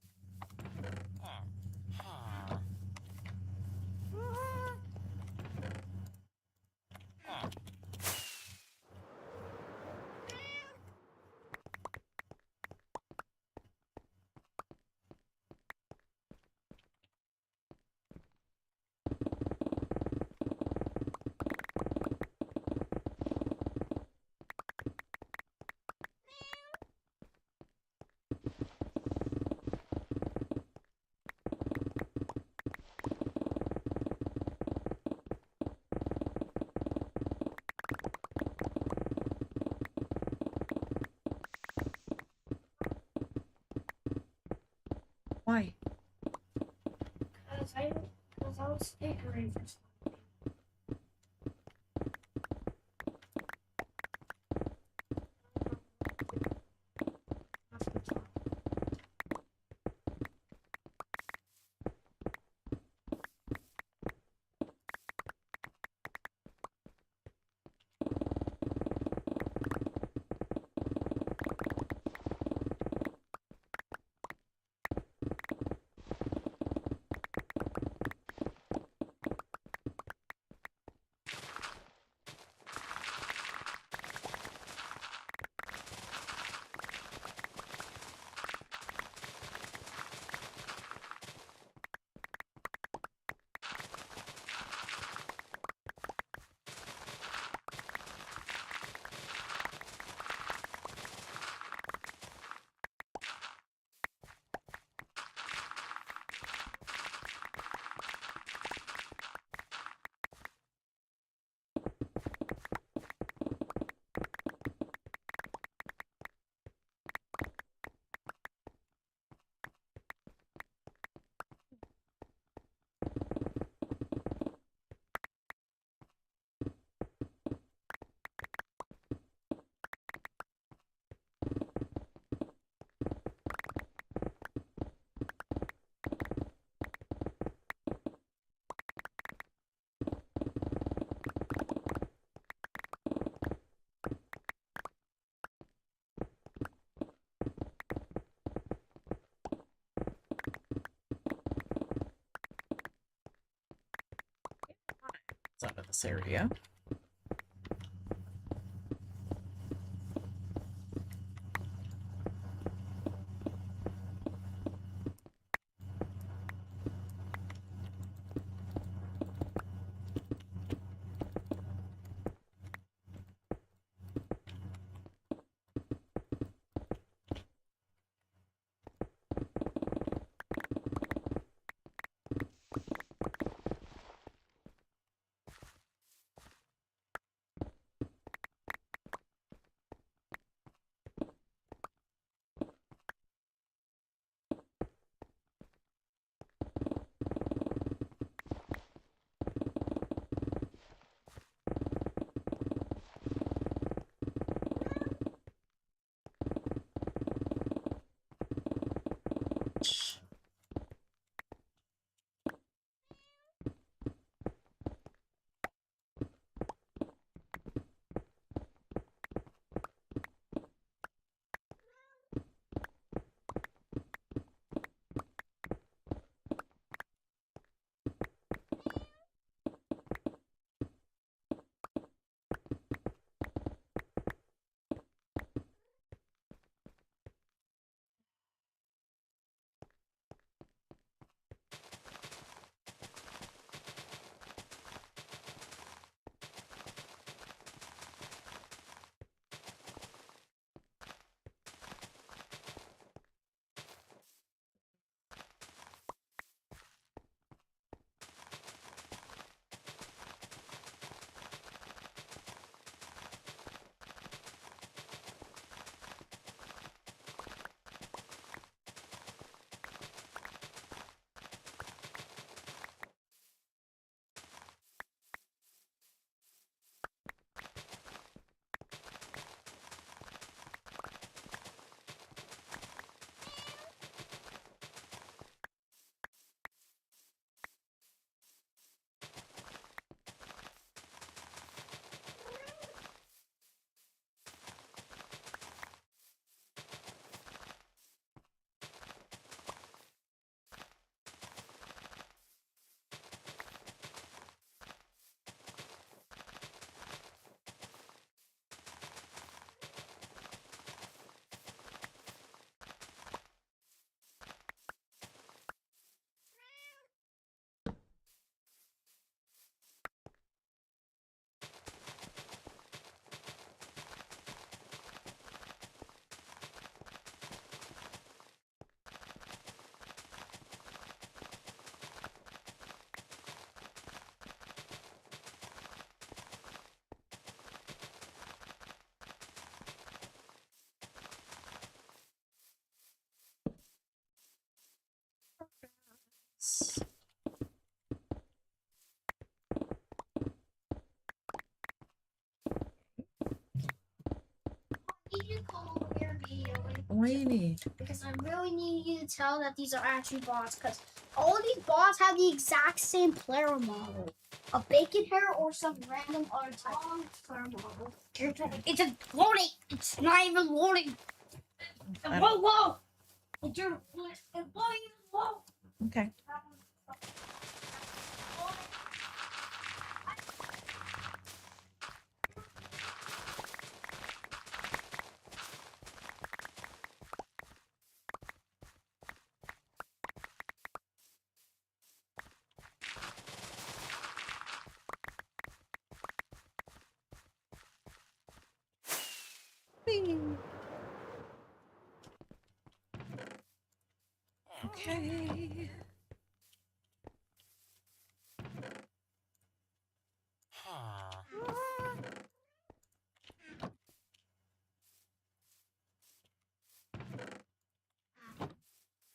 Why? Because I was ignorant for something. out of this area. Need you to come over here immediately. What do you need? Because I really need you to tell that these are actually bots. Because all these bots have the exact same player model. A bacon hair or some random other type of player model. It's a loading. It's not even loading. Whoa, whoa! It's not even low. Okay. Okay.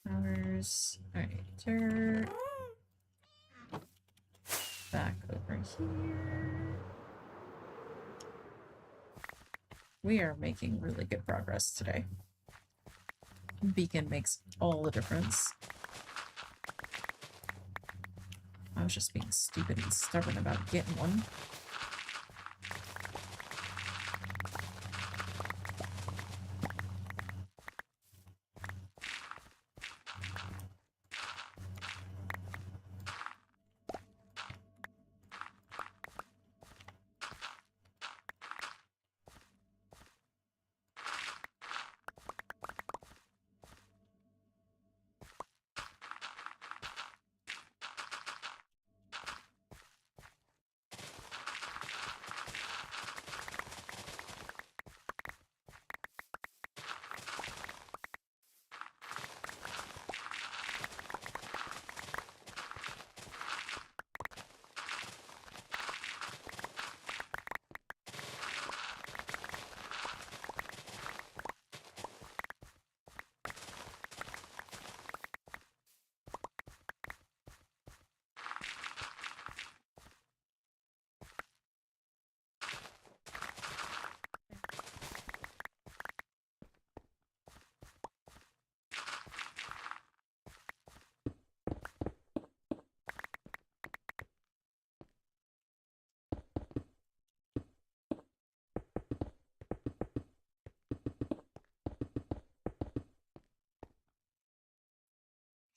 Flowers. Alright, dirt. Back over here. We are making really good progress today. Beacon makes all the difference. I was just being stupid and stubborn about getting one.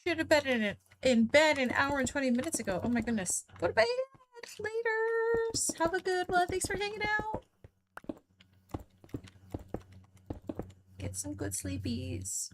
Should have been in bed an hour and 20 minutes ago. Oh my goodness. Go to bed later. Have a good one. Thanks for hanging out. Get some good sleepies.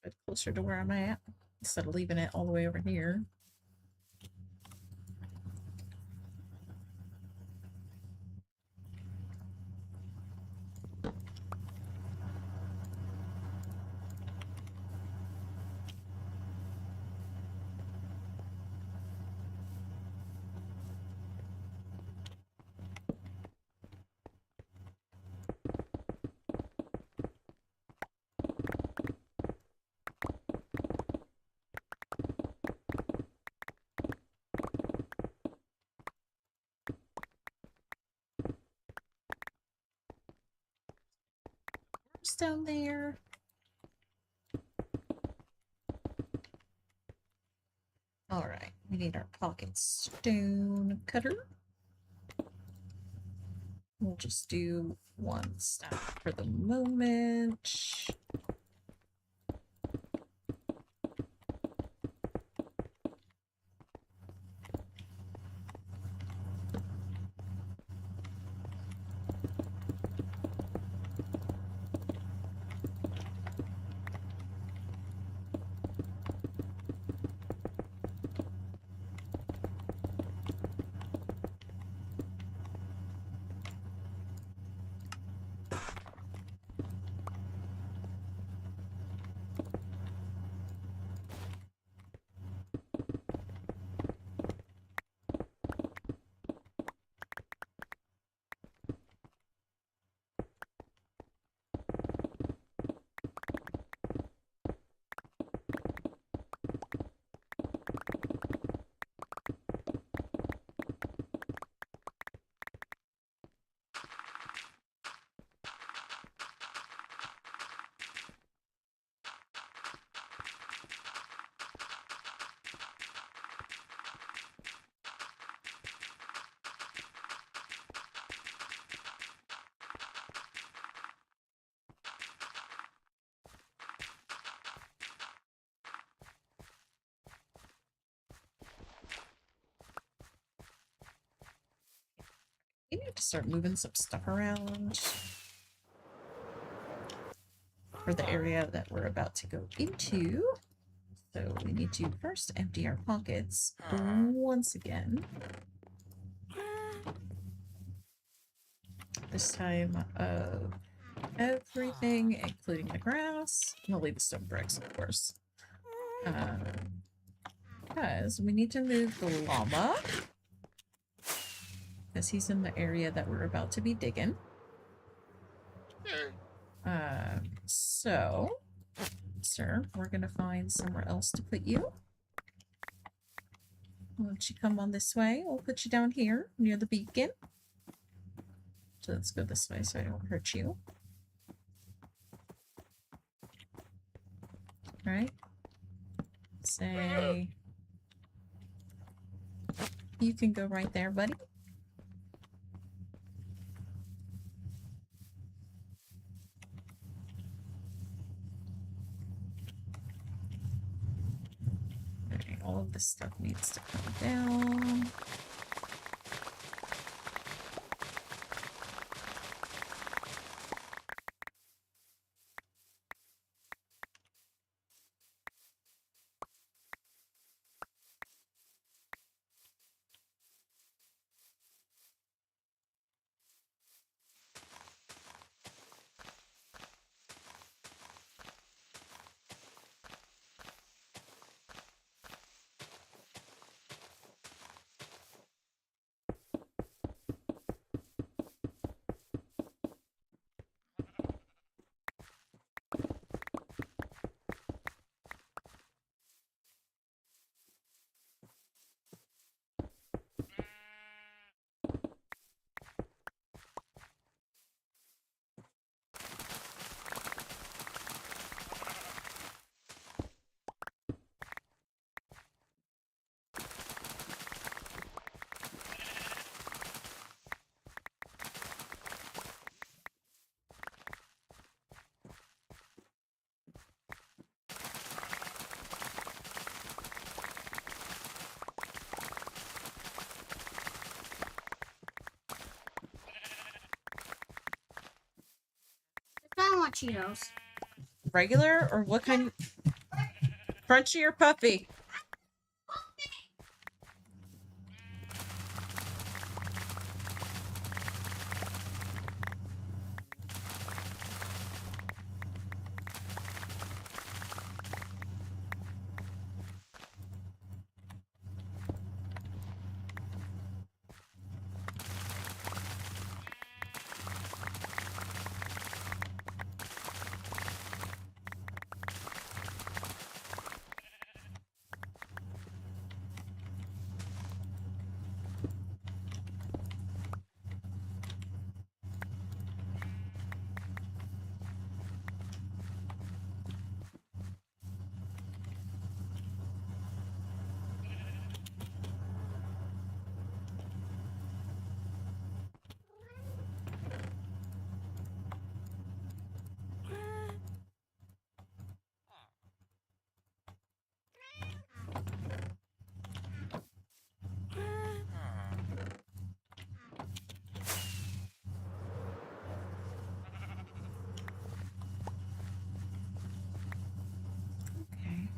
Bit closer to where I'm at instead of leaving it all the way over here. It's down there. All right, we need our pocket stone cutter. We'll just do one stack for the moment. We need to start moving some stuff around for the area that we're about to go into. So we need to first empty our pockets once again. This time of everything, including the grass. I'm gonna leave the stone bricks, of course. Because we need to move the llama. Because he's in the area that we're about to be digging. So, sir, we're gonna find somewhere else to put you. Why don't you come on this way? We'll put you down here near the beacon. So let's go this way so I don't hurt you. Alright. Say you can go right there, buddy. all of this stuff needs to come down. I want Cheetos. Regular or what kind? Crunchy or puffy? Okay.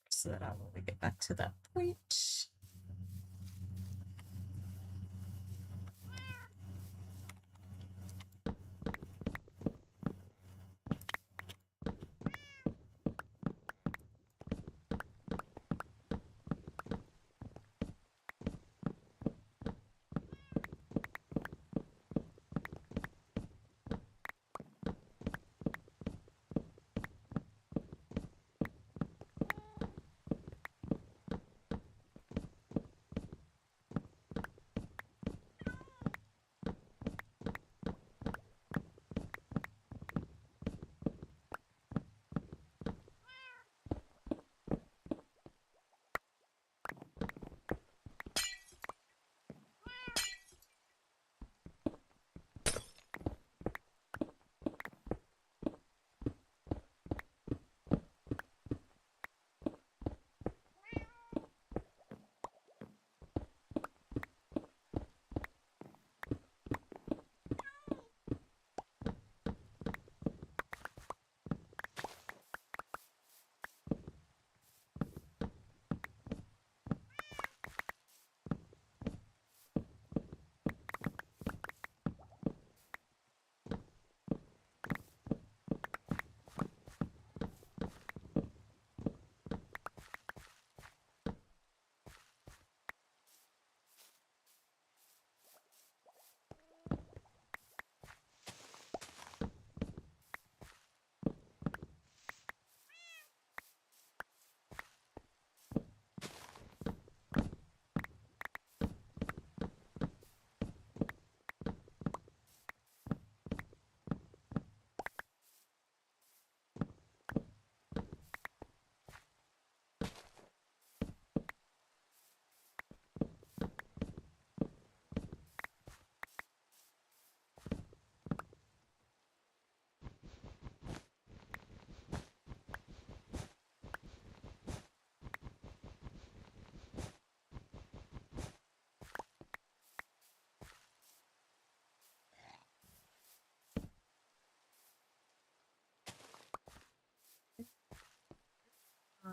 So that when we get back to that point.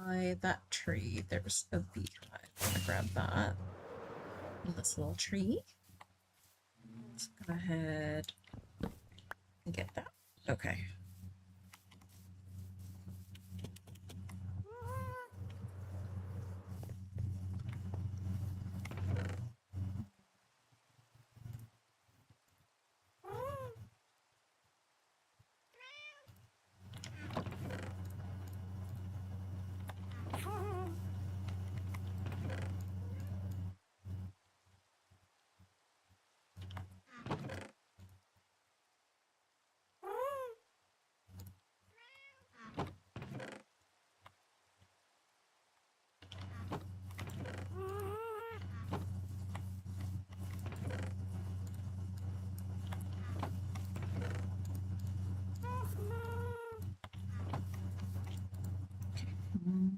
by that tree, there's a beehive. I'm gonna grab that. And this little tree. Let's go ahead and get that. Okay.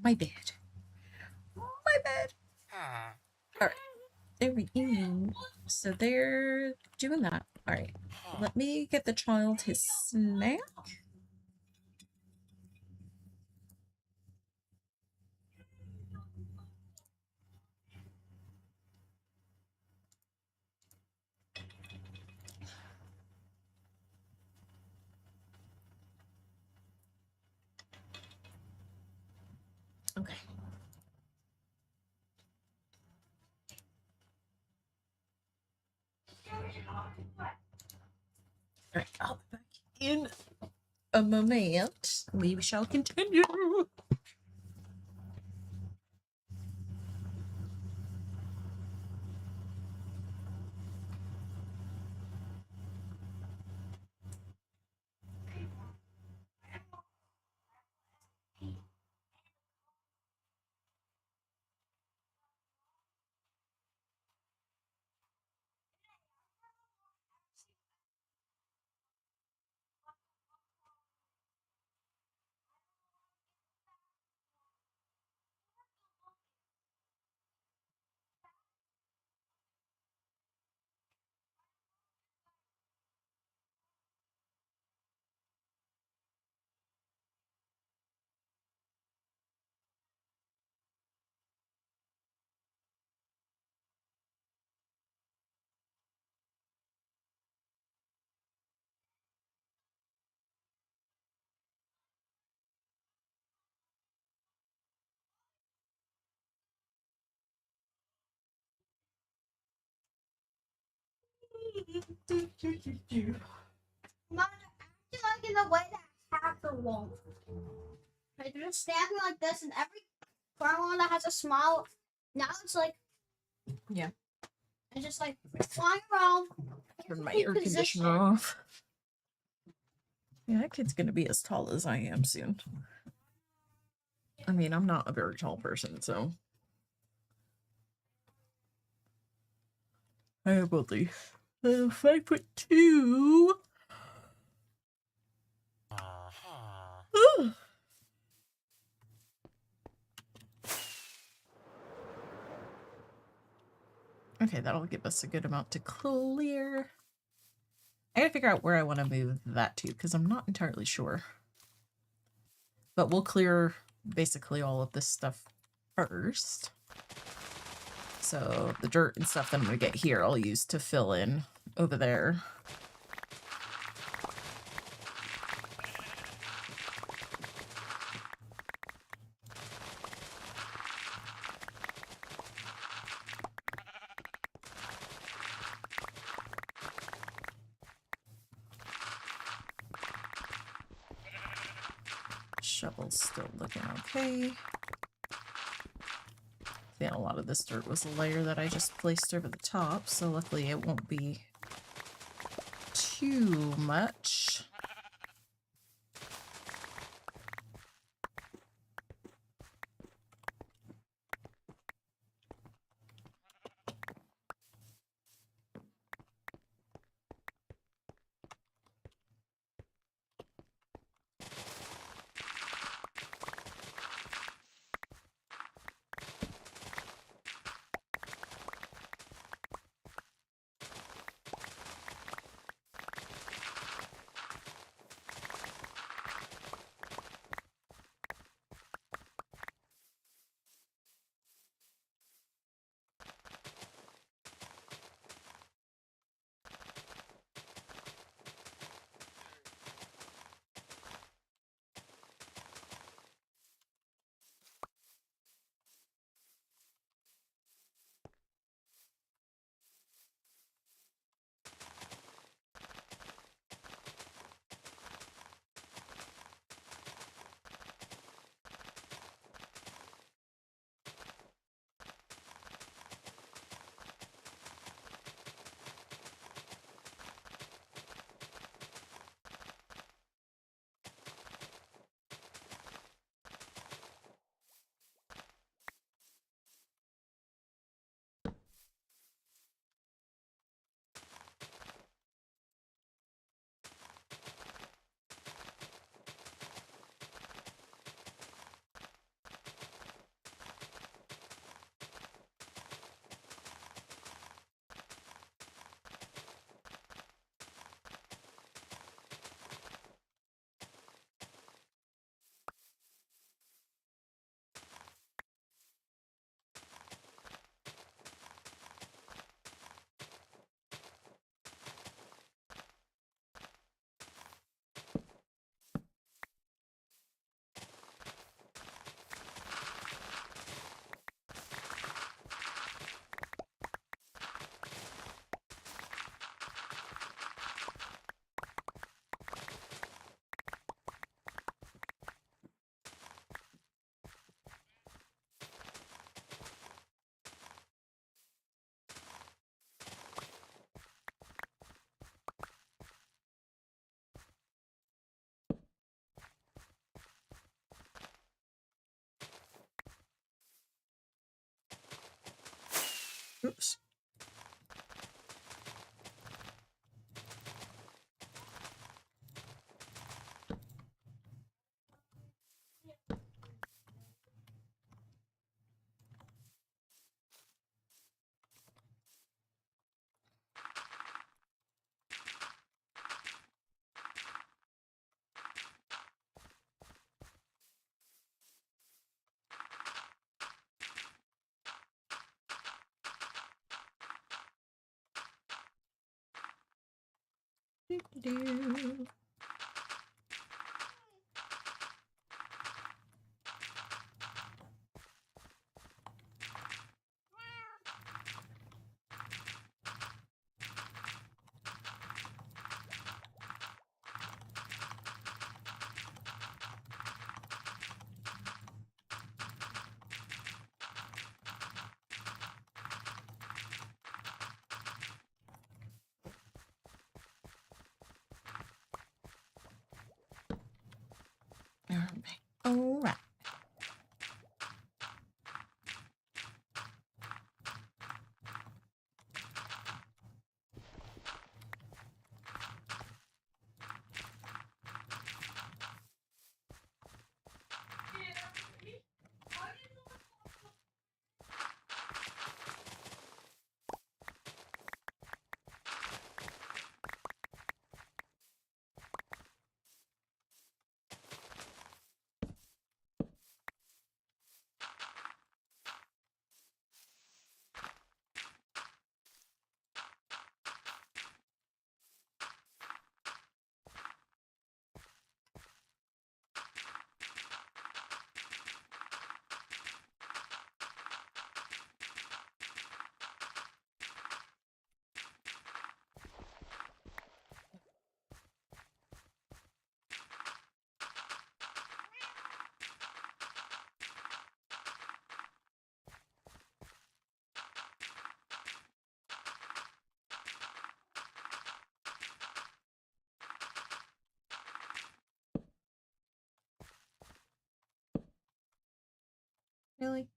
My bed. My bed. All right. There we go. So they're doing that. All right. Let me get the child his snack. Okay. All right. I'll be back in a moment. We shall continue. Mom, I feel like in the way that hacker won't. Like they're just standing like this, and every one that has a smile, now it's like, Yeah. it's just like flying around. Turn my Keep air position. conditioner off. Yeah, that kid's gonna be as tall as I am soon. I mean, I'm not a very tall person, so. I am only 5'2". Okay, that'll give us a good amount to clear. I gotta figure out where I want to move that to because I'm not entirely sure. But we'll clear basically all of this stuff first. So the dirt and stuff that I'm gonna get here, I'll use to fill in over there. Shovel's still looking okay. Yeah, a lot of this dirt was a layer that I just placed over the top, so luckily it won't be too much. Doo-doo-doo. All right. All right. Really?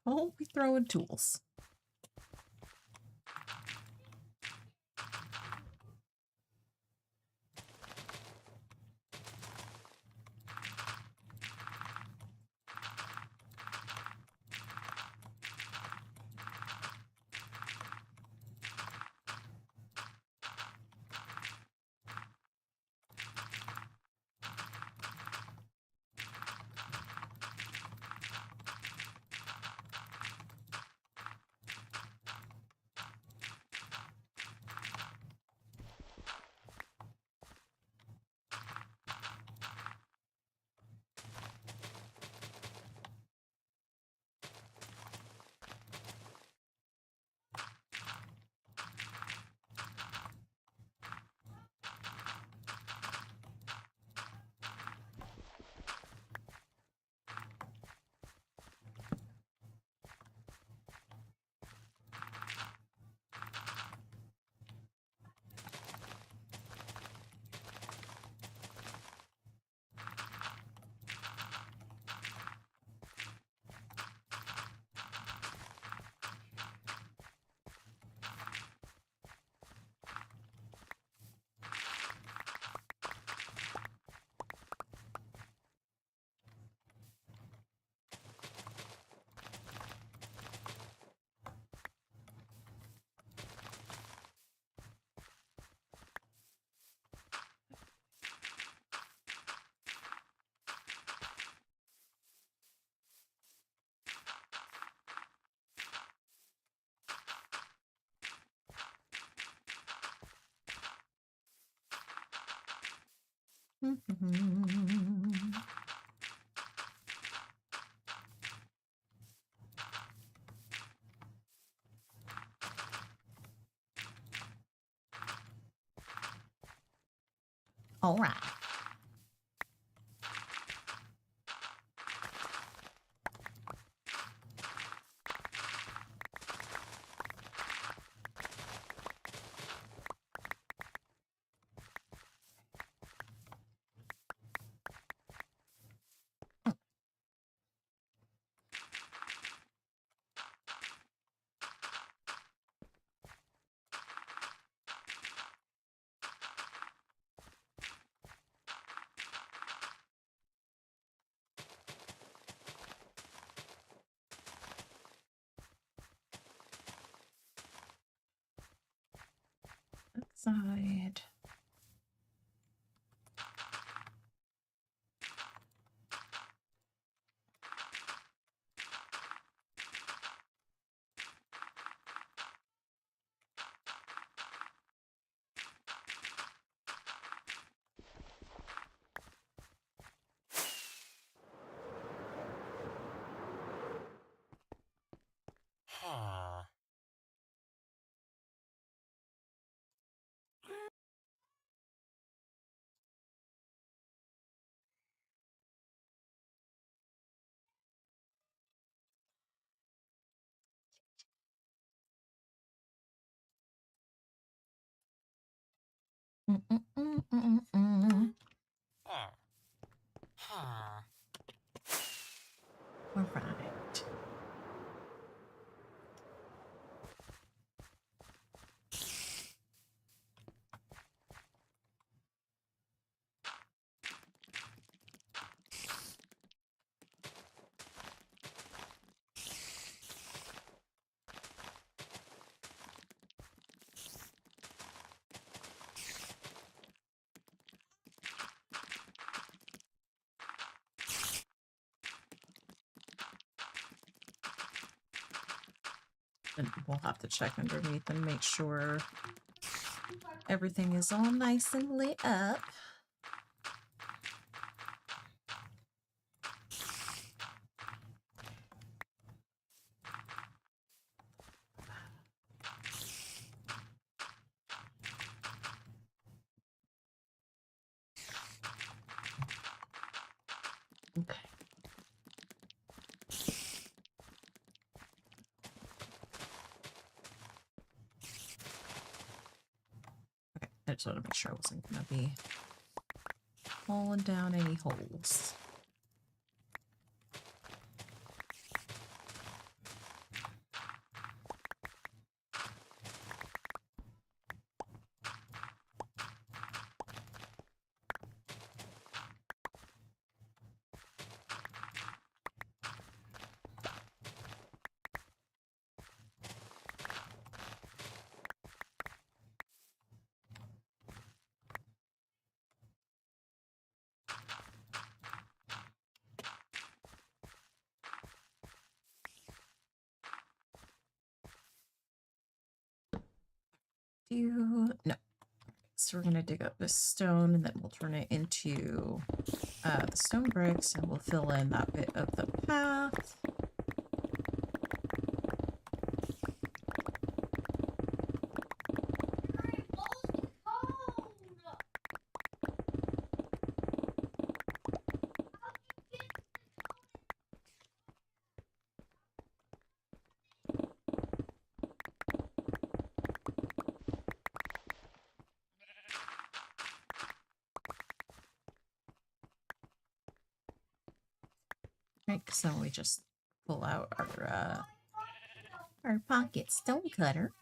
Oh, we throw in tools. All right. Side. All right. And we'll have to check underneath and make sure everything is all nice and lit up. Okay. Okay, I just want to make sure I wasn't going to be falling down any holes. No. So we're gonna dig up this stone and then we'll turn it into the stone bricks and we'll fill in that bit of the path. Right, so we just pull out our pocket stone cutter.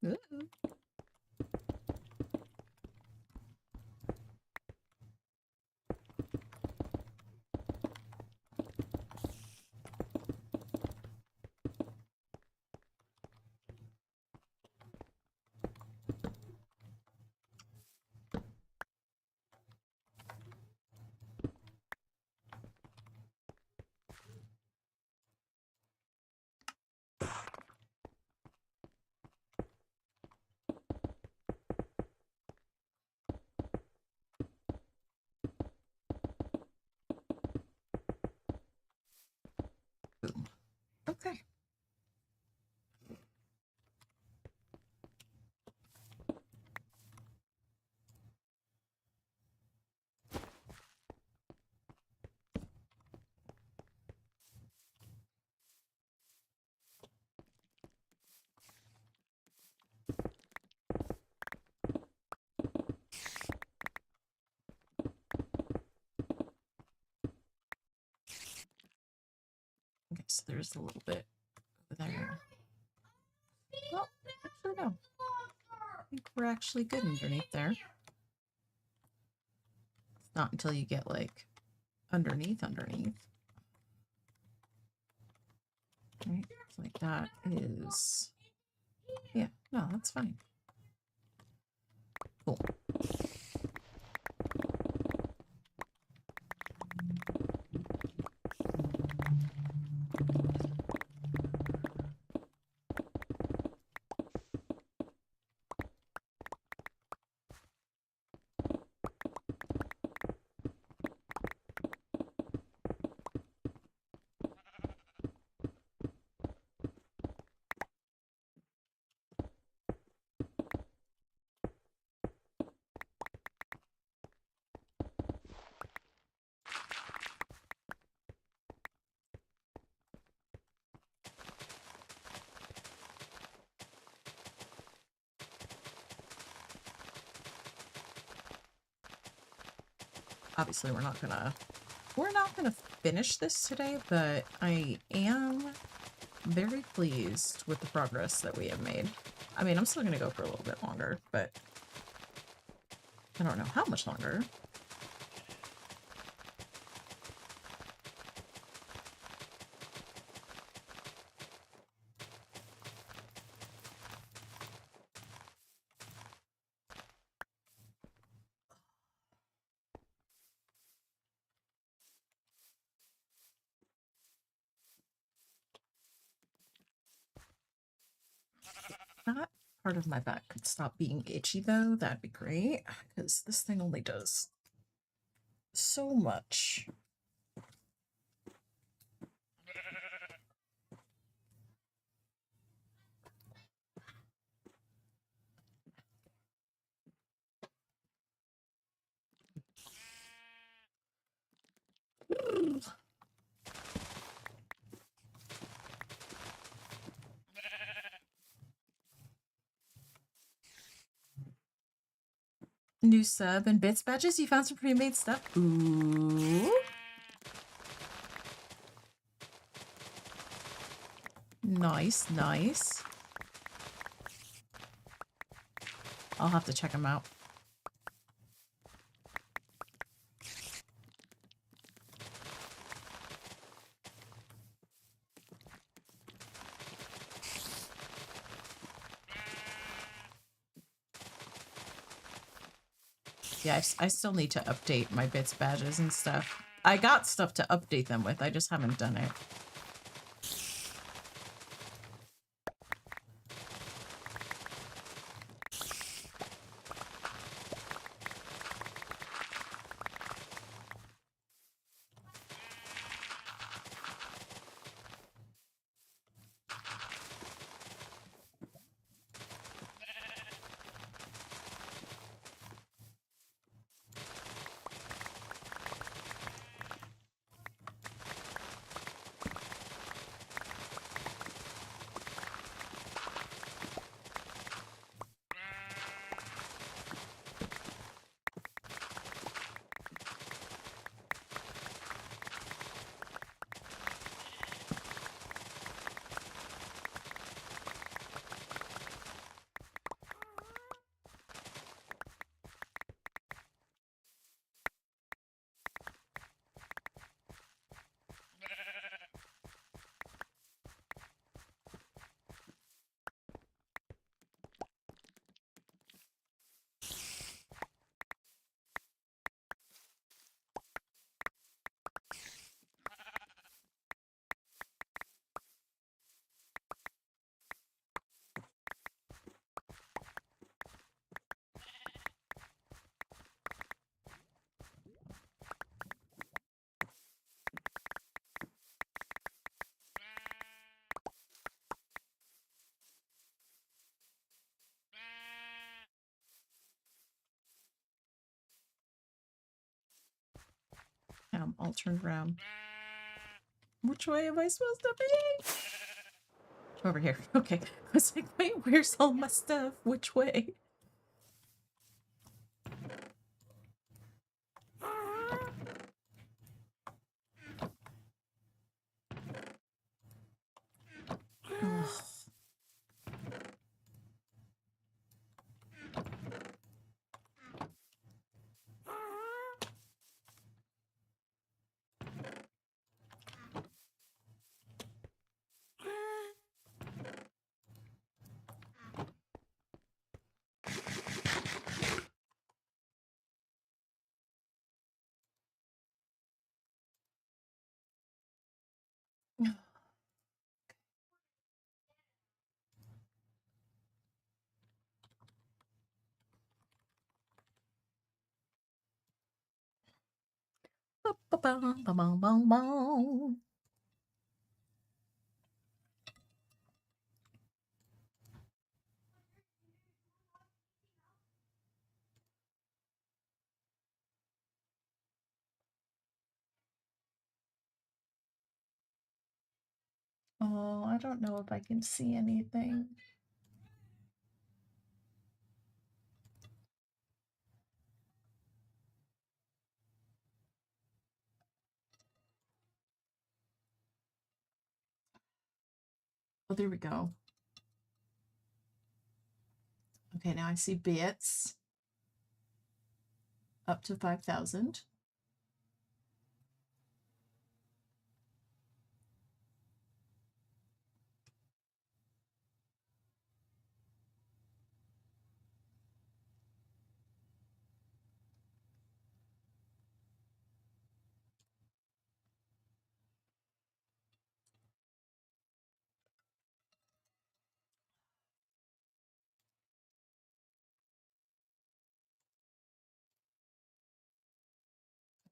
Ooh. Boom. Okay. Okay, so there's a little bit over there. Well, actually, no. I think we're actually good underneath there. It's not until you get, like, underneath. Right? So, like, that is... Yeah, no, that's fine. Cool. Obviously, we're not gonna finish this today, but I am very pleased with the progress that we have made. I mean, I'm still gonna go for a little bit longer, but I don't know how much longer. That part of my back could stop being itchy though, that'd be great, because this thing only does so much. New sub and bits badges. You found some pre-made stuff. Ooh. Nice, nice. I'll have to check them out. Yeah, I still need to update my bits badges and stuff. I got stuff to update them with, I just haven't done it. I'm all turned around. Which way am I supposed to be? Over here. Okay. I was like, wait, where's all my stuff? Which way? Ugh. Ba-bum-ba-bum-bum-bum. Oh, I don't know if I can see anything. Oh, there we go. Okay, now I see bits up to 5,000.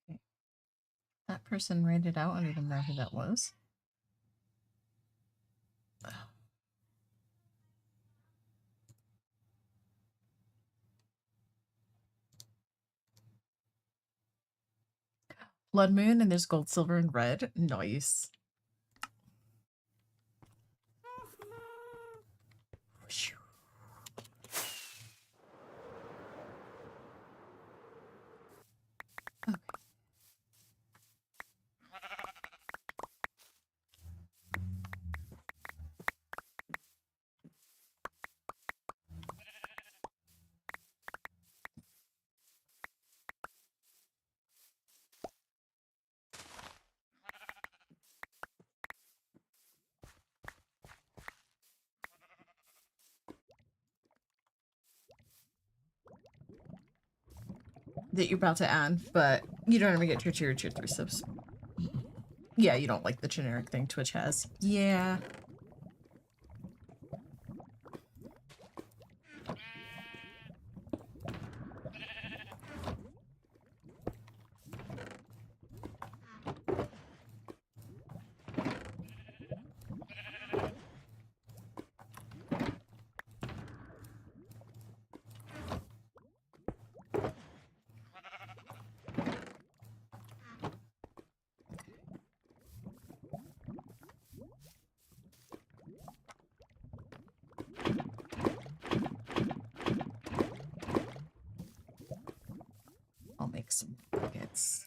Okay. That person rated out. I don't even know who that was. Blood Moon, and there's gold, silver, and red. Nice. Okay. That you're about to add, but you don't ever get to your tier 3 subs. Yeah, you don't like the generic thing Twitch has. Yeah. I'll make some buckets.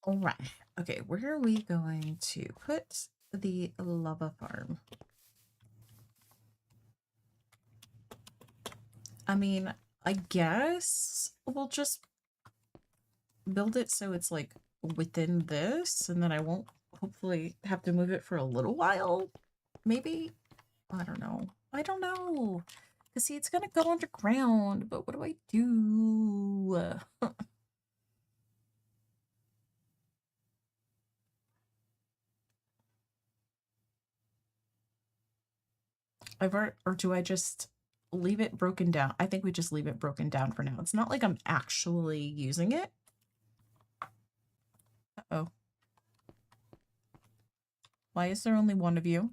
All right. Okay, where are we going to put the lava farm? I mean, I guess we'll just build it so it's like within this, and then I won't hopefully have to move it for a little while. Maybe? I don't know. I don't know. Because see, it's gonna go underground, but what do I do? Or do I just leave it broken down? I think we just leave it broken down for now. It's not like I'm actually using it. Uh-oh. Why is there only one of you?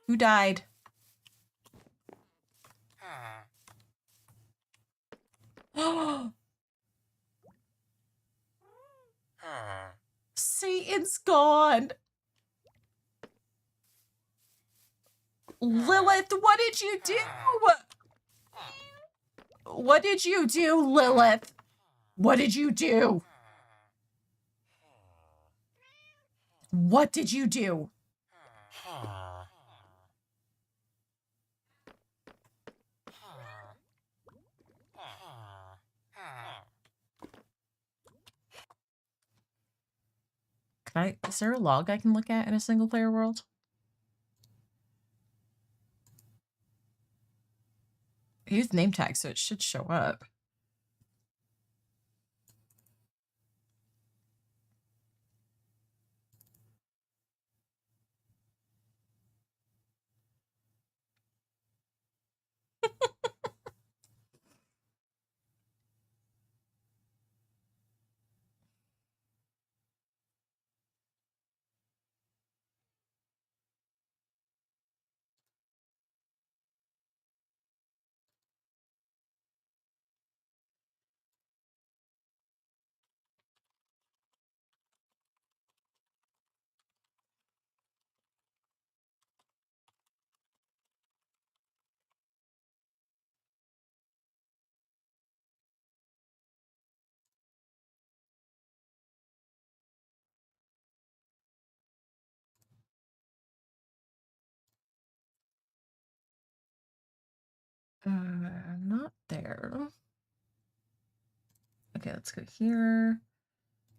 Who died? Satan's gone. Lilith, what did you do? What did you do, Lilith? What did you do? What did you do? Is there a log I can look at in a single player world? Use name tag, so it should show up. Not there. Okay, let's go here.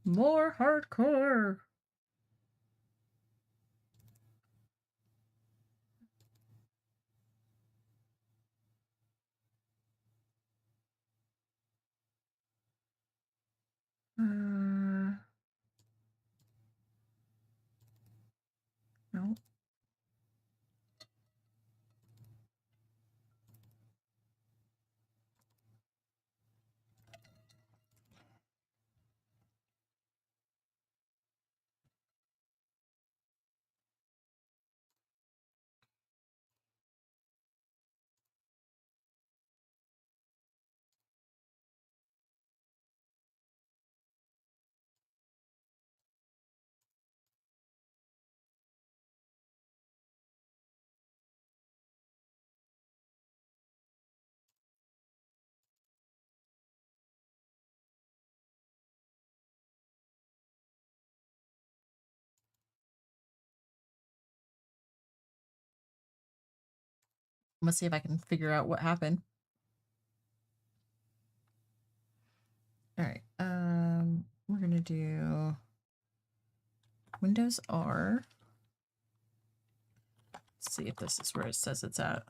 More hardcore. No. Let's see if I can figure out what happened. All right. We're gonna do Windows R. Let's see if this is where it says it's at.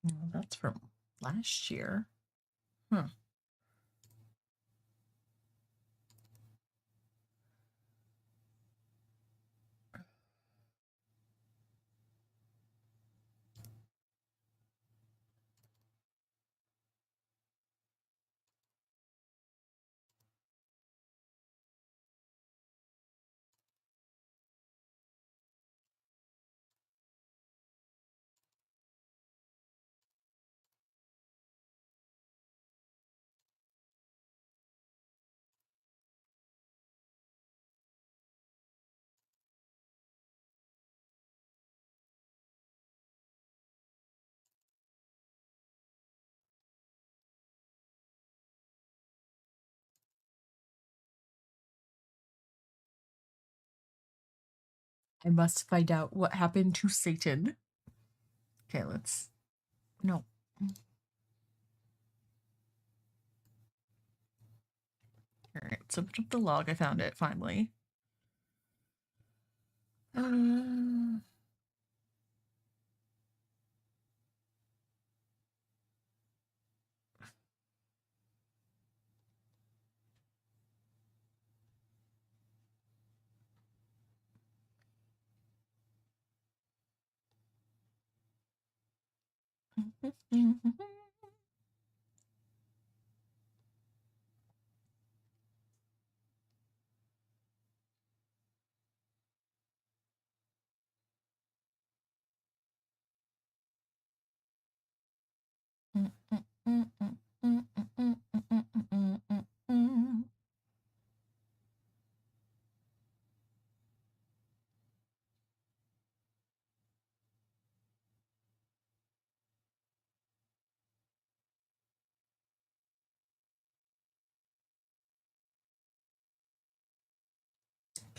Oh, that's from last year. Huh. I must find out what happened to Satan. Okay, let's... No. Alright, so open up the log. I found it, finally.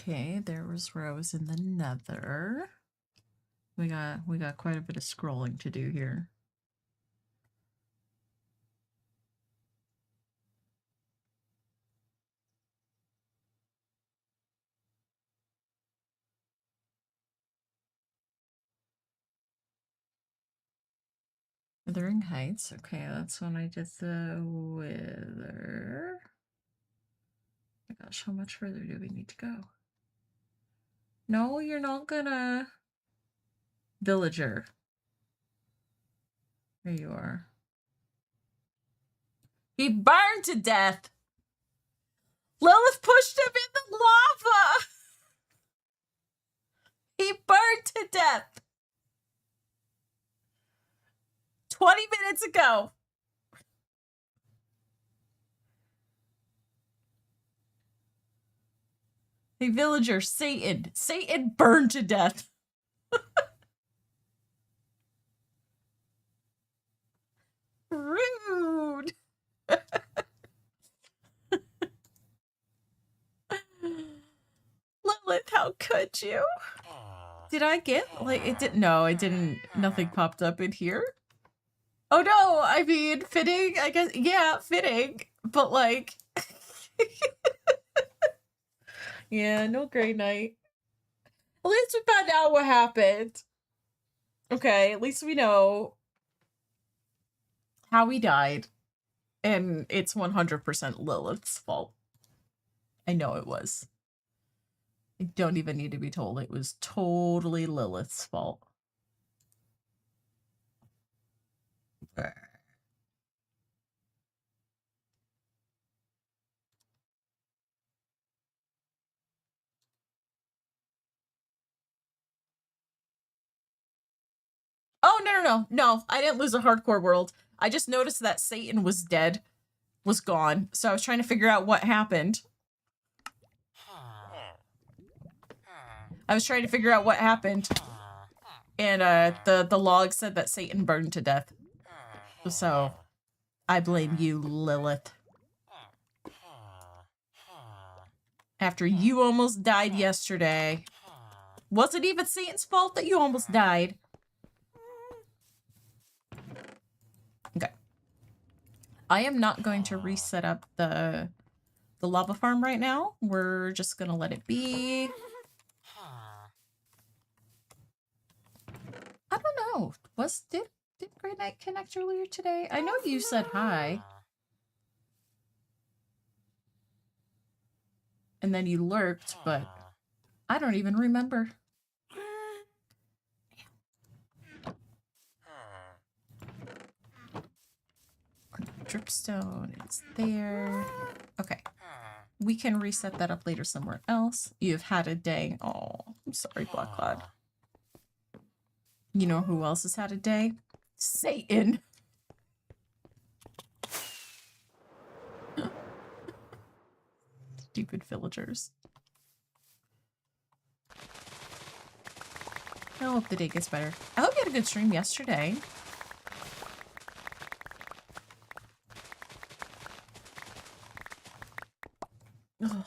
Okay, there was Rose in the Nether. We got quite a bit of scrolling to do here. Wuthering Heights. Okay, that's when I did the Wither. Oh my gosh, how much further do we need to go? No, you're not gonna... Villager. There you are. He burned to death! Lilith pushed him in the lava! He burned to death! 20 minutes ago! A villager, Satan. Satan burned to death. Rude. Lilith, how could you? Did I get, like, it didn't, no, it didn't, nothing popped up in here. Oh no, I mean, fitting, I guess, yeah, fitting, but like, yeah, no Grey Knight. At least we found out what happened. Okay, at least we know how he died. And it's 100% Lilith's fault. I know it was. I don't even need to be told. It was totally Lilith's fault. Oh, no, I didn't lose a hardcore world. I just noticed that Satan was dead, was gone. So I was trying to figure out what happened. And the log said that Satan burned to death. So I blame you, Lilith. After you almost died yesterday. Wasn't even Satan's fault that you almost died. Okay. I am not going to reset up the lava farm right now. We're just gonna let it be. I don't know. Did Grey Knight connect earlier today? I know you said hi. And then you lurked, but I don't even remember. Dripstone is there. Okay. We can reset that up later somewhere else. You've had a day. Oh, I'm sorry, Black Cloud. You know who else has had a day? Satan. Stupid villagers. I hope the day gets better. I hope you had a good stream yesterday. Ugh.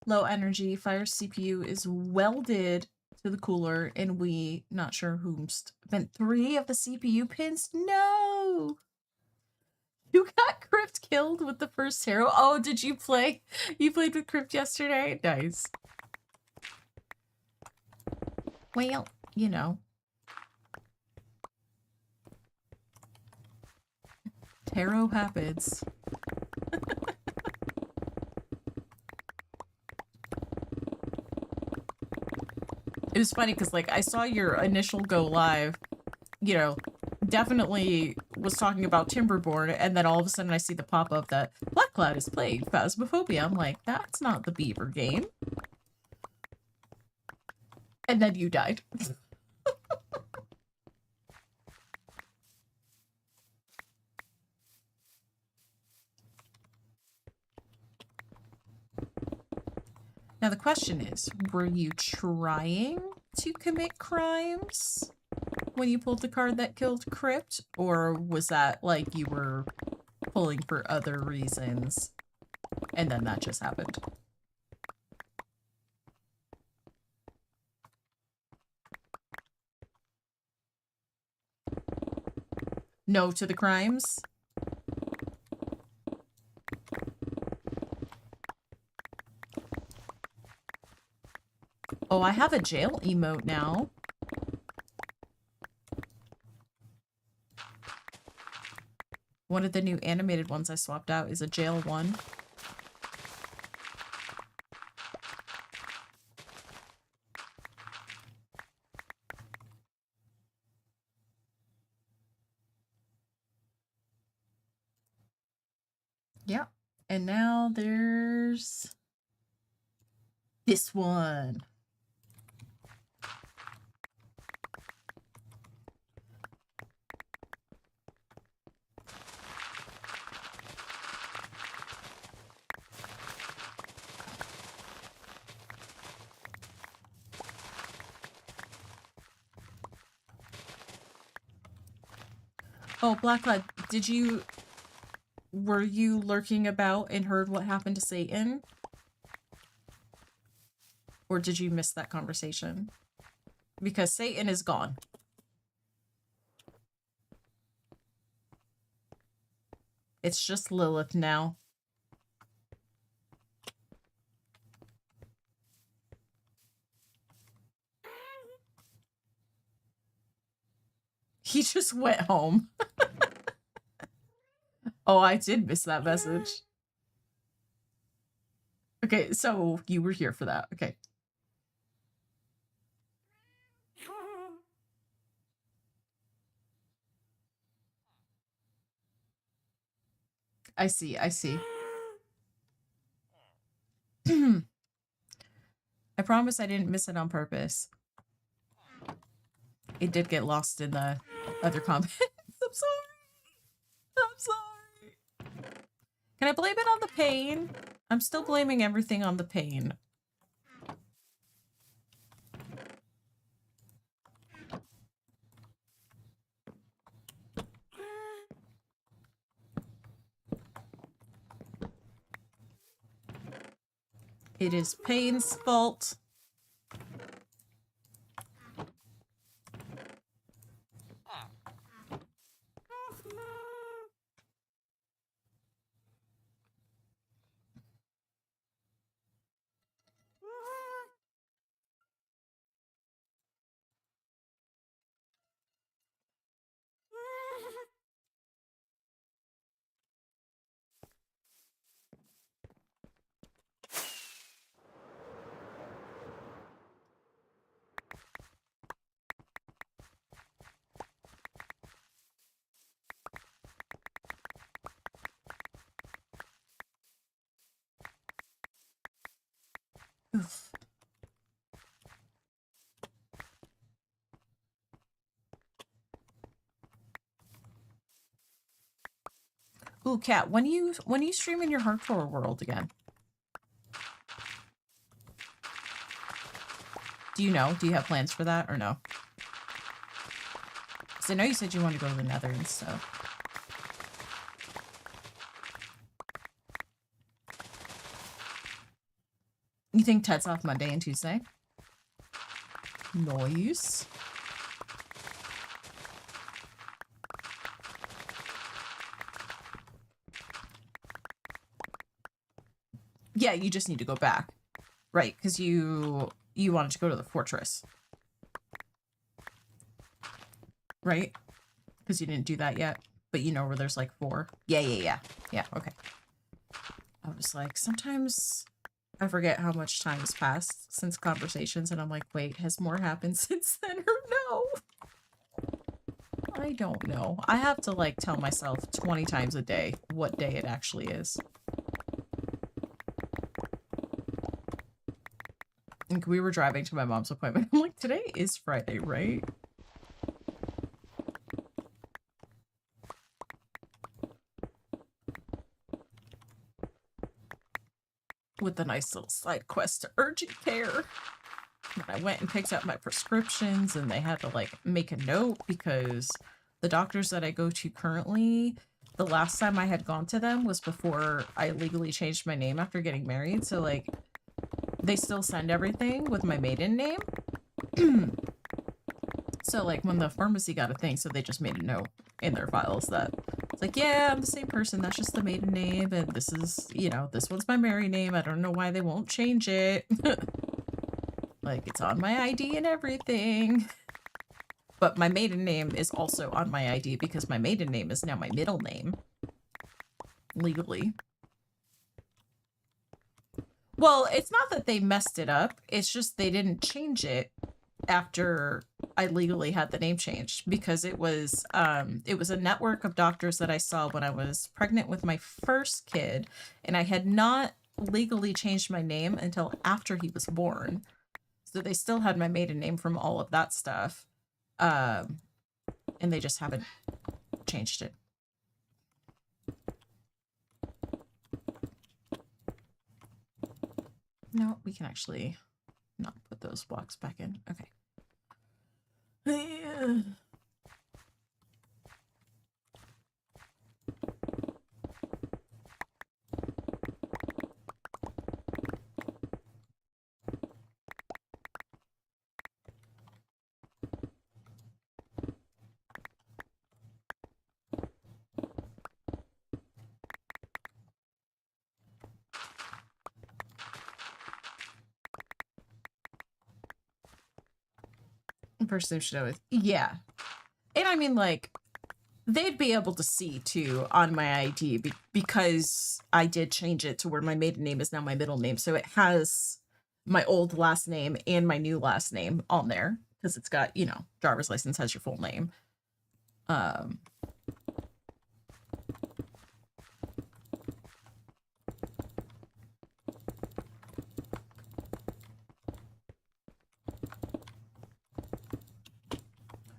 Low energy. Fire CPU is welded to the cooler, and we not sure whomst bent 3 of the CPU pins. No. You got Crypt killed with the first hero. Oh, did you play? You played with Crypt yesterday? Nice. Well, you know. Tarot happens. It was funny because, like, I saw your initial go live, you know, definitely was talking about Timberborn, and then all of a sudden I see the pop-up that Black Cloud is playing Phasmophobia. I'm like, that's not the Beaver game. And then you died. Now the question is, were you trying to commit crimes when you pulled the card that killed Crypt? Or was that like you were pulling for other reasons and then that just happened? No to the crimes? Oh, I have a jail emote now. One of the new animated ones I swapped out is a jail one. Yeah. And now there's this one. Oh, Blacklight, were you lurking about and heard what happened to Satan? Or did you miss that conversation? Because Satan is gone. It's just Lilith now. He just went home. Oh, I did miss that message. Okay, so you were here for that. Okay. I see, I see. I promise I didn't miss it on purpose. It did get lost in the other comments. I'm sorry. I'm sorry. Can I blame it on the pain? I'm still blaming everything on the pain. It is pain's fault. Oof. Ooh, Kat, when you stream in your hardcore world again? Do you know? Do you have plans for that or no? Because I know you said you want to go to the Nether and stuff. You think Ted's off Monday and Tuesday? Nice. Yeah, you just need to go back. Right, because you wanted to go to the fortress. Right? Because you didn't do that yet. But you know where there's like 4. Yeah. Yeah, okay. I was like, sometimes I forget how much time has passed since conversations, and I'm like, wait, has more happened since then or no? I don't know. I have to like tell myself 20 times a day what day it actually is. And we were driving to my mom's appointment. I'm like, today is Friday, right? With a nice little side quest to urgent care. And I went and picked up my prescriptions, and they had to like make a note because the doctors that I go to currently, the last time I had gone to them was before I legally changed my name after getting married. So like they still send everything with my maiden name. So like when the pharmacy got a thing, so they just made a note in their files that it's like, yeah, I'm the same person. That's just the maiden name. And this is, you know, this one's my married name. I don't know why they won't change it. Like it's on my ID and everything. But my maiden name is also on my ID because my maiden name is now my middle name. Legally. Well, it's not that they messed it up. It's just they didn't change it after I legally had the name changed because it was a network of doctors that I saw when I was pregnant with my first kid, and I had not legally changed my name until after he was born. So they still had my maiden name from all of that stuff. And they just haven't changed it. No, we can actually not put those blocks back in. Okay. First name should always, yeah. And I mean, like, they'd be able to see too on my ID because I did change it to where my maiden name is now my middle name. So it has my old last name and my new last name on there because it's got, you know, driver's license has your full name.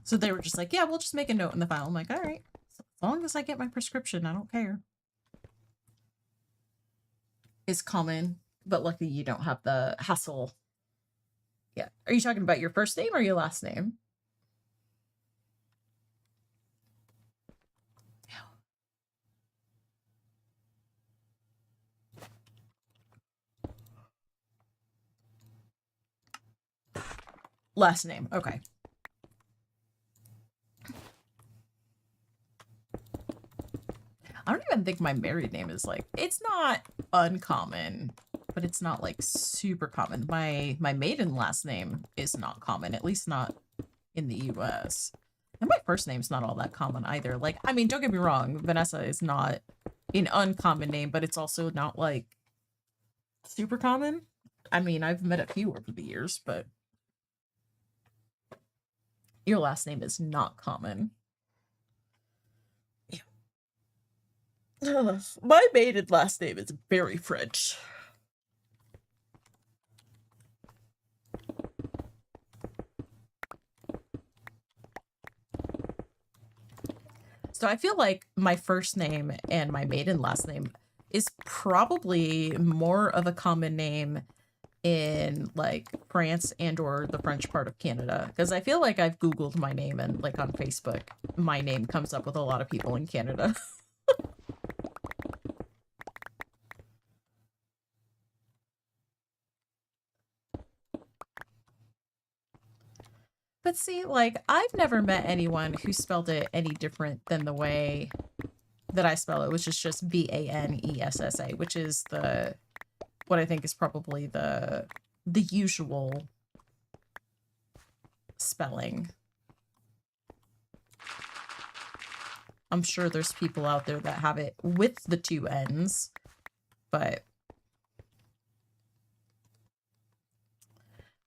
So they were just like, yeah, we'll just make a note in the file. I'm like, all right, as long as I get my prescription, I don't care. It's common, but luckily you don't have the hassle. Yeah. Are you talking about your first name or your last name? Last name. Okay. I don't even think my married name is like, it's not uncommon, but it's not like super common. My maiden last name is not common, at least not in the US. And my first name's not all that common either. Like, I mean, don't get me wrong, Vanessa is not an uncommon name, but it's also not like super common. I mean, I've met a few over the years, but your last name is not common. My maiden last name is very French. So I feel like my first name and my maiden last name is probably more of a common name in like France and or the French part of Canada, because I feel like I've Googled my name and like on Facebook, my name comes up with a lot of people in Canada. But see, like, I've never met anyone who spelled it any different than the way that I spell it, which is just Vanessa, which is what I think is probably the usual spelling. I'm sure there's people out there that have it with the two N's, but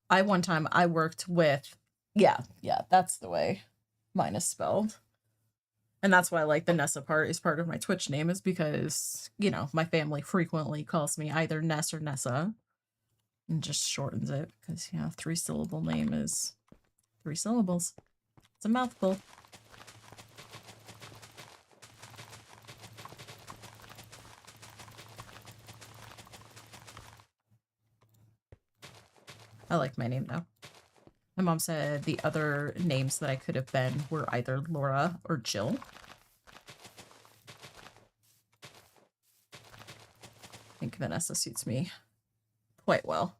one time I worked with, yeah, that's the way mine is spelled. And that's why, like, the Nessa part is part of my Twitch name, is because, you know, my family frequently calls me either Ness or Nessa and just shortens it because, you know, 3-syllable name is 3 syllables. It's a mouthful. I like my name now. My mom said the other names that I could have been were either Laura or Jill. I think Vanessa suits me quite well.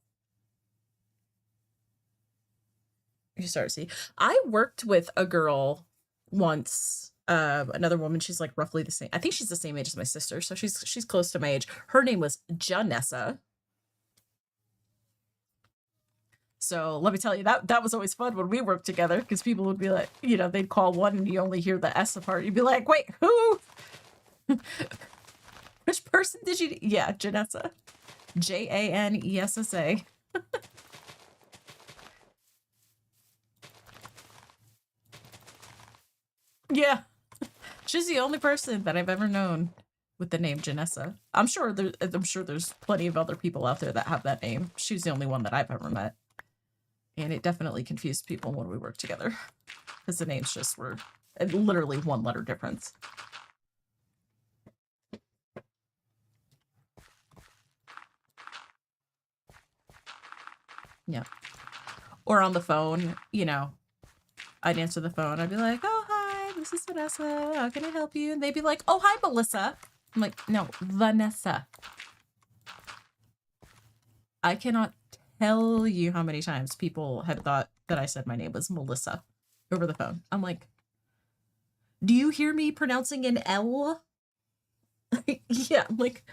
You start to see. I worked with a girl once, another woman. She's like roughly the same. I think she's the same age as my sister, so she's close to my age. Her name was Janessa. So let me tell you, that was always fun when we worked together, because people would be like, you know, they'd call one and you only hear the S apart. You'd be like, wait, who? Which person did you? Yeah, Janessa. Janessa. Yeah. She's the only person that I've ever known with the name Janessa. I'm sure there's plenty of other people out there that have that name. She's the only one that I've ever met. And it definitely confused people when we worked together, because the names just were literally 1-letter difference. Yeah. Or on the phone, you know, I'd answer the phone. I'd be like, oh, hi, this is Vanessa. How can I help you? And they'd be like, oh, hi, Melissa. I'm like, no, Vanessa. I cannot tell you how many times people had thought that I said my name was Melissa over the phone. I'm like, do you hear me pronouncing an L? Yeah, I'm like,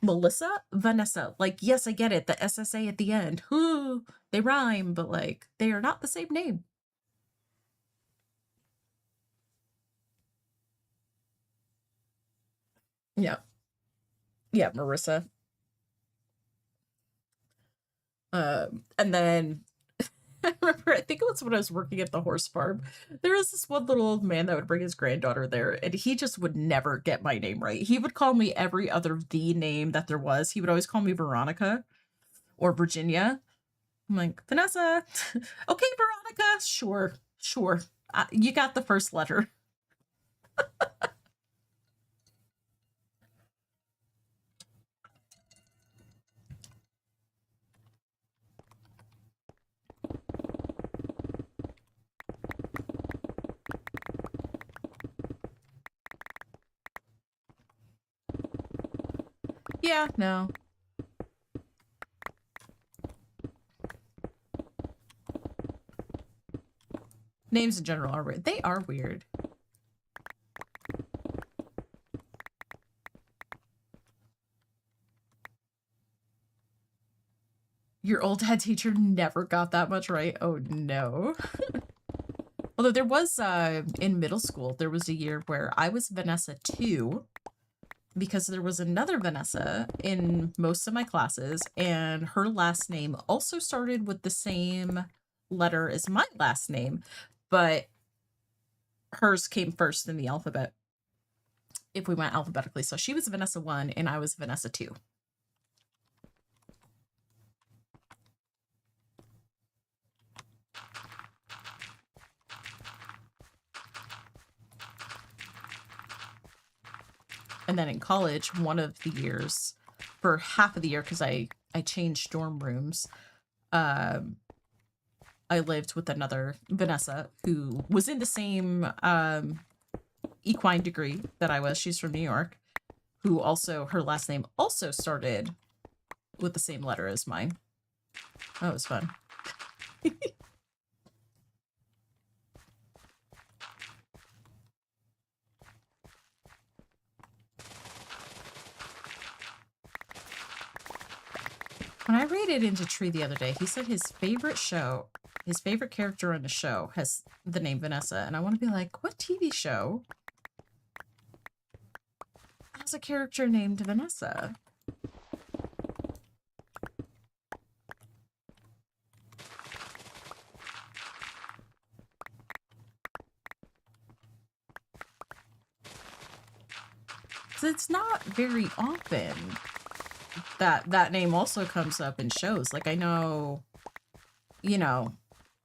Melissa? Vanessa. Like, yes, I get it. The SSA at the end. Ooh, they rhyme, but like, they are not the same name. Yeah. Yeah, Marissa. And then I remember, I think it was when I was working at the horse farm, there was this one little old man that would bring his granddaughter there, and he just would never get my name right. He would call me every other V name that there was. He would always call me Veronica or Virginia. I'm like, Vanessa. Okay, Veronica. Sure. You got the first letter. Yeah, no. Names in general are weird. They are weird. Your old head teacher never got that much right. Oh no. Although there was, in middle school, there was a year where I was Vanessa 2, because there was another Vanessa in most of my classes, and her last name also started with the same letter as my last name, but hers came first in the alphabet if we went alphabetically. So she was Vanessa 1 and I was Vanessa 2. And then in college, one of the years, for half of the year, because I changed dorm rooms, I lived with another Vanessa who was in the same equine degree that I was. She's from New York, who also, her last name also started with the same letter as mine. That was fun. When I raided into Tree the other day, he said his favorite character on the show has the name Vanessa, and I want to be like, what TV show has a character named Vanessa? So it's not very often that that name also comes up in shows. Like I know, you know,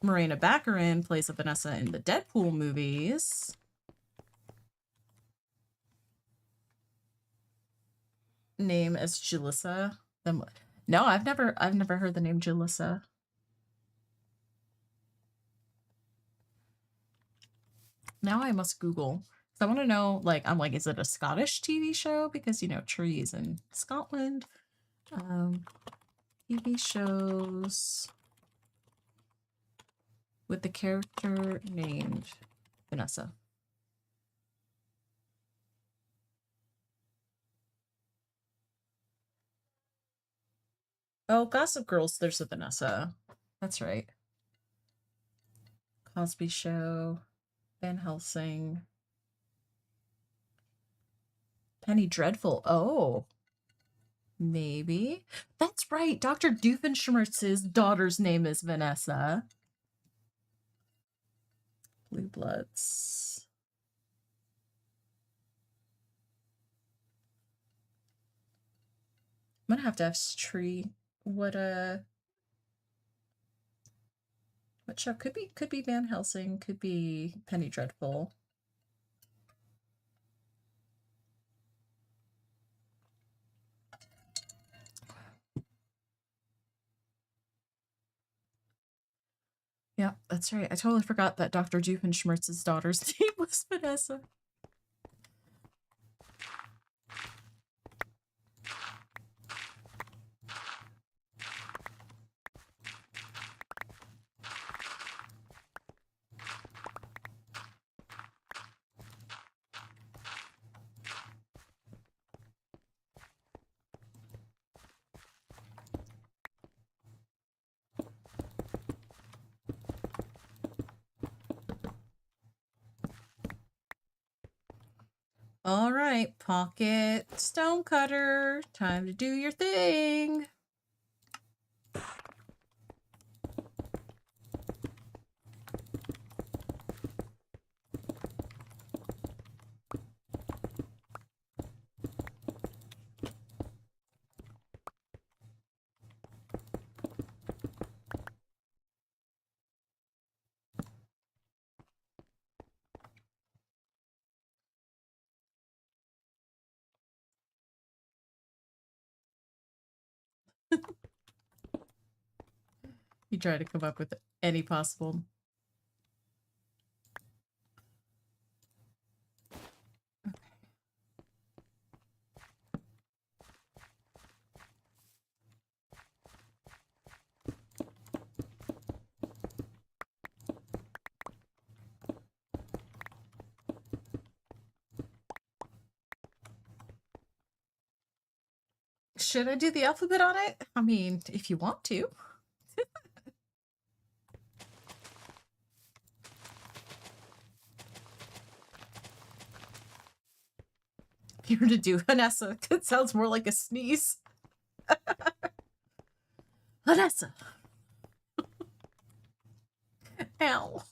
Morena Baccarin plays a Vanessa in the Deadpool movies. Name as Julissa. Then what? No, I've never heard the name Julissa. Now I must Google. So I want to know, like, I'm like, is it a Scottish TV show? Because, you know, Trees in Scotland. TV shows with the character named Vanessa. Oh, Gossip Girls, there's a Vanessa. That's right. Cosby Show, Van Helsing, Penny Dreadful. Oh, maybe. That's right. Dr. Doofenshmirtz's daughter's name is Vanessa. Blue Bloods. I'm gonna have to ask Tree what show could be Van Helsing, could be Penny Dreadful. Yeah, that's right. I totally forgot that Dr. Doofenshmirtz's daughter's name was Vanessa. All right, Pocket Stonecutter, time to do your thing. You try to come up with any possible. Should I do the alphabet on it? I mean, if you want to. If you were to do Vanessa, it sounds more like a sneeze. Vanessa. Ow.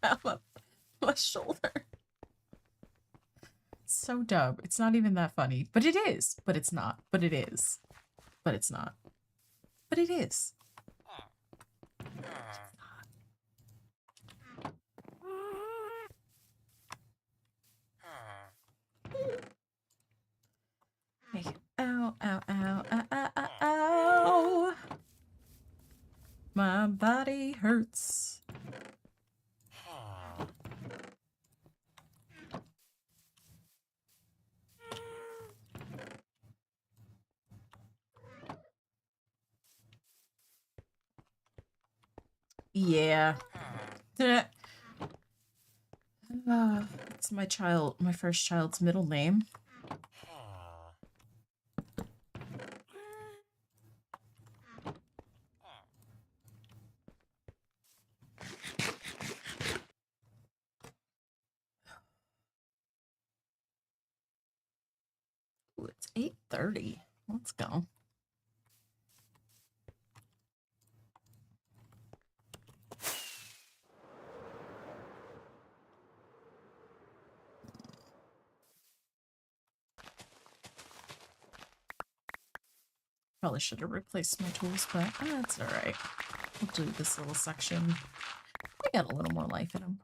Ow, my shoulder. So dumb. It's not even that funny. But it is. But it's not. But it is. But it's not. But it is. Hey. Ow, ow, ow, ow, ow, ow, ow. My body hurts. Yeah. It's my first child's middle name. Ooh, it's 8:30. Let's go. Probably should have replaced my tools, but that's all right. We'll do this little section. I got a little more life in them.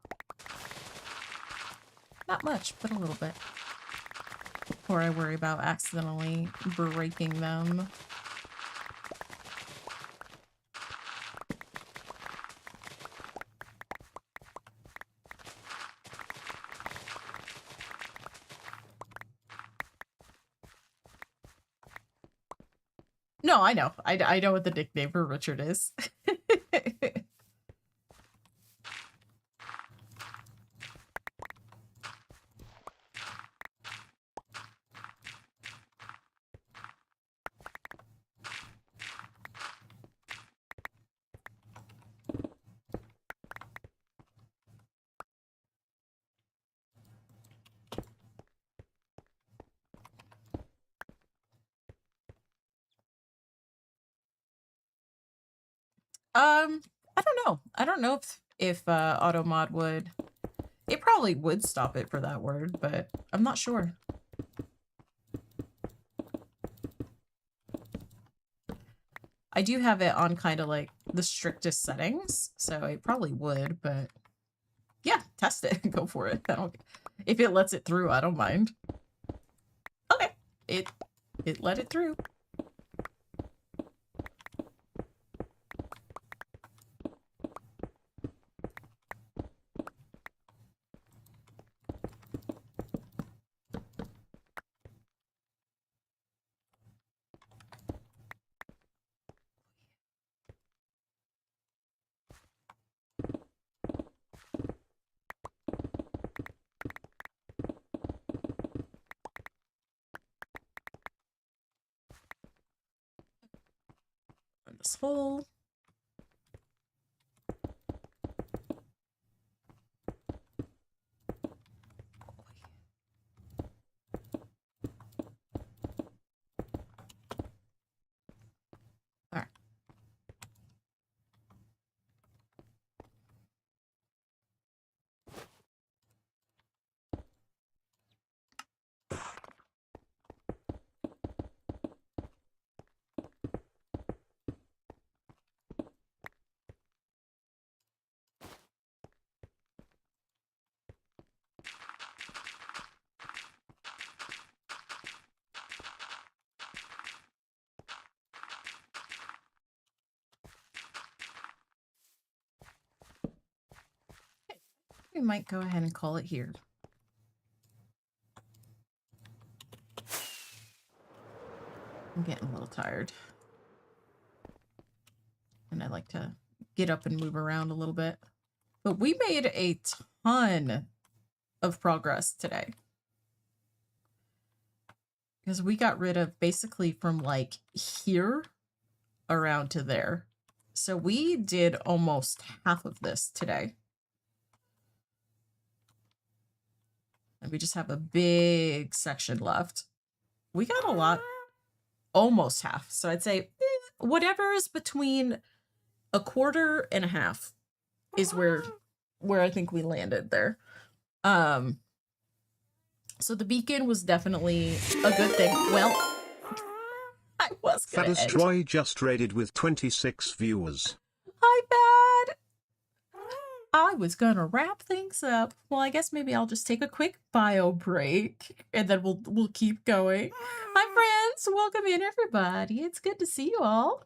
Not much, but a little bit. Before I worry about accidentally breaking them. No, I know. I know what the nickname for Richard is. I don't know. I don't know if AutoMod would. It probably would stop it for that word, but I'm not sure. I do have it on kind of like the strictest settings, so it probably would, but yeah, test it. Go for it. I don't, if it lets it through, I don't mind. Okay. It let it through. This hole. All right. We might go ahead and call it here. I'm getting a little tired. And I like to get up and move around a little bit. But we made a ton of progress today. Because we got rid of basically from like here around to there. So we did almost half of this today. And we just have a big section left. We got a lot, almost half. So I'd say whatever is between a quarter and a half is where I think we landed there. So the beacon was definitely a good thing. Well, I was gonna Faddest end. Troy just raided with 26 viewers. Hi, Bad. I was gonna wrap things up. Well, I guess maybe I'll just take a quick bio break and then we'll keep going. Hi, friends. Welcome in, everybody. It's good to see you all.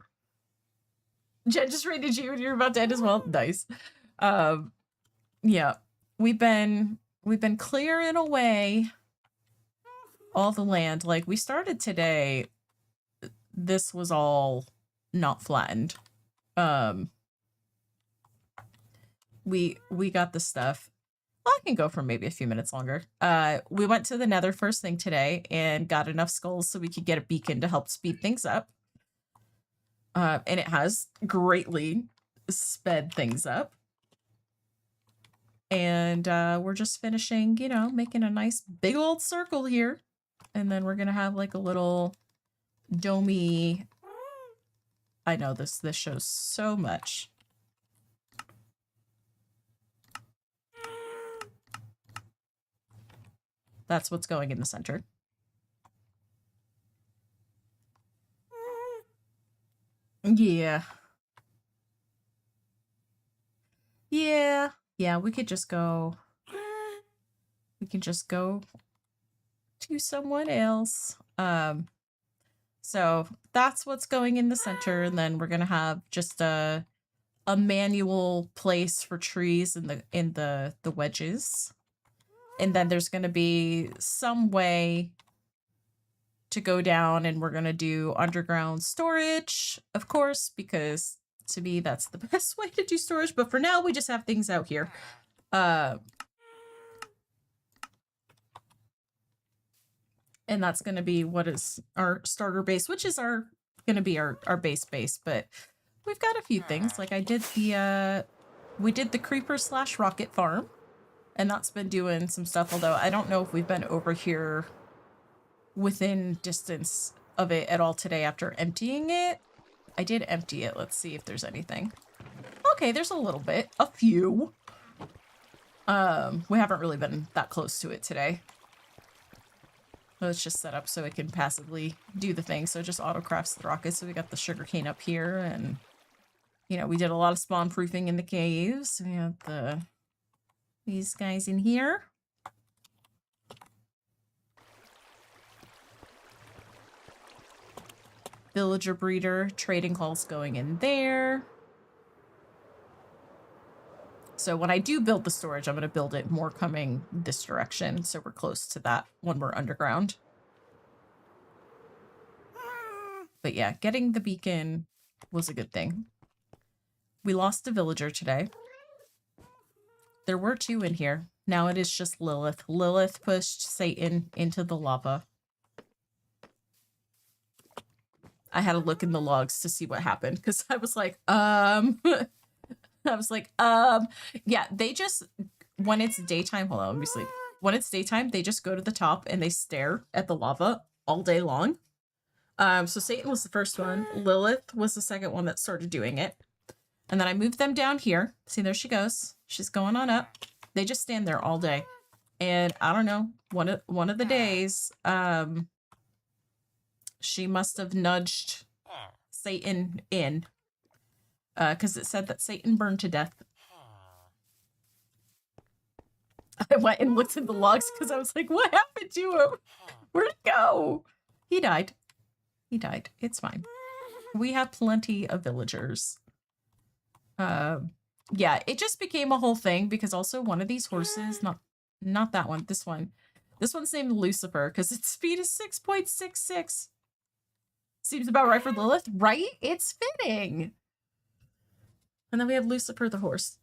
Jen just raided you and you're about to end as well. Nice. Yeah, we've been clearing away all the land. Like, we started today, this was all not flattened. We got the stuff. Well, I can go for maybe a few minutes longer. We went to the Nether first thing today and got enough skulls so we could get a beacon to help speed things up. And it has greatly sped things up. And we're just finishing, you know, making a nice big old circle here. and then we're gonna have like a little domey. I know this shows so much. That's what's going in the center. Yeah. Yeah, we could just go. We can just go to someone else. So that's what's going in the center, and then we're gonna have just a manual place for trees in the wedges. And then there's gonna be some way to go down, and we're gonna do underground storage, of course, because to me that's the best way to do storage. But for now, we just have things out here. And that's going to be what is our starter base, which is going to be our base, but we've got a few things. Like I did we did the creeper / rocket farm, and that's been doing some stuff. Although I don't know if we've been over here within distance of it at all today after emptying it. I did empty it. Let's see if there's anything. Okay, there's a little bit, a few. We haven't really been that close to it today. It's just set up so it can passively do the thing. So it just auto crafts the rockets. So we got the sugarcane up here, and you know, we did a lot of spawn proofing in the caves. We have these guys in here. Villager breeder, trading halls going in there. So when I do build the storage, I'm going to build it more coming this direction, so we're close to that when we're underground. But yeah, getting the beacon was a good thing. We lost a villager today. There were 2 in here. Now it is just Lilith. Lilith pushed Satan into the lava. I had to look in the logs to see what happened, because I was like, yeah, they just, when it's daytime, hold on, let me sleep. When it's daytime, they just go to the top and they stare at the lava all day long. So Satan was the first one. Lilith was the second one that started doing it. And then I moved them down here. See, there she goes. She's going on up. They just stand there all day. And I don't know, one of the days, she must have nudged Satan in. Because it said that Satan burned to death. I went and looked in the logs because I was like, what happened to him? Where'd it go? He died. He died. It's fine. We have plenty of villagers. Yeah, it just became a whole thing because also one of these horses, not that one, this one's named Lucifer because its speed is 6.66. Seems about right for Lilith, right? It's fitting. And then we have Lucifer the horse.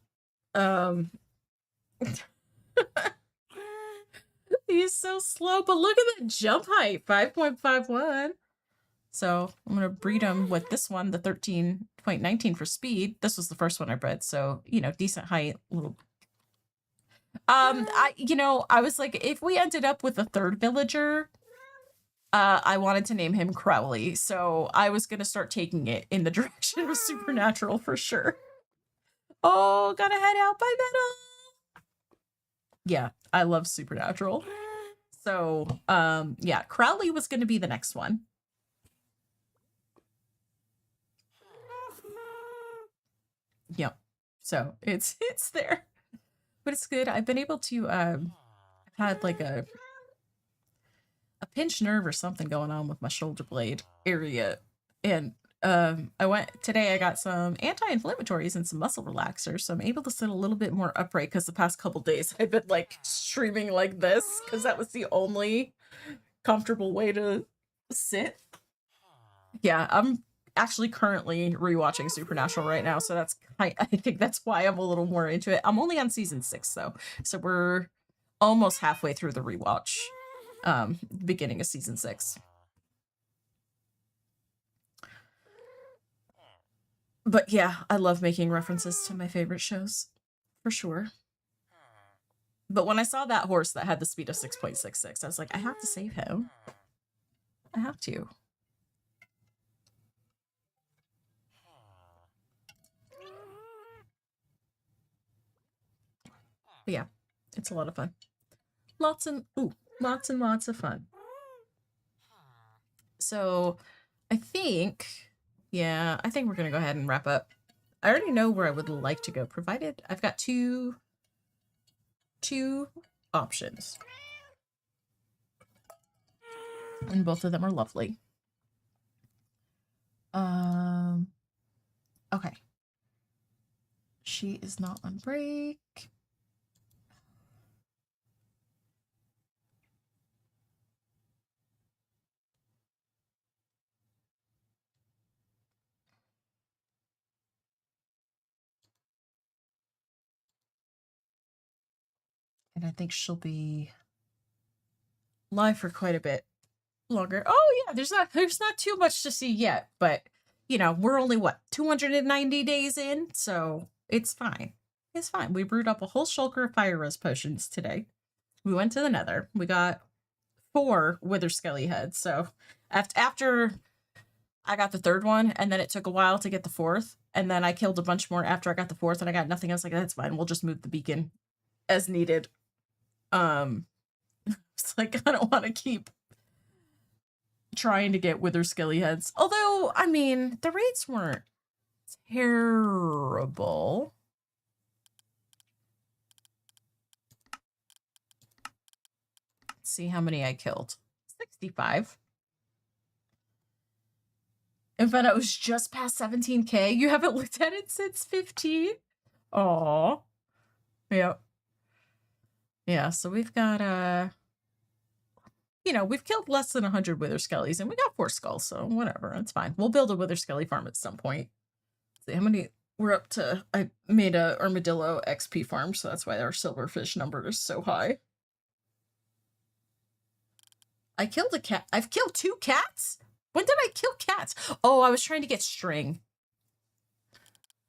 He's so slow, but look at that jump height, 5.51. So I'm going to breed him with this one, the 13.19 for speed. This was the first one I bred, so, you know, decent height. Little. I was like, if we ended up with a third villager, I wanted to name him Crowley, so I was going to start taking it in the direction of Supernatural for sure. Oh, gotta head out by metal. Yeah, I love Supernatural. So, yeah, Crowley was going to be the next one. Yep. So it's there, but it's good. I've been able to, I've had like a pinched nerve or something going on with my shoulder blade area. And, I got some anti-inflammatories and some muscle relaxers. So I'm able to sit a little bit more upright because the past couple days I've been like streaming like this because that was the only comfortable way to sit. Yeah, I'm actually currently rewatching Supernatural right now, so I think that's why I'm a little more into it. I'm only on season 6 though, so we're almost halfway through the rewatch, beginning of season 6. But yeah, I love making references to my favorite shows, for sure. But when I saw that horse that had the speed of 6.66, I was like, I have to save him. I have to. But yeah, it's a lot of fun. Lots and lots of fun. So I think, yeah, I think we're gonna go ahead and wrap up. I already know where I would like to go, provided I've got two options. And both of them are lovely. Okay. She is not on break. And I think she'll be live for quite a bit longer. Oh yeah, there's not too much to see yet, but you know, we're only what, 290 days in, so it's fine. It's fine. We brewed up a whole shulker of fire res potions today. We went to the nether. We got 4 wither skelly heads. So after I got the 3rd one, and then it took a while to get the 4th, and then I killed a bunch more after I got the 4th, and I got nothing. I was like, that's fine. We'll just move the beacon as needed. It's like, I don't want to keep trying to get wither skelly heads. Although, I mean, the raids weren't terrible. Let's see how many I killed. 65. In fact, I was just past 17K. You haven't looked at it since 15? Aw. Yep. Yeah, so we've got, you know, we've killed less than 100 wither skellies, and we got 4 skulls, so whatever, it's fine. We'll build a wither skelly farm at some point. Let's see how many we're up to. I made a armadillo XP farm, so that's why our silverfish number is so high. I killed a cat. I've killed 2 cats? When did I kill cats? Oh, I was trying to get string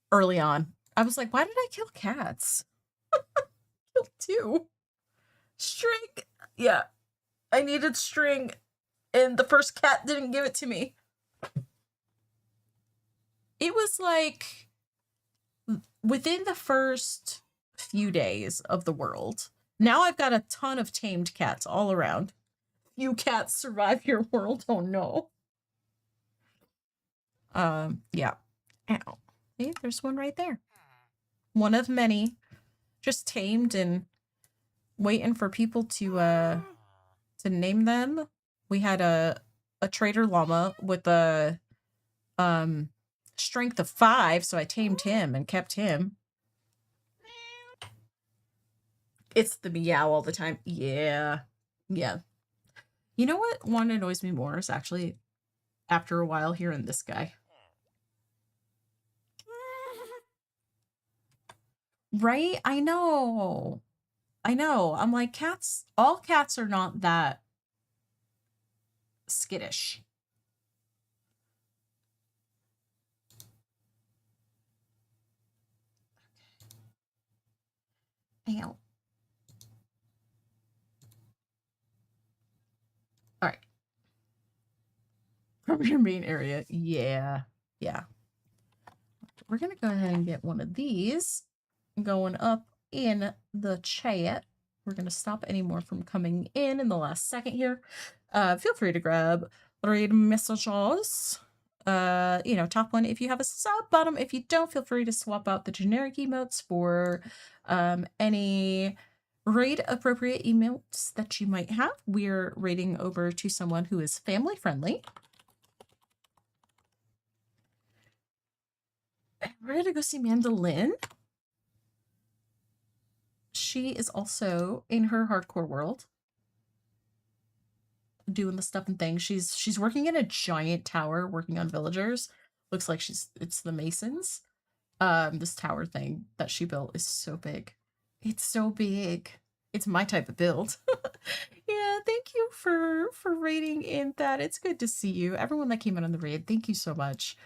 early on. I was like, why did I kill cats? Killed 2. String. Yeah. I needed string, and the first cat didn't give it to me. It was like within the first few days of the world. Now I've got a ton of tamed cats all around. You cats survive your world. Oh no. Yeah. Ow. See, there's one right there. One of many. Just tamed and waiting for people to name them. We had a trader llama with a strength of 5, so I tamed him and kept him. It's the meow all the time. Yeah. Yeah. You know what one annoys me more is actually after a while hearing this guy. Right? I know. I'm like, cats, all cats are not that skittish. Ow. All right. From your main area. Yeah. Yeah. We're going to go ahead and get one of these going up in the chat. We're going to stop any more from coming in the last second here. Feel free to grab read messages. You know, top one if you have a sub, bottom if you don't. Feel free to swap out the generic emotes for any raid appropriate emotes that you might have. We're raiding over to someone who is family friendly. We're going to go see Mandolin. She is also in her hardcore world doing the stuff and things. She's working in a giant tower working on villagers. Looks like it's the Masons. This tower thing that she built is so big. It's so big. It's my type of build. Yeah, thank you for raiding in that. It's good to see you. Everyone that came in on the raid, thank you so much.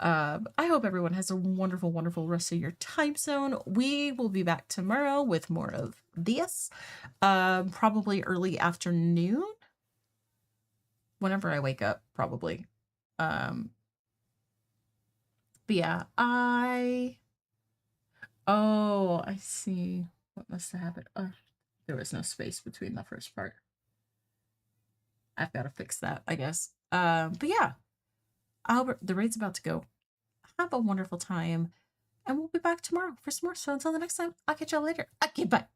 I hope everyone has a wonderful, wonderful rest of your time zone. We will be back tomorrow with more of this, probably early afternoon. whenever I wake up, probably. But yeah, oh, I see. What must have happened? Oh, there was no space between the first part. I've got to fix that, I guess. But yeah, Albert, the raid's about to go. Have a wonderful time, and we'll be back tomorrow for some more. So until the next time, I'll catch y'all later. Okay, bye.